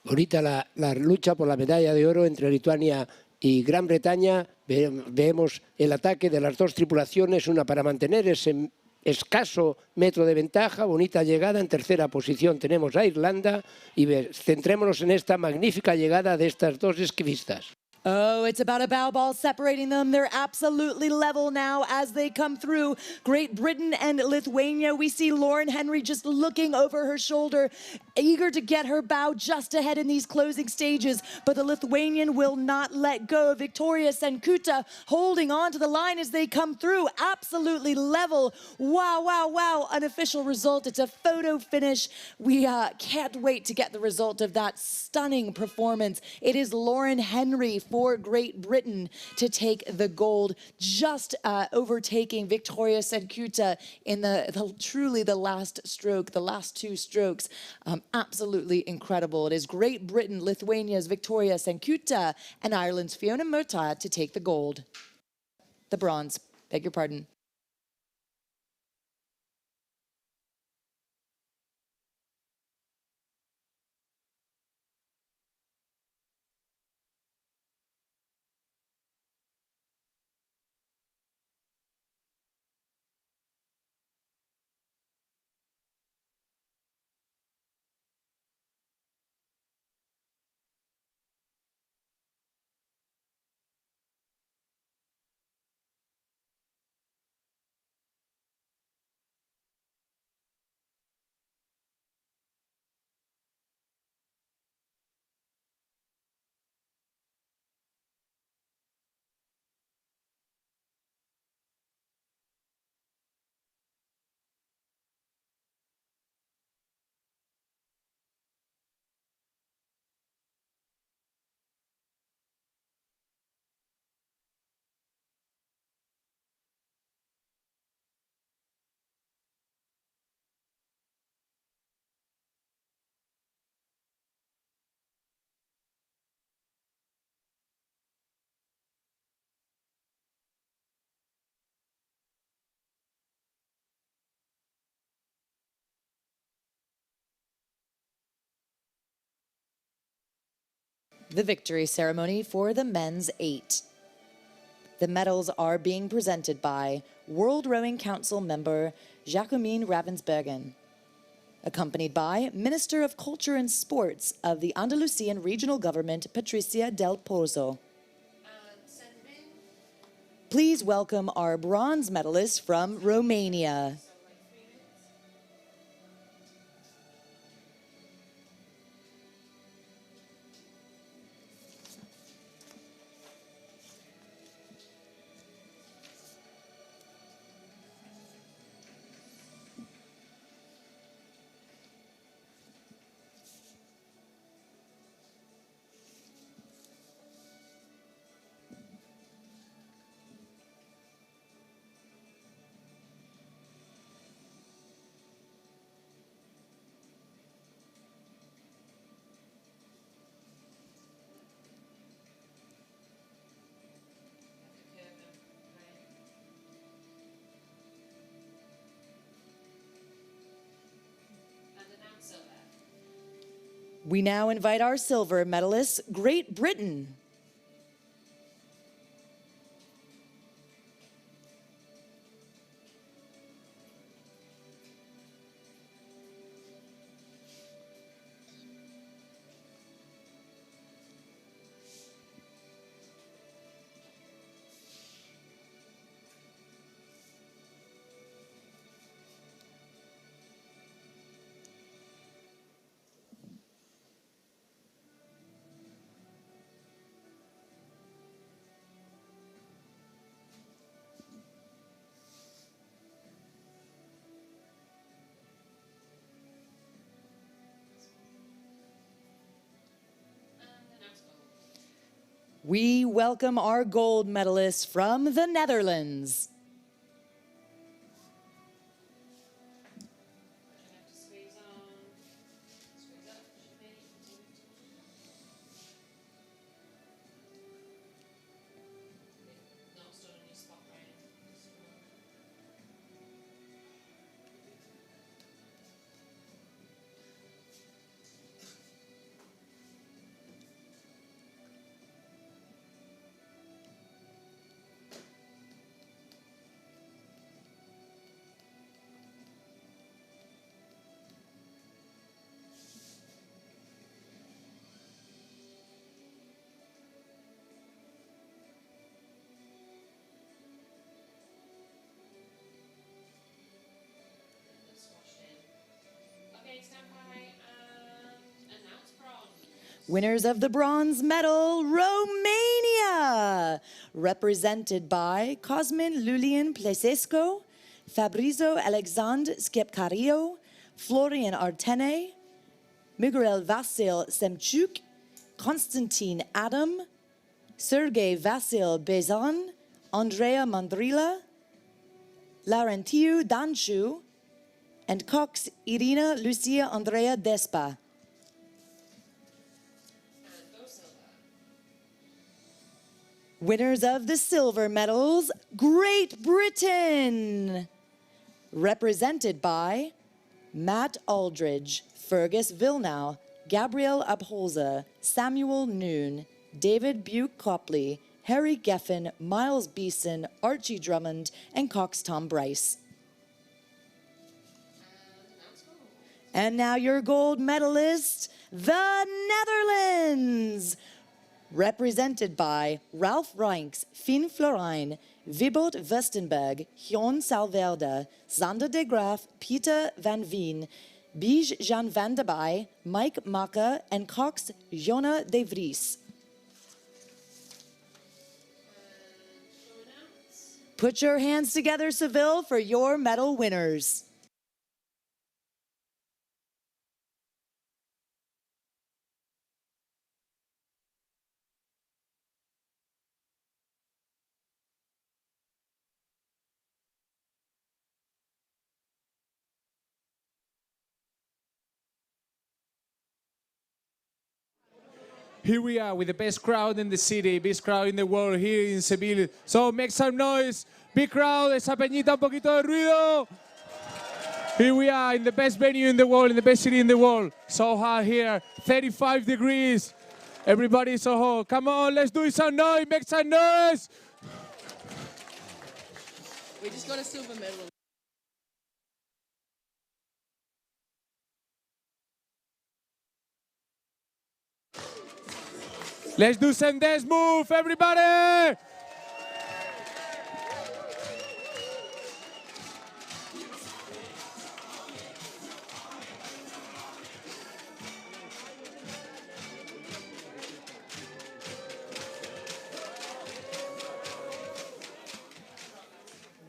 Ahorita la lucha por la medalla de oro entre Lituania y Gran Bretaña. Vemos el ataque de las dos tripulaciones, una para mantener ese escaso metro de ventaja. Bonita llegada. En tercera posición tenemos a Irlanda, y centrémonos en esta magnífica llegada de estas dos esquifistas. Oh, it's about a bow ball separating them. They're absolutely level now as they come through. Great Britain and Lithuania. We see Lauren Henry just looking over her shoulder, eager to get her bow just ahead in these closing stages. But the Lithuanian will not let go. Victoria Senkuta holding on to the line as they come through. Absolutely level. Wow, wow, wow. Unofficial result. It's a photo finish. We can't wait to get the result of that stunning performance. It is Lauren Henry for Great Britain to take the gold, just overtaking Victoria Senkuta in truly the last stroke, the last two strokes. Absolutely incredible. It is Great Britain, Lithuania's Victoria Senkuta, and Ireland's Fiona Murtagh to take the gold. The bronze, beg your pardon. The victory ceremony for the men's 8. The medals are being presented by World Rowing Council member Jacqueline Ravensbergen, accompanied by Minister of Culture and Sports of the Andalusian Regional Government, Patricia Del Pozo. Please welcome our bronze medalist from Romania. We now invite our silver medalist, Great Britain. We welcome our gold medalist from the Netherlands. Winners of the bronze medal, Romania, represented by Cosmin Lulian Plesescu, Fabrizio Alexandre Schepcario, Florian Artene, Miguel Vasil Semchuk, Constantine Adam, Sergei Vasil Bezan, Andrea Mandrila, Larentiu Danchu, and Cox Irina Lucia Andrea Despa. Winners of the silver medals, Great Britain, represented by Matt Aldridge, Fergus Villeneuve, Gabriel Abholza, Samuel Noon, David Buke-Copley, Harry Geffen, Miles Beeson, Archie Drummond, and Cox Tom Bryce. And now your gold medalist, the Netherlands, represented by Ralph Reinks, Finn Florijn, Wibold Westenberg, Jon Salverde, Sander de Graaf, Peter van Veen, Bij Jan van der Bij, Mike Maka, and Cox Jonna de Vries. Put your hands together, Seville, for your medal winners. Here we are with the best crowd in the city, best crowd in the world here in Seville. So make some noise, big crowd, esa peñita, un poquito de ruido. Here we are in the best venue in the world, in the best city in the world. So hot here, 35 degrees. Everybody so hot. Come on, let's do some noise, make some noise. We just got a silver medal. Let's do some dance move, everybody!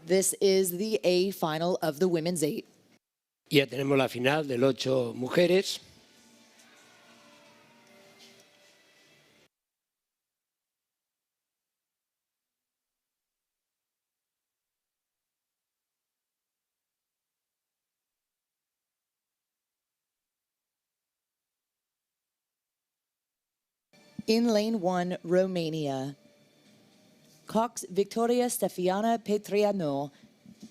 This is the A final of the women's 8. Ya tenemos la final del 8 mujeres. In lane 1, Romania. Cox Victoria Stefiana Petreanu,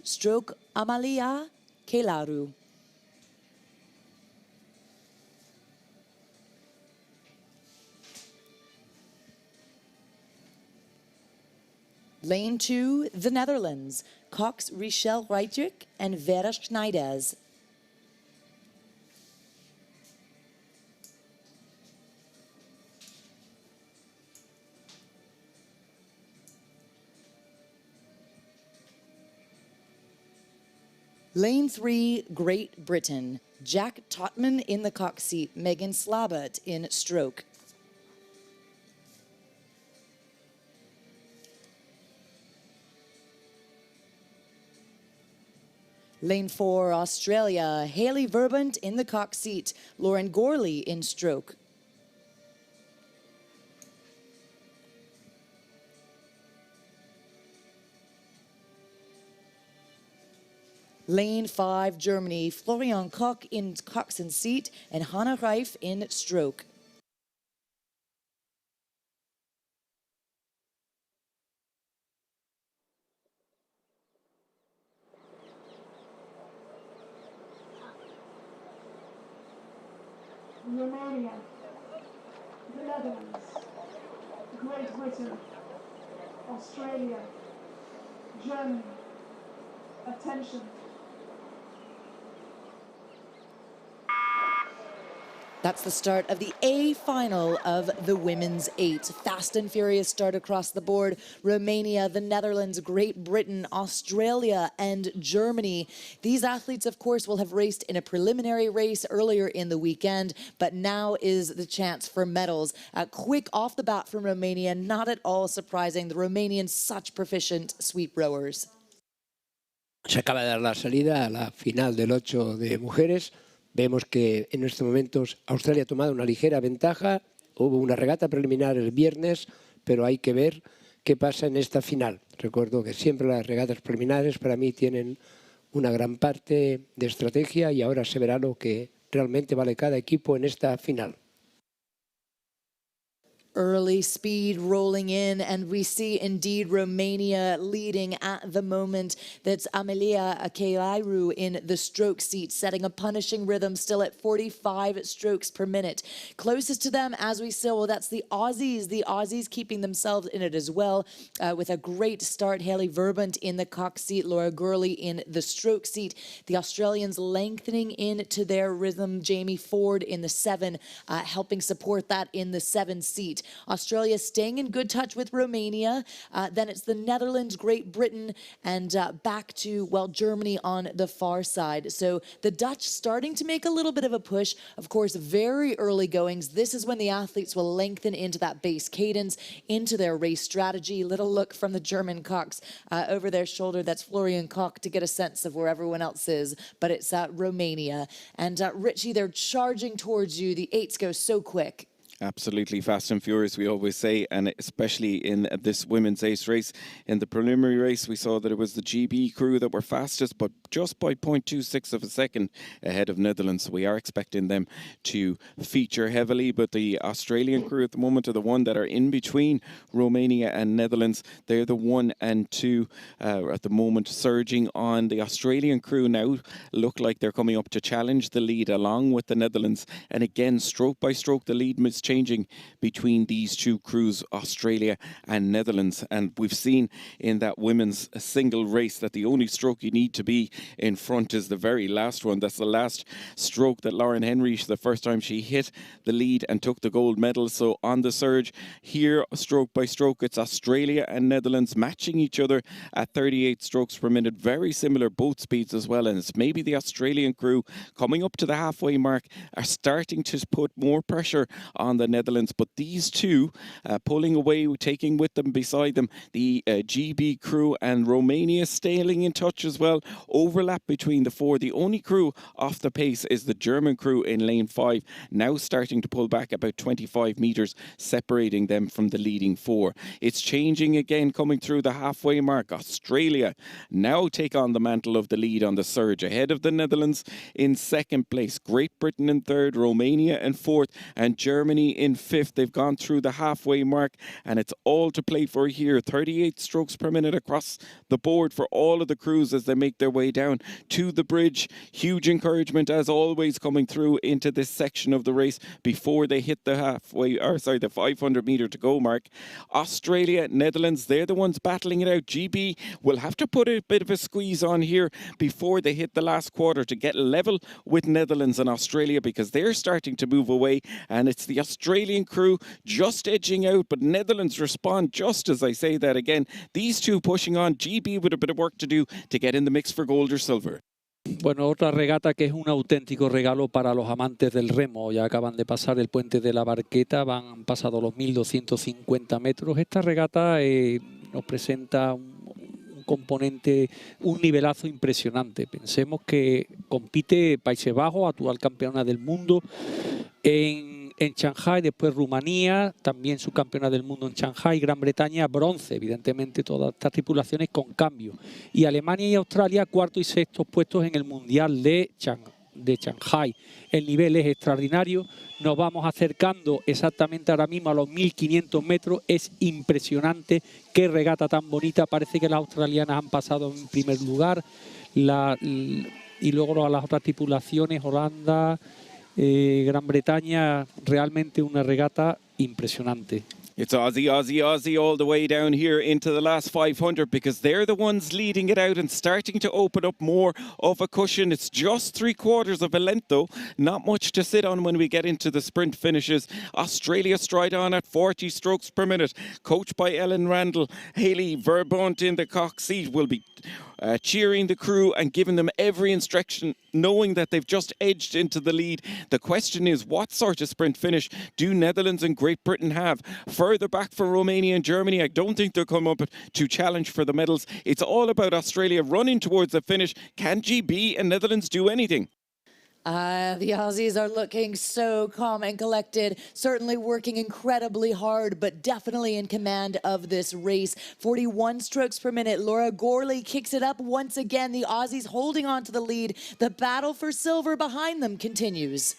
stroke Amalia Kelaru. Lane 2, the Netherlands. Cox Richel Reitjik and Vera Schneiders. Lane 3, Great Britain. Jack Totman in the Cox seat, Megan Slabut in stroke. Lane 4, Australia. Hayley Verbant in the Cox seat, Lauren Gorley in stroke. Lane 5, Germany. Florian Koch in coxswain seat and Hannah Reif in stroke. Romania, the Netherlands, Great Britain, Australia, Germany. Attention. That's the start of the A final of the women's 8. Fast and furious start across the board. Romania, the Netherlands, Great Britain, Australia, and Germany. These athletes, of course, will have raced in a preliminary race earlier in the weekend, but now is the chance for medals. Quick off the bat from Romania, not at all surprising. The Romanians, such proficient sweep rowers. Se acaba de dar la salida a la final del 8 de mujeres. Vemos que en estos momentos Australia ha tomado una ligera ventaja. Hubo una regata preliminar el viernes, pero hay que ver qué pasa en esta final. Recuerdo que siempre las regatas preliminares para mí tienen una gran parte de estrategia y ahora se verá lo que realmente vale cada equipo en esta final. Early speed rolling in, and we see indeed Romania leading at the moment. That's Amelia Akelairu in the stroke seat, setting a punishing rhythm, still at 45 strokes per minute. Closest to them, as we saw, well, that's the Aussies. The Aussies keeping themselves in it as well, with a great start. Haley Verbund in the cock seat, Laura Gurley in the stroke seat. The Australians lengthening into their rhythm. Jamie Ford in the 7, helping support that in the 7 seat. Australia staying in good touch with Romania. Then it's the Netherlands, Great Britain, and back to, well, Germany on the far side. So the Dutch starting to make a little bit of a push. Of course, very early goings. This is when the athletes will lengthen into that base cadence, into their race strategy. Little look from the German cocks over their shoulder. That's Florian Koch to get a sense of where everyone else is. But it's Romania. And Richie, they're charging towards you. The 8s go so quick. Absolutely fast and furious, we always say, and especially in this women's ace race. In the preliminary race, we saw that it was the GB crew that were fastest, but just by 0.26 of a second ahead of Netherlands. So we are expecting them to feature heavily, but the Australian crew at the moment are the one that are in between Romania and Netherlands. They're the 1 and 2 at the moment, surging on. The Australian crew now look like they're coming up to challenge the lead along with the Netherlands. And again, stroke by stroke, the lead is changing between these two crews, Australia and Netherlands. And we've seen in that women's single race that the only stroke you need to be in front is the very last one. That's the last stroke that Lauren Henry, the first time she hit the lead and took the gold medal. So on the surge here, stroke by stroke, it's Australia and Netherlands matching each other at 38 strokes per minute. Very similar boat speeds as well. And it's maybe the Australian crew coming up to the halfway mark are starting to put more pressure on the Netherlands, but these two pulling away, taking with them beside them the GB crew, and Romania staying in touch as well. Overlap between the 4. The only crew off the pace is the German crew in lane 5, now starting to pull back about 25 metres, separating them from the leading 4. It's changing again coming through the halfway mark. Australia now take on the mantle of the lead on the surge, ahead of the Netherlands in 2nd place, Great Britain in 3rd, Romania in 4th, and Germany in 5th. They've gone through the halfway mark, and it's all to play for here. 38 strokes per minute across the board for all of the crews as they make their way down to the bridge. Huge encouragement as always coming through into this section of the race before they hit the the 500 metre to go mark. Australia, Netherlands, they're the ones battling it out. GB will have to put a bit of a squeeze on here before they hit the last quarter to get level with Netherlands and Australia, because they're starting to move away, and it's the Australian crew just edging out, but Netherlands respond just as I say that again. These two pushing on, GB with a bit of work to do to get in the mix for gold or silver. Bueno, otra regata que es un auténtico regalo para los amantes del remo. Ya acaban de pasar el puente de la Barqueta, han pasado los 1.250 metros. Esta regata nos presenta un componente, un nivelazo impresionante. Pensemos que compite Países Bajos, actual campeona del mundo, en Shanghái, después Rumanía, también subcampeona del mundo en Shanghái, Gran Bretaña, bronce, evidentemente todas estas tripulaciones con cambio. Y Alemania y Australia, 4º y 6º puestos en el Mundial de Shanghái. El nivel es extraordinario, nos vamos acercando exactamente ahora mismo a los 1.500 metros, es impresionante, qué regata tan bonita, parece que las australianas han pasado en primer lugar, y luego a las otras tripulaciones, Holanda, Gran Bretaña, realmente una regata impresionante. It's Aussie, Aussie, Aussie all the way down here into the last 500, because they're the ones leading it out and starting to open up more of a cushion. It's just 3/4 of a length though, not much to sit on when we get into the sprint finishes. Australia stride on at 40 strokes per minute, coached by Ellen Randall. Haley Verbund in the cock seat will be cheering the crew and giving them every instruction, knowing that they've just edged into the lead. The question is, what sort of sprint finish do Netherlands and Great Britain have? Further back for Romania and Germany, I don't think they'll come up to challenge for the medals. It's all about Australia running towards the finish. Can GB and Netherlands do anything? The Aussies are looking so calm and collected, certainly working incredibly hard, but definitely in command of this race. 41 strokes per minute. Laura Gorley kicks it up once again. The Aussies holding on to the lead. The battle for silver behind them continues.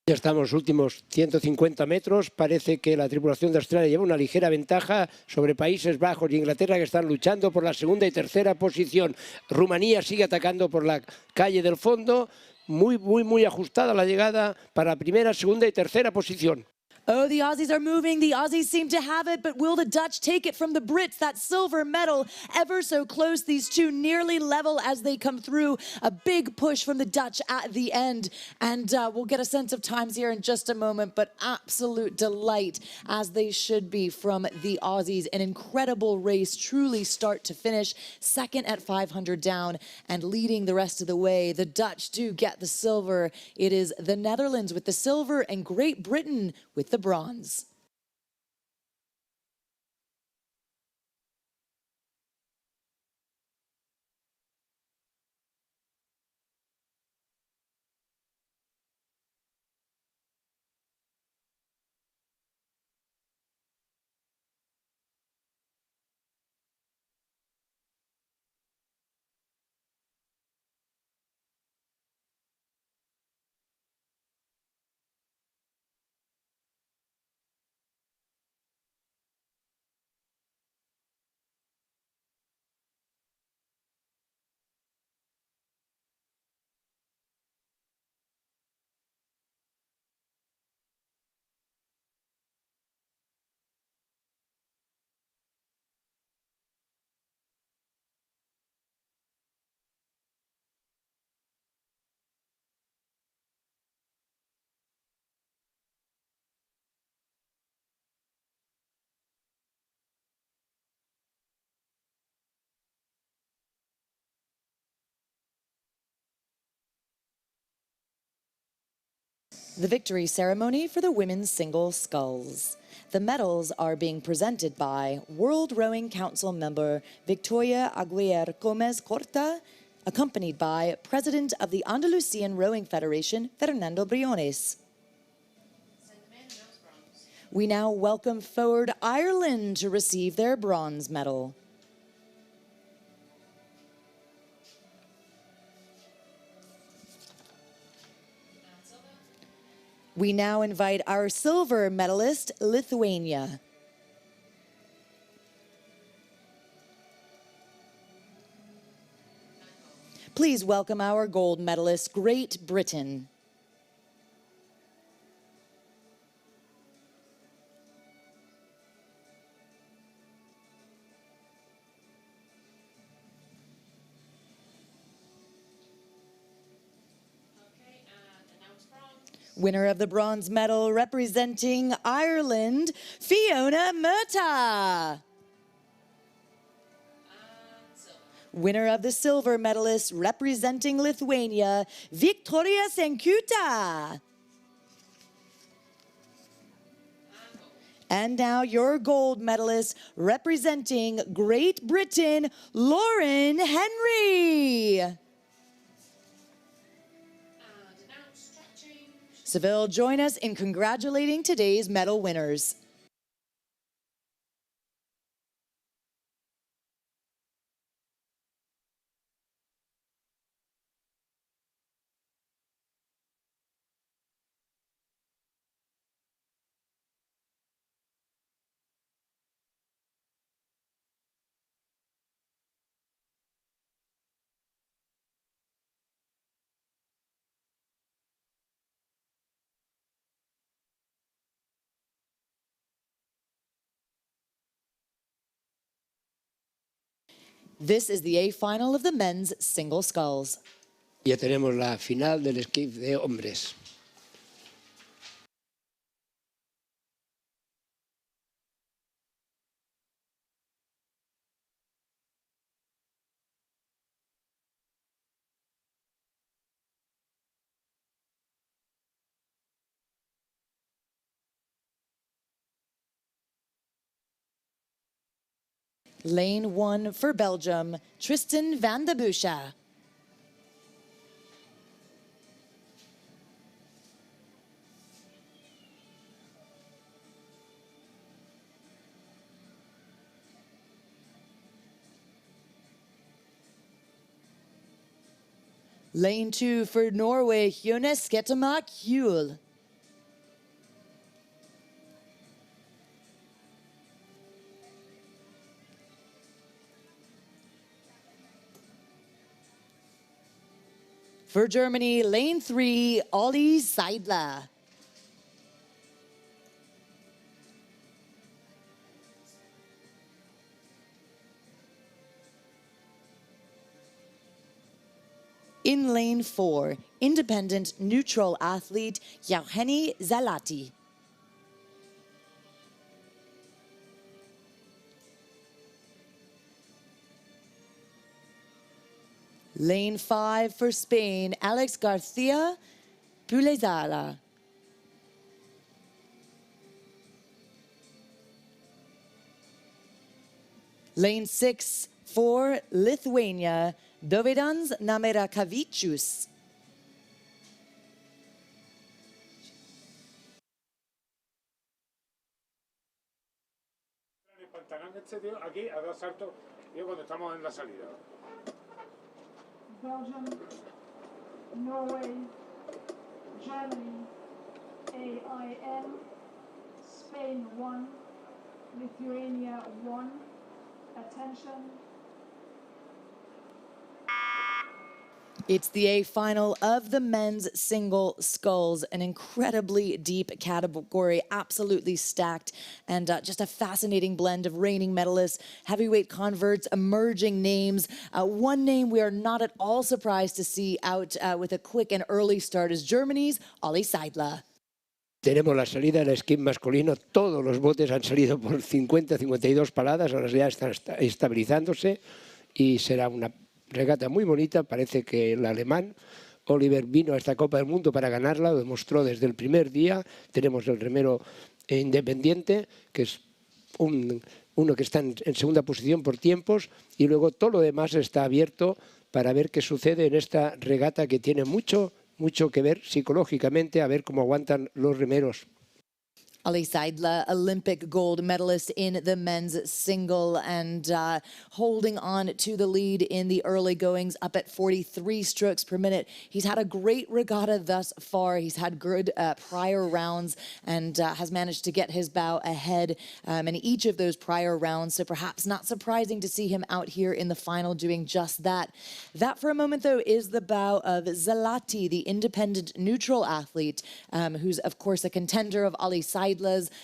Ya estamos últimos 150 metros. Parece que la tripulación de Australia lleva una ligera ventaja sobre Países Bajos y Inglaterra, que están luchando por la segunda y tercera posición. Rumanía sigue atacando por la calle del fondo. Muy ajustada la llegada para primera, segunda y tercera posición. Oh, the Aussies are moving. The Aussies seem to have it, but will the Dutch take it from the Brits? That silver medal ever so close. These two nearly level as they come through. A big push from the Dutch at the end. And we'll get a sense of times here in just a moment, but absolute delight, as they should be, from the Aussies. An incredible race, truly start to finish. Second at 500 down and leading the rest of the way. The Dutch do get the silver. It is the Netherlands with the silver and Great Britain with the bronze. The victory ceremony for the women's single sculls. The medals are being presented by World Rowing Council member Victoria Aguirre Gomez Corta, accompanied by President of the Andalusian Rowing Federation, Fernando Briones. We now welcome forward Ireland to receive their bronze medal. We now invite our silver medalist, Lithuania. Please welcome our gold medalist, Great Britain. Winner of the bronze medal representing Ireland, Fiona Murtagh. Winner of the silver medalist representing Lithuania, Victoria Senkuta. And now your gold medalist representing Great Britain, Lauren Henry. Seville, join us in congratulating today's medal winners. This is the A final of the men's single sculls. Ya tenemos la final del skiff de hombres. Lane 1 for Belgium, Tristan van de Busche. Lane 2 for Norway, Jonas Skettemark Hjul. For Germany, lane 3, Olli Seidler. In lane 4, independent neutral athlete Yauheni Zalati. Lane 5 for Spain, Alex Garcia Pulezala. Lane 6 for Lithuania, Dovidans Namerakavičius. El pantalón este, tío, aquí a dos saltos, tío, cuando estamos en la salida. Belgium, Norway, Germany, AIN, Spain 1, Lithuania 1. Attention. It's the A final of the men's single sculls, an incredibly deep category, absolutely stacked, and just a fascinating blend of reigning medalists, heavyweight converts, emerging names. One name we are not at all surprised to see out with a quick and early start is Germany's Olli Seidler. Tenemos la salida del esquí masculino, todos los botes han salido por 50-52 paladas, ahora ya están estabilizándose y será una regata muy bonita. Parece que el alemán Oliver vino a esta Copa del Mundo para ganarla, lo demostró desde el primer día. Tenemos el remero independiente, que es uno que está en segunda posición por tiempos, y luego todo lo demás está abierto para ver qué sucede en esta regata que tiene mucho que ver psicológicamente, a ver cómo aguantan los remeros. Olli Seidler, Olympic gold medalist in the men's single, and holding on to the lead in the early goings, up at 43 strokes per minute. He's had a great regatta thus far. He's had good prior rounds and has managed to get his bow ahead in each of those prior rounds, so perhaps not surprising to see him out here in the final doing just that. That, for a moment, though, is the bow of Zalati, the independent neutral athlete, who's, of course, a contender of Olli Seidler.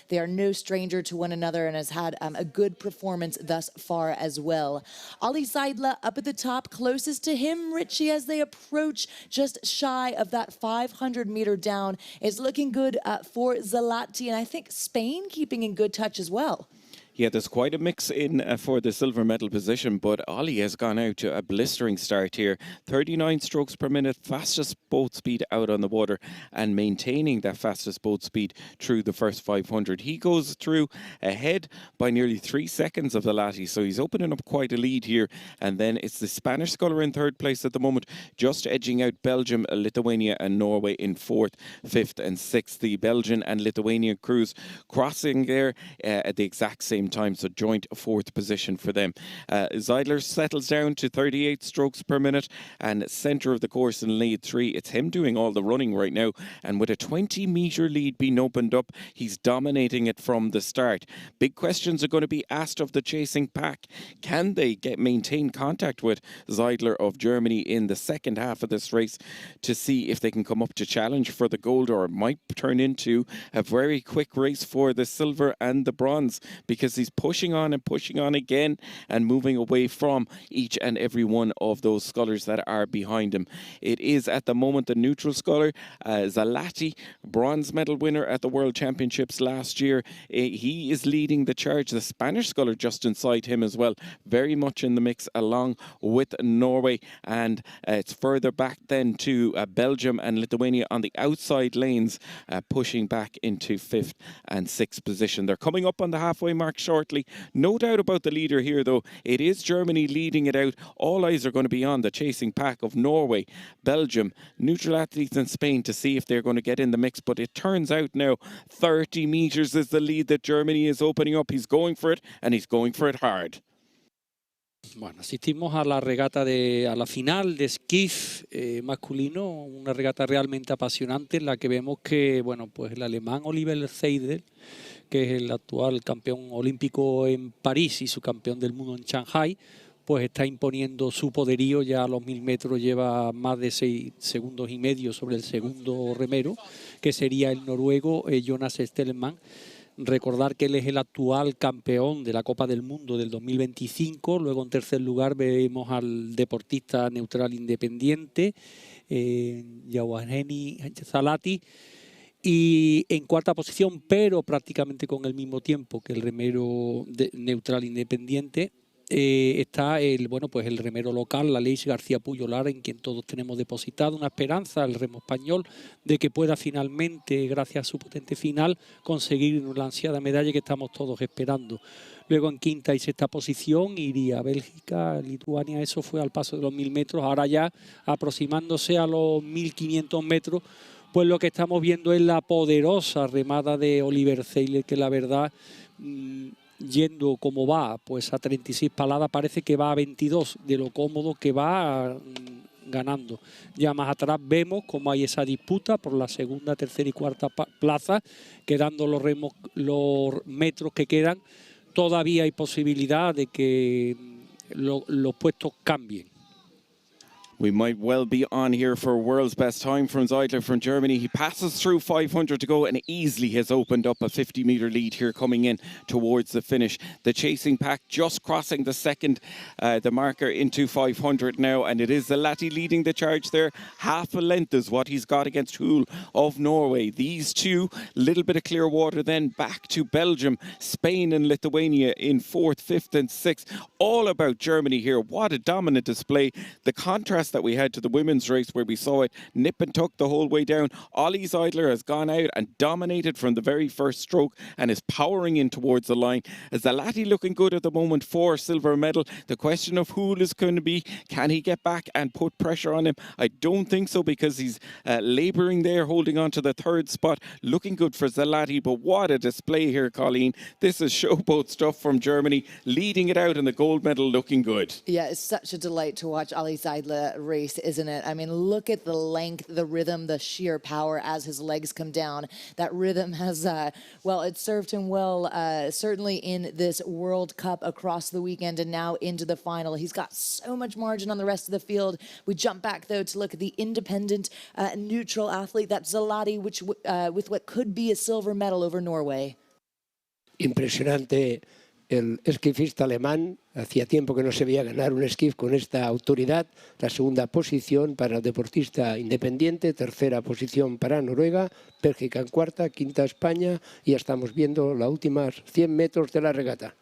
They are no stranger to one another and has had a good performance thus far as well. Olli Seidler up at the top, closest to him, Richie, as they approach just shy of that 500-meter down. It's looking good for Zalati, and I think Spain keeping in good touch as well. Yeah, there's quite a mix in for the silver medal position, but Olli has gone out to a blistering start here. 39 strokes per minute, fastest boat speed out on the water, and maintaining that fastest boat speed through the first 500. He goes through ahead by nearly 3 seconds of the Lati, so he's opening up quite a lead here. And then it's the Spanish sculler in third place at the moment, just edging out Belgium, Lithuania and Norway in fourth, fifth and sixth. The Belgian and Lithuanian crews crossing there at the exact same time, so joint fourth position for them. Seidler settles down to 38 strokes per minute, and centre of the course in lead 3. It's him doing all the running right now, and with a 20-metre lead being opened up, he's dominating it from the start. Big questions are going to be asked of the chasing pack. Can they maintain contact with Seidler of Germany in the second half of this race to see if they can come up to challenge for the gold, or it might turn into a very quick race for the silver and the bronze, because he's pushing on and pushing on again and moving away from each and every one of those scullers that are behind him. It is at the moment the neutral sculler, Zalati, bronze medal winner at the World Championships last year. He is leading the charge. The Spanish sculler just inside him as well, very much in the mix along with Norway, and it's further back then to Belgium and Lithuania on the outside lanes, pushing back into fifth and sixth position. They're coming up on the halfway mark shortly. No doubt about the leader here, though. It is Germany leading it out. All eyes are going to be on the chasing pack of Norway, Belgium, neutral athletes and Spain to see if they're going to get in the mix. But it turns out now 30 metres is the lead that Germany is opening up. He's going for it, and he's going for it hard. Bueno, asistimos a la regata a la final de skiff masculino, una regata realmente apasionante en la que vemos que, bueno, pues el alemán Oliver Seidel, que es el actual campeón olímpico en París y su campeón del mundo en Shanghai, pues está imponiendo su poderío. Ya a los 1000 metros lleva más de 6 segundos y medio sobre el segundo remero, que sería el noruego Jonas Stelman. Recordar que él es el actual campeón de la Copa del Mundo del 2025. Luego en tercer lugar vemos al deportista neutral independiente, Yauheni Zalati. Y en cuarta posición, pero prácticamente con el mismo tiempo que el remero neutral independiente, está pues el remero local, la Aleix García Pujolar, en quien todos tenemos depositada una esperanza, el remo español, de que pueda finalmente, gracias a su potente final, conseguir la ansiada medalla que estamos todos esperando. Luego en quinta y sexta posición iría Bélgica, Lituania. Eso fue al paso de los 1000 metros. Ahora ya aproximándose a los 1500 metros, pues lo que estamos viendo es la poderosa remada de Oliver Seidel, que la verdad, yendo como va, pues a 36 paladas, parece que va a 22, de lo cómodo que va ganando. Ya más atrás vemos cómo hay esa disputa por la segunda, tercera y cuarta plaza, quedando los metros que quedan. Todavía hay posibilidad de que los puestos cambien. We might well be on here for world's best time from Zeidler from Germany. He passes through 500 to go and easily has opened up a 50-metre lead here coming in towards the finish. The chasing pack just crossing the marker into 500 now, and it is Zalati leading the charge there. Half a length is what he's got against Hull of Norway. These two, little bit of clear water then back to Belgium, Spain and Lithuania in 4th, 5th and 6th. All about Germany here. What a dominant display. The contrast that we had to the women's race, where we saw it nip and tuck the whole way down. Ollie Zeidler has gone out and dominated from the very first stroke and is powering in towards the line. Zalati looking good at the moment for silver medal. The question of who is going to be, can he get back and put pressure on him? I don't think so, because he's labouring there, holding on to the third spot. Looking good for Zalati, but what a display here, Colleen. This is showboat stuff from Germany, leading it out in the gold medal, looking good. Yeah, it's such a delight to watch Ollie Zeidler race, isn't it? I mean, look at the length, the rhythm, the sheer power as his legs come down. That rhythm has, it served him well, certainly in this World Cup across the weekend and now into the final. He's got so much margin on the rest of the field. We jump back, though, to look at the independent, neutral athlete, that's Zalati, with what could be a silver medal over Norway. Impresionante el esquifista alemán. Hacía tiempo que no se veía ganar un esquif con esta autoridad. La segunda posición para el deportista independiente, tercera posición para Noruega, Bélgica en cuarta, quinta España, y ya estamos viendo los últimos 100 metros de la regata.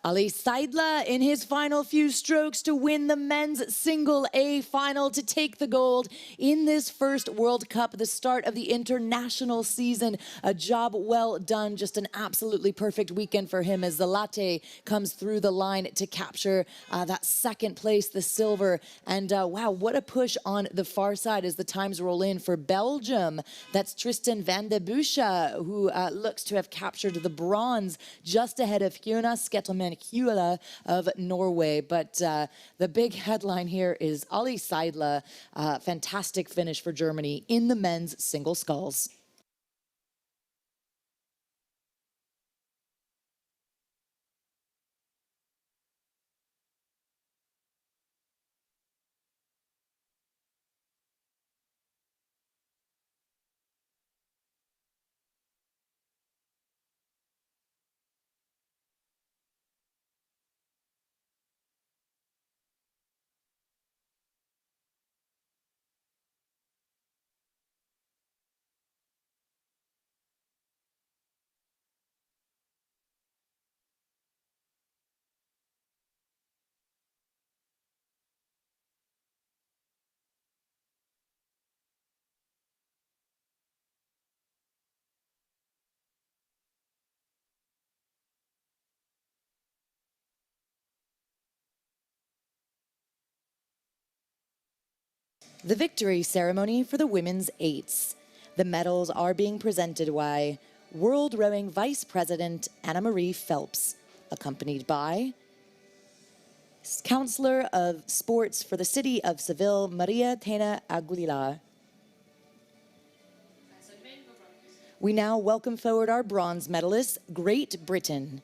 Ollie Zeidler in his final few strokes to win the men's single A final, to take the gold in this first World Cup, the start of the international season. A job well done, just an absolutely perfect weekend for him as the latte comes through the line to capture that second place, the silver. And wow, what a push on the far side as the times roll in for Belgium. That's Tristan van de Busche, who looks to have captured the bronze just ahead of Jonas Sketelman Hula of Norway. But the big headline here is Ollie Zeidler, fantastic finish for Germany in the men's single sculls. The victory ceremony for the women's eights. The medals are being presented by World Rowing Vice President Anna Marie Phelps, accompanied by Counselor of Sports for the City of Seville, Maria Tena Aguilar. We now welcome forward our bronze medalists, Great Britain.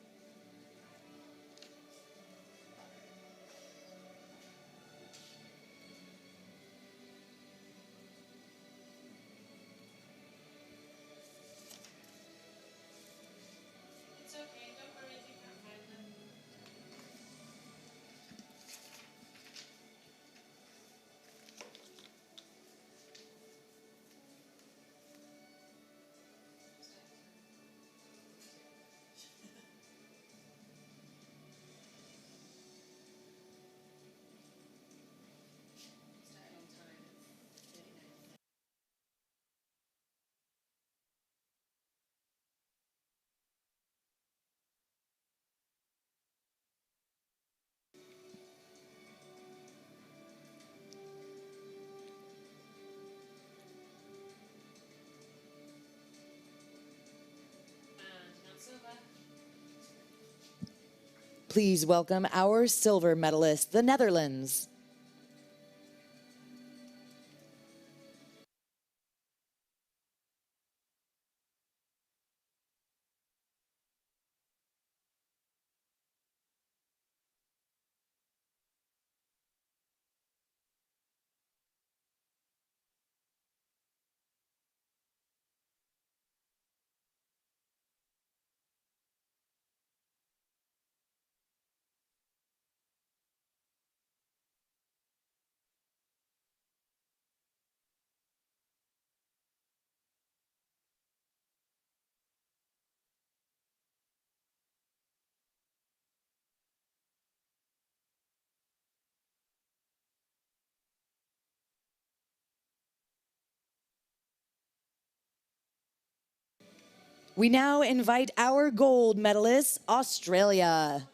It's okay, don't worry if you can't find them. Starting on time at 39. And not silver. Please welcome our silver medalist, the Netherlands. We now invite our gold medalist, Australia.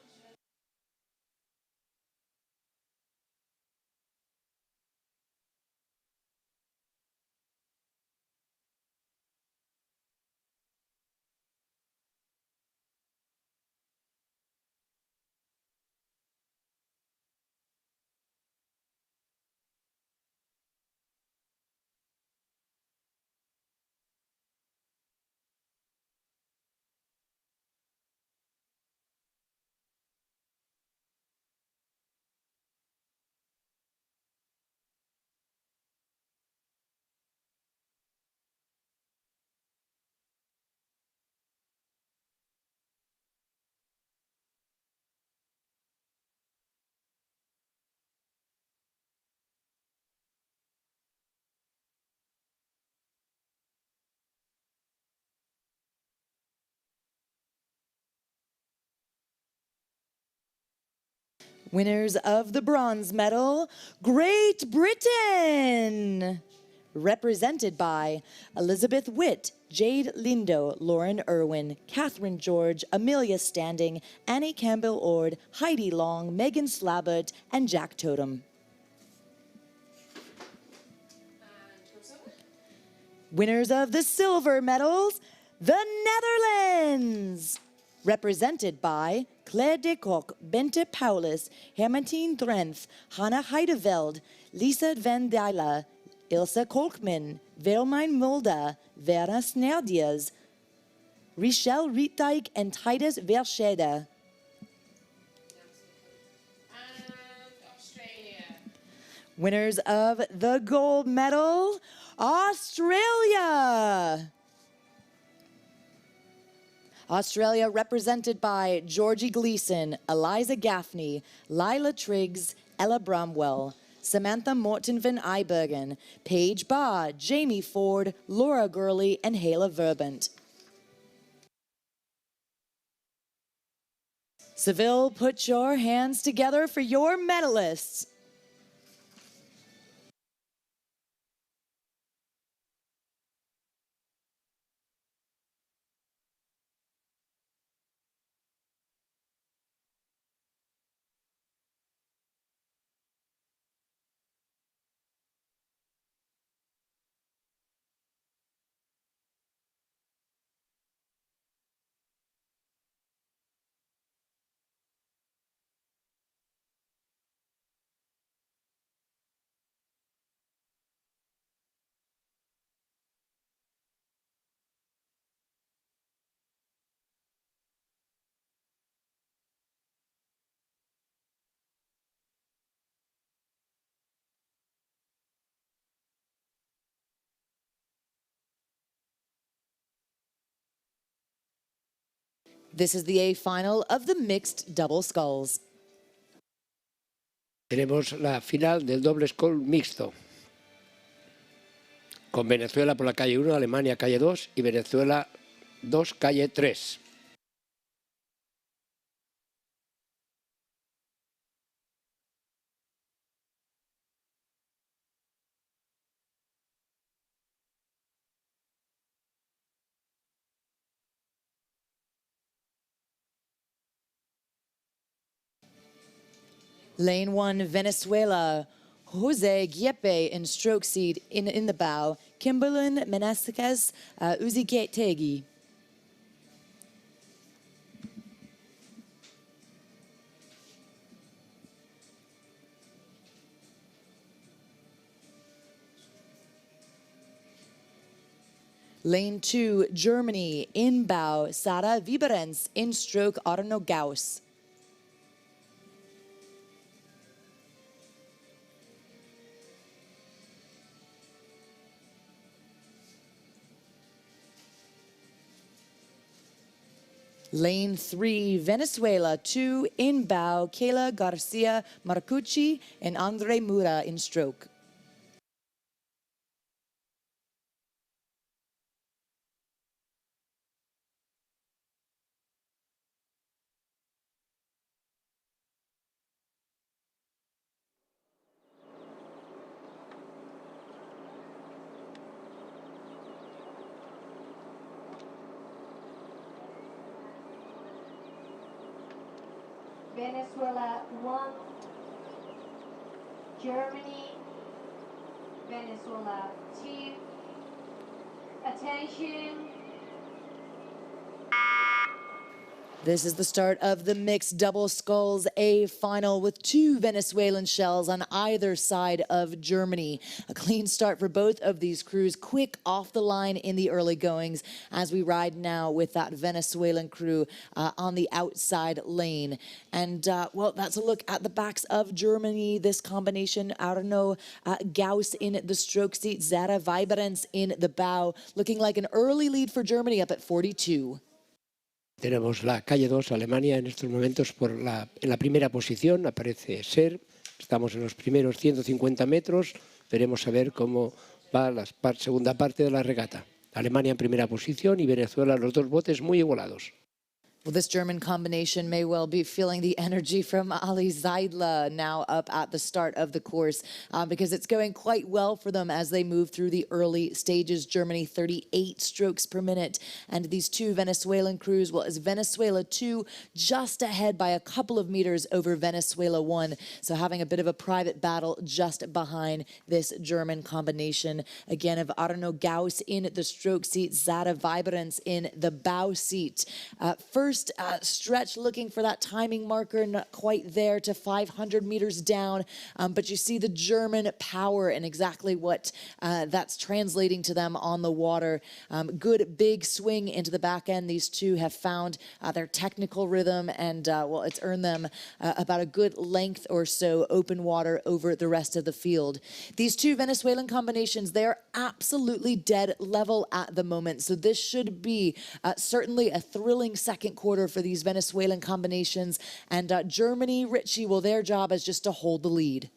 Winners of the bronze medal, Great Britain, represented by Elizabeth Witt, Jade Lindo, Lauren Irwin, Catherine George, Amelia Standing, Annie Campbell-Ord, Heidi Long, Megan Slabbert, and Jack Totem. Winners of the silver medals, the Netherlands, represented by Claire de Kock, Bente Paulus, Hermantine Drenth, Hannah Heideveld, Lisa van Dijla, Ilse Kolkman, Wilmijn Mulder, Vera Snerdias, Richelle Rietdijk, and Titus Verschede. And Australia. Winners of the gold medal, Australia. Australia represented by Georgie Gleason, Eliza Gaffney, Lila Triggs, Ella Bramwell, Samantha Morton van Ibergen, Paige Barr, Jamie Ford, Laura Gurley, and Hala Verbant. Seville, put your hands together for your medalists. This is the A final of the mixed double sculls. Tenemos la final del doble scull mixto, con Venezuela por la calle 1, Alemania calle 2 y Venezuela 2, calle 3. Lane 1, Venezuela. Jose Giepe in stroke seat in the bow. Kimberlyn Menasquez Uziketegi. Lane 2, Germany, in bow, Sarah Viberens, in stroke, Arno Gauss. Lane 3, Venezuela, 2, in bow, Kayla Garcia Marcucci, and Andre Mura in stroke. Venezuela 1, Germany, Venezuela 2. Attention. This is the start of the mixed double sculls A final with 2 Venezuelan shells on either side of Germany. A clean start for both of these crews, quick off the line in the early goings as we ride now with that Venezuelan crew on the outside lane. And, well, that's a look at the backs of Germany. This combination, Arno Gauss in the stroke seat, Zara Viberens in the bow, looking like an early lead for Germany up at 42. Tenemos la calle 2, Alemania, en estos momentos en la primera posición, aparece ser. Estamos en los primeros 150 metros. Veremos a ver cómo va la segunda parte de la regata. Alemania en primera posición y Venezuela, los dos botes muy igualados. Well, this German combination may well be feeling the energy from Ali Zeidler now up at the start of the course because it's going quite well for them as they move through the early stages. Germany 38 strokes per minute. And these 2 Venezuelan crews, well, is Venezuela 2 just ahead by a couple of meters over Venezuela 1. So having a bit of a private battle just behind this German combination. Again, of Arno Gauss in the stroke seat, Zara Viberens in the bow seat. First stretch looking for that timing marker, not quite there to 500 meters down, but you see the German power and exactly what that's translating to them on the water. Good big swing into the back end. These 2 have found their technical rhythm and, well, it's earned them about a good length or so open water over the rest of the field. These 2 Venezuelan combinations, they're absolutely dead level at the moment, so this should be certainly a thrilling second quarter for these Venezuelan combinations. And Germany, Richie, well, their job is just to hold the lead.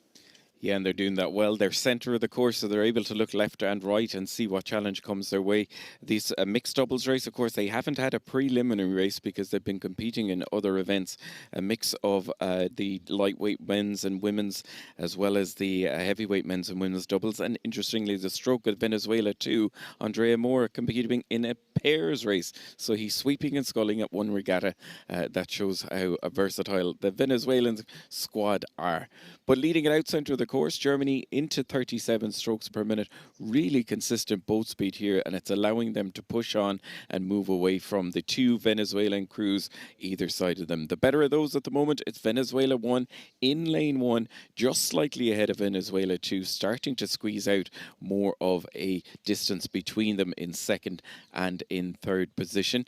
Yeah, and they're doing that well. They're centre of the course, so they're able to look left and right and see what challenge comes their way. These mixed doubles race, of course, they haven't had a preliminary race because they've been competing in other events. A mix of the lightweight men's and women's, as well as the heavyweight men's and women's doubles. And interestingly, the stroke of Venezuela too, Andrea Moore competing in a pairs race. So he's sweeping and sculling at one regatta. That shows how versatile the Venezuelan squad are. But leading it out centre of the course, Germany into 37 strokes per minute. Really consistent boat speed here, and it's allowing them to push on and move away from the 2 Venezuelan crews either side of them. The better of those at the moment, it's Venezuela 1 in lane 1, just slightly ahead of Venezuela 2, starting to squeeze out more of a distance between them in second and in third position.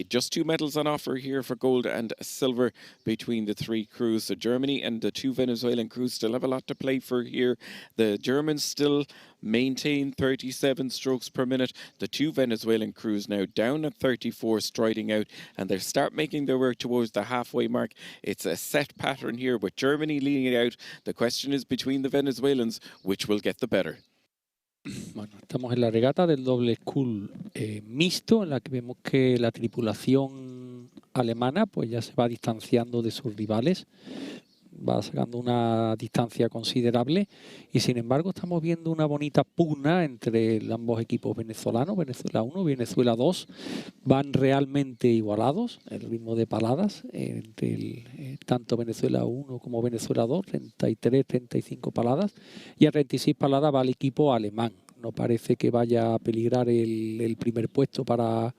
Just 2 medals on offer here for gold and silver between the 3 crews. So Germany and the 2 Venezuelan crew still have a lot to play for here. The Germans still maintain 37 strokes per minute. The two Venezuelan crews now down at 34, striding out, and they start making their way towards the halfway mark. It's a set pattern here with Germany leading it out. The question is between the Venezuelans, which will get the better. Bueno, estamos en la regata del doble scull mixto, en la que vemos que la tripulación alemana pues ya se va distanciando de sus rivales, va sacando una distancia considerable y sin embargo estamos viendo una bonita pugna entre ambos equipos venezolanos, Venezuela 1, Venezuela 2, van realmente igualados, el ritmo de paladas entre tanto Venezuela 1 como Venezuela 2, 33, 35 paladas y a 36 paladas va el equipo alemán. No parece que vaya a peligrar el primer puesto para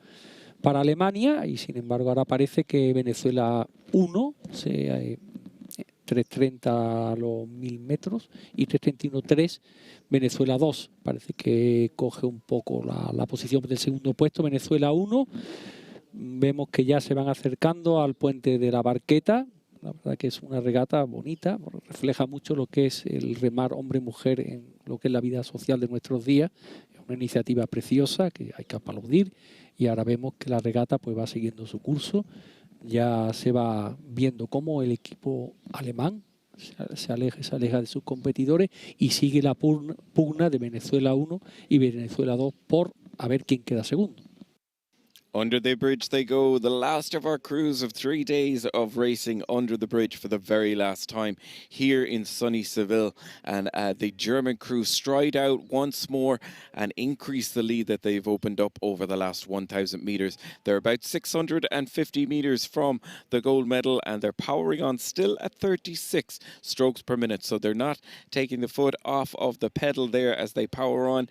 Alemania y sin embargo ahora parece que Venezuela 1 se 3.30 a los 1000 metros y 3.31.3 Venezuela 2. Parece que coge un poco la posición del segundo puesto. Venezuela 1. Vemos que ya se van acercando al puente de la Barqueta. La verdad que es una regata bonita, refleja mucho lo que es el remar hombre-mujer en lo que es la vida social de nuestros días. Es una iniciativa preciosa que hay que aplaudir y ahora vemos que la regata pues va siguiendo su curso. Ya se va viendo cómo el equipo alemán se aleja de sus competidores y sigue la pugna de Venezuela 1 y Venezuela 2 por a ver quién queda segundo. Under the bridge they go, the last of our cruise of 3 days of racing under the bridge for the very last time here in sunny Seville. And the German crew stride out once more and increase the lead that they've opened up over the last 1,000 metres. They're about 650 metres from the gold medal and they're powering on still at 36 strokes per minute. So they're not taking the foot off of the pedal there as they power on.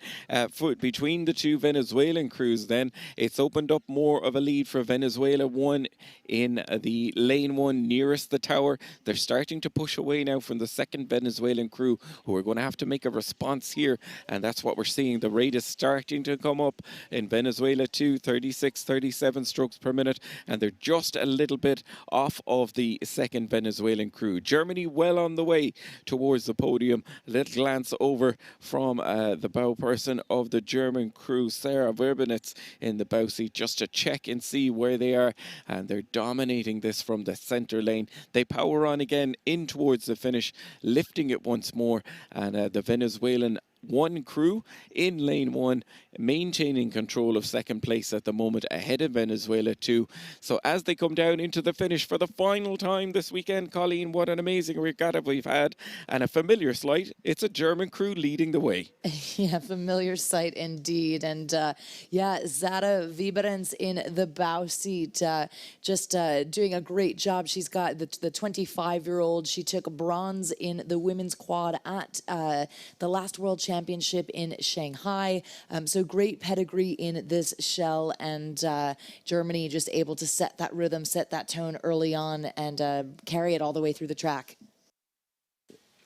Between the two Venezuelan crews then, it's opened up more of a lead for Venezuela 1 in the lane 1 nearest the tower. They're starting to push away now from the second Venezuelan crew who are going to have to make a response here, and that's what we're seeing. The rate is starting to come up in Venezuela 2, 36, 37 strokes per minute, and they're just a little bit off of the second Venezuelan crew. Germany well on the way towards the podium. A little glance over from the bow person of the German crew, Sarah Verbinitz, in the bow seat, just to check and see where they are, and they're dominating this from the center lane. They power on again in towards the finish, lifting it once more, and the Venezuelan 1 crew in lane 1 maintaining control of second place at the moment ahead of Venezuela 2. So as they come down into the finish for the final time this weekend, Colleen, what an amazing regatta we've had, and a familiar sight. It's a German crew leading the way. Yeah, familiar sight indeed. And yeah, Zara Viberens in the bow seat, just doing a great job. She's got the 25-year-old. She took bronze in the women's quad at the last World Championship in Shanghai. So great pedigree in this shell, and Germany just able to set that rhythm, set that tone early on, and carry it all the way through the track.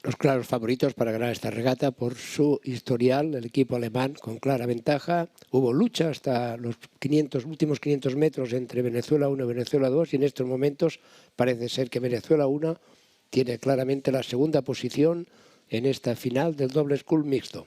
Los claros favoritos para ganar esta regata por su historial, el equipo alemán con clara ventaja. Hubo lucha hasta los últimos 500 metros entre Venezuela 1 y Venezuela 2 y en estos momentos parece ser que Venezuela 1 tiene claramente la segunda posición en esta final del doble scull mixto.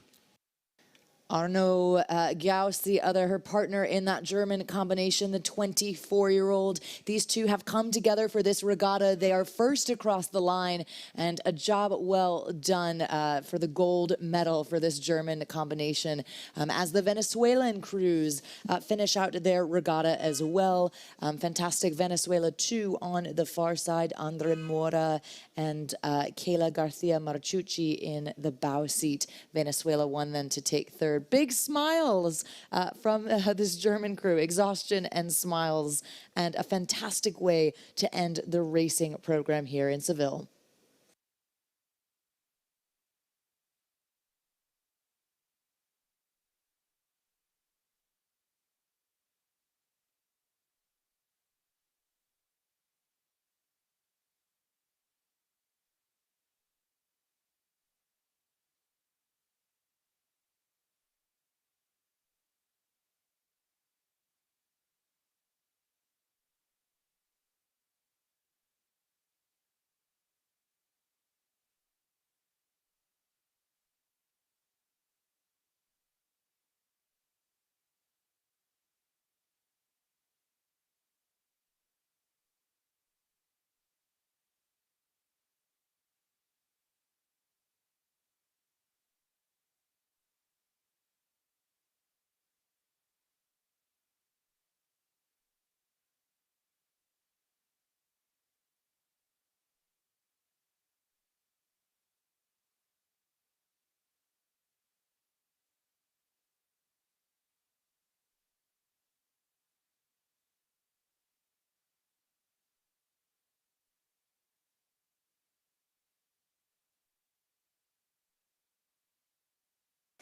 Arno Gauss, her partner in that German combination, the 24-year-old. These two have come together for this regatta. They are first across the line, and a job well done for the gold medal for this German combination. As the Venezuelan crews finish out their regatta as well. Fantastic Venezuela 2 on the far side, Andre Mora and Kayla Garcia Marchucci in the bow seat. Venezuela 1 then to take third. Big smiles from this German crew, exhaustion and smiles, and a fantastic way to end the racing program here in Seville.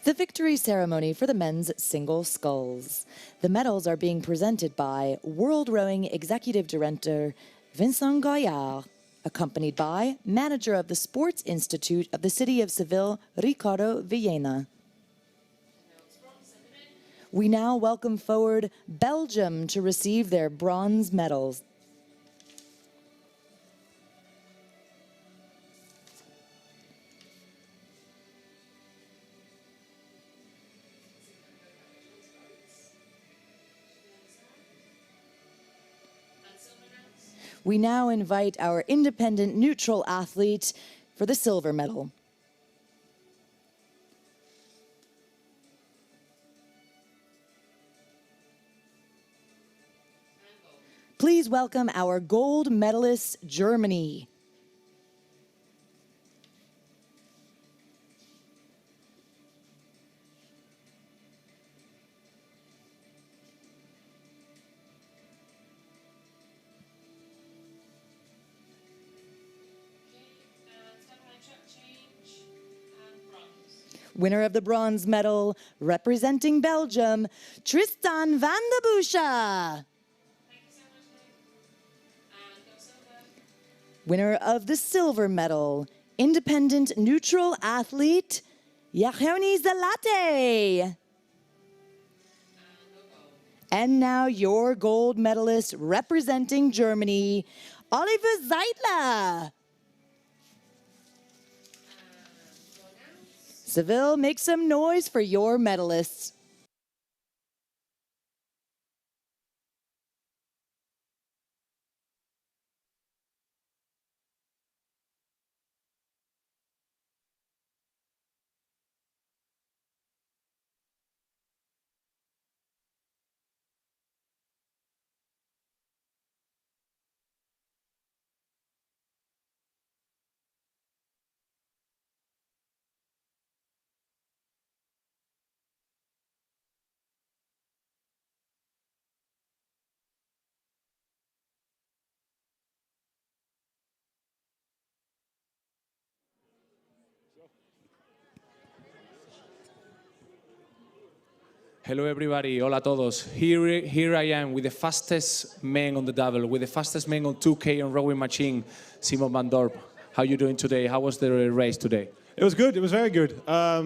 The victory ceremony for the men's single sculls. The medals are being presented by World Rowing Executive Director Vincent Gaillard, accompanied by Manager of the Sports Institute of the City of Seville, Ricardo Villena. We now welcome forward Belgium to receive their bronze medals. We now invite our independent neutral athlete for the silver medal. Please welcome our gold medalist, Germany. Winner of the bronze medal, representing Belgium, Tristan van de Busche. Winner of the silver medal, independent neutral athlete, Yachoni Zalate. And now your gold medalist representing Germany, Oliver Zeidler. Seville, make some noise for your medalists. Hello everybody, hola todos. Here I am with the fastest man on the double, with the fastest man on 2K on rowing machine, Simon van Dorp. How are you doing today? How was the race today? It was good. It was very good. I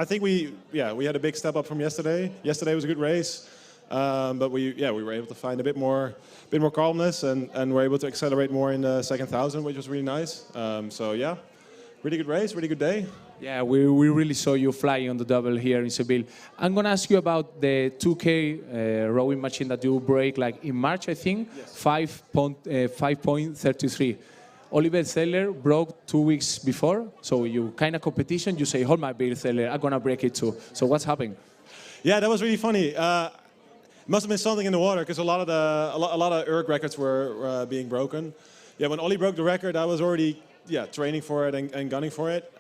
think we had a big step up from yesterday. Yesterday was a good race, but we were able to find a bit more calmness and were able to accelerate more in the second 1,000, which was really nice. So yeah, really good race, really good day. Yeah, we really saw you flying on the double here in Seville. I'm going to ask you about the 2K rowing machine that you break like in March, I think, yes. 5.33. Oliver Zeller broke 2 weeks before, so you kind of competition, you say, hold my beer, Zeller, I'm going to break it too. So what's happening? Yeah, that was really funny. Must have been something in the water because a lot of erg records were being broken. Yeah, when Ollie broke the record, I was already training for it and gunning for it.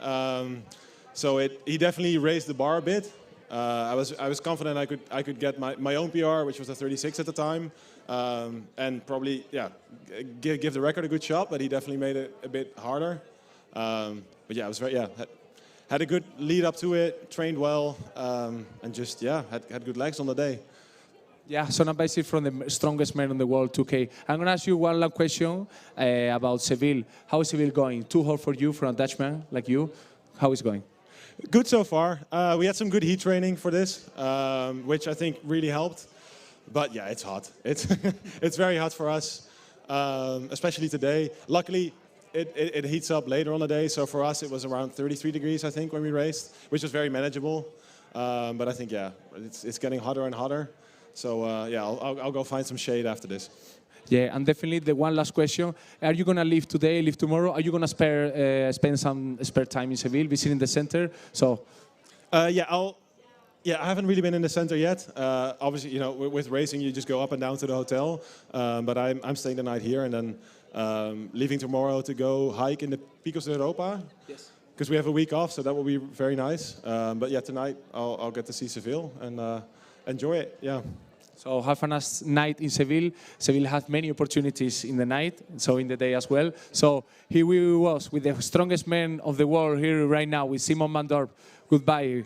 So he definitely raised the bar a bit. I was confident I could get my own PR, which was a 36 at the time, and probably give the record a good shot. But he definitely made it a bit harder. But yeah, it was had a good lead up to it, trained well, and just had good legs on the day. Yeah, so now basically from the strongest man in the world, 2K. I'm going to ask you one last question about Seville. How is Seville going? Too hot for you, for a Dutchman like you? How is it going? Good so far. We had some good heat training for this, which I think really helped. But yeah, it's hot. It's very hot for us, especially today. Luckily, it heats up later on the day. So for us, it was around 33 degrees, I think, when we raced, which was very manageable. But I think, it's getting hotter and hotter. So I'll go find some shade after this. Yeah, and definitely the one last question: are you gonna leave today? Leave tomorrow? Are you gonna spend some spare time in Seville, visiting the center? So, I haven't really been in the center yet. Obviously, with racing, you just go up and down to the hotel. But I'm staying the night here, and then leaving tomorrow to go hike in the Picos de Europa. Yes. Because we have a week off, so that will be very nice. But yeah, tonight I'll get to see Seville and enjoy it. Yeah. So have a nice night in Seville. Seville has many opportunities in the night, so in the day as well. So here we was with the strongest man of the world here right now with Simon van Dorp. Goodbye.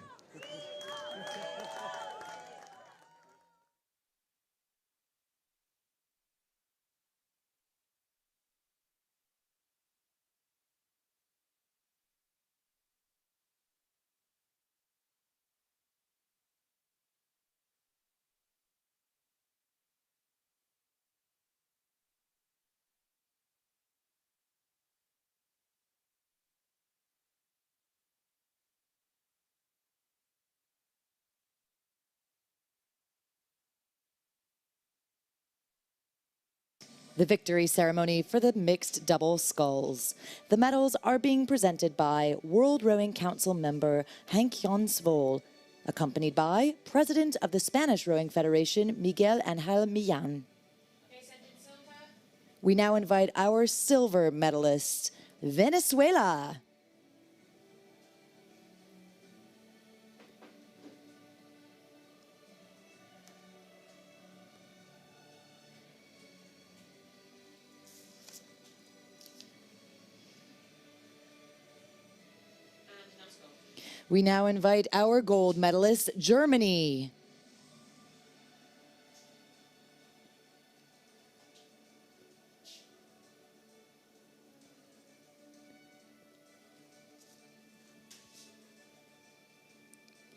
The victory ceremony for the mixed double sculls. The medals are being presented by World Rowing Council member Henk-Jan Svol, accompanied by President of the Spanish Rowing Federation, Miguel Angel Millán. We now invite our silver medalist, Venezuela. We now invite our gold medalist, Germany.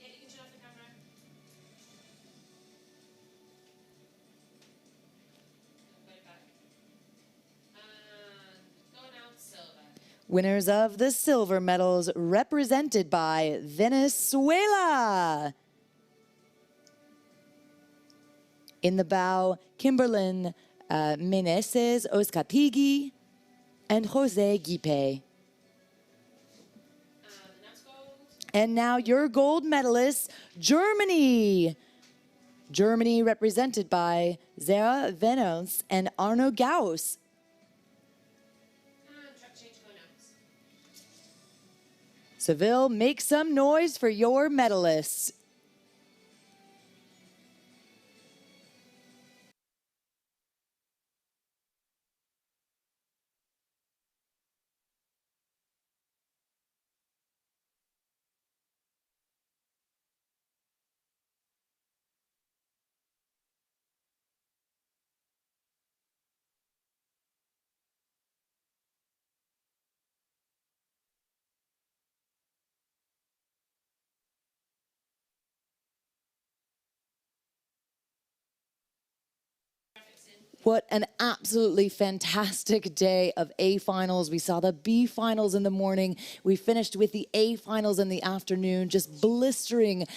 Yeah, you can turn off the camera. Put it back. And going out silver. Winners of the silver medals represented by Venezuela. In the bow, Kimberlyn Meneses Oscapigui and Jose Gipe. And now your gold medalists, Germany. Germany represented by Zara Venos and Arno Gauss. Seville, make some noise for your medalists. What an absolutely fantastic day of A finals. We saw the B finals in the morning. We finished with the A finals in the afternoon. Just blistering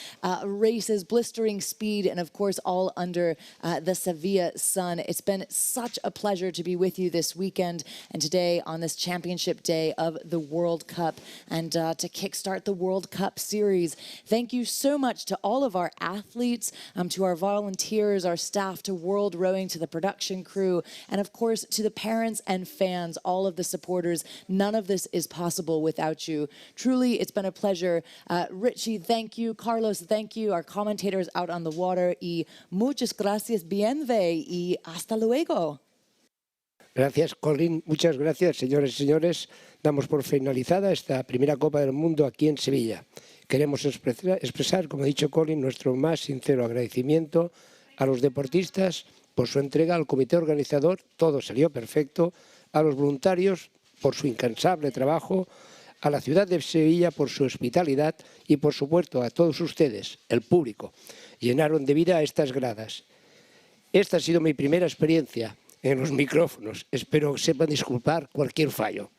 races, blistering speed, and of course, all under the Seville sun. It's been such a pleasure to be with you this weekend and today on this championship day of the World Cup and to kickstart the World Cup series. Thank you so much to all of our athletes, to our volunteers, our staff, to World Rowing, to the production crew, and of course to the parents and fans, all of the supporters. None of this is possible without you. Truly, it's been a pleasure. Richie, thank you. Carlos, thank you. Our commentators out on the water. Y muchas gracias, bienve, y hasta luego. Gracias, Colin. Muchas gracias, señores y señores. Damos por finalizada esta primera Copa del Mundo aquí en Sevilla. Queremos expresar, como ha dicho Colin, nuestro más sincero agradecimiento a los deportistas por su entrega, al comité organizador, todo salió perfecto, a los voluntarios por su incansable trabajo, a la ciudad de Sevilla por su hospitalidad y, por supuesto, a todos ustedes, el público. Llenaron de vida estas gradas. Esta ha sido mi primera experiencia en los micrófonos. Espero que sepan disculpar cualquier fallo.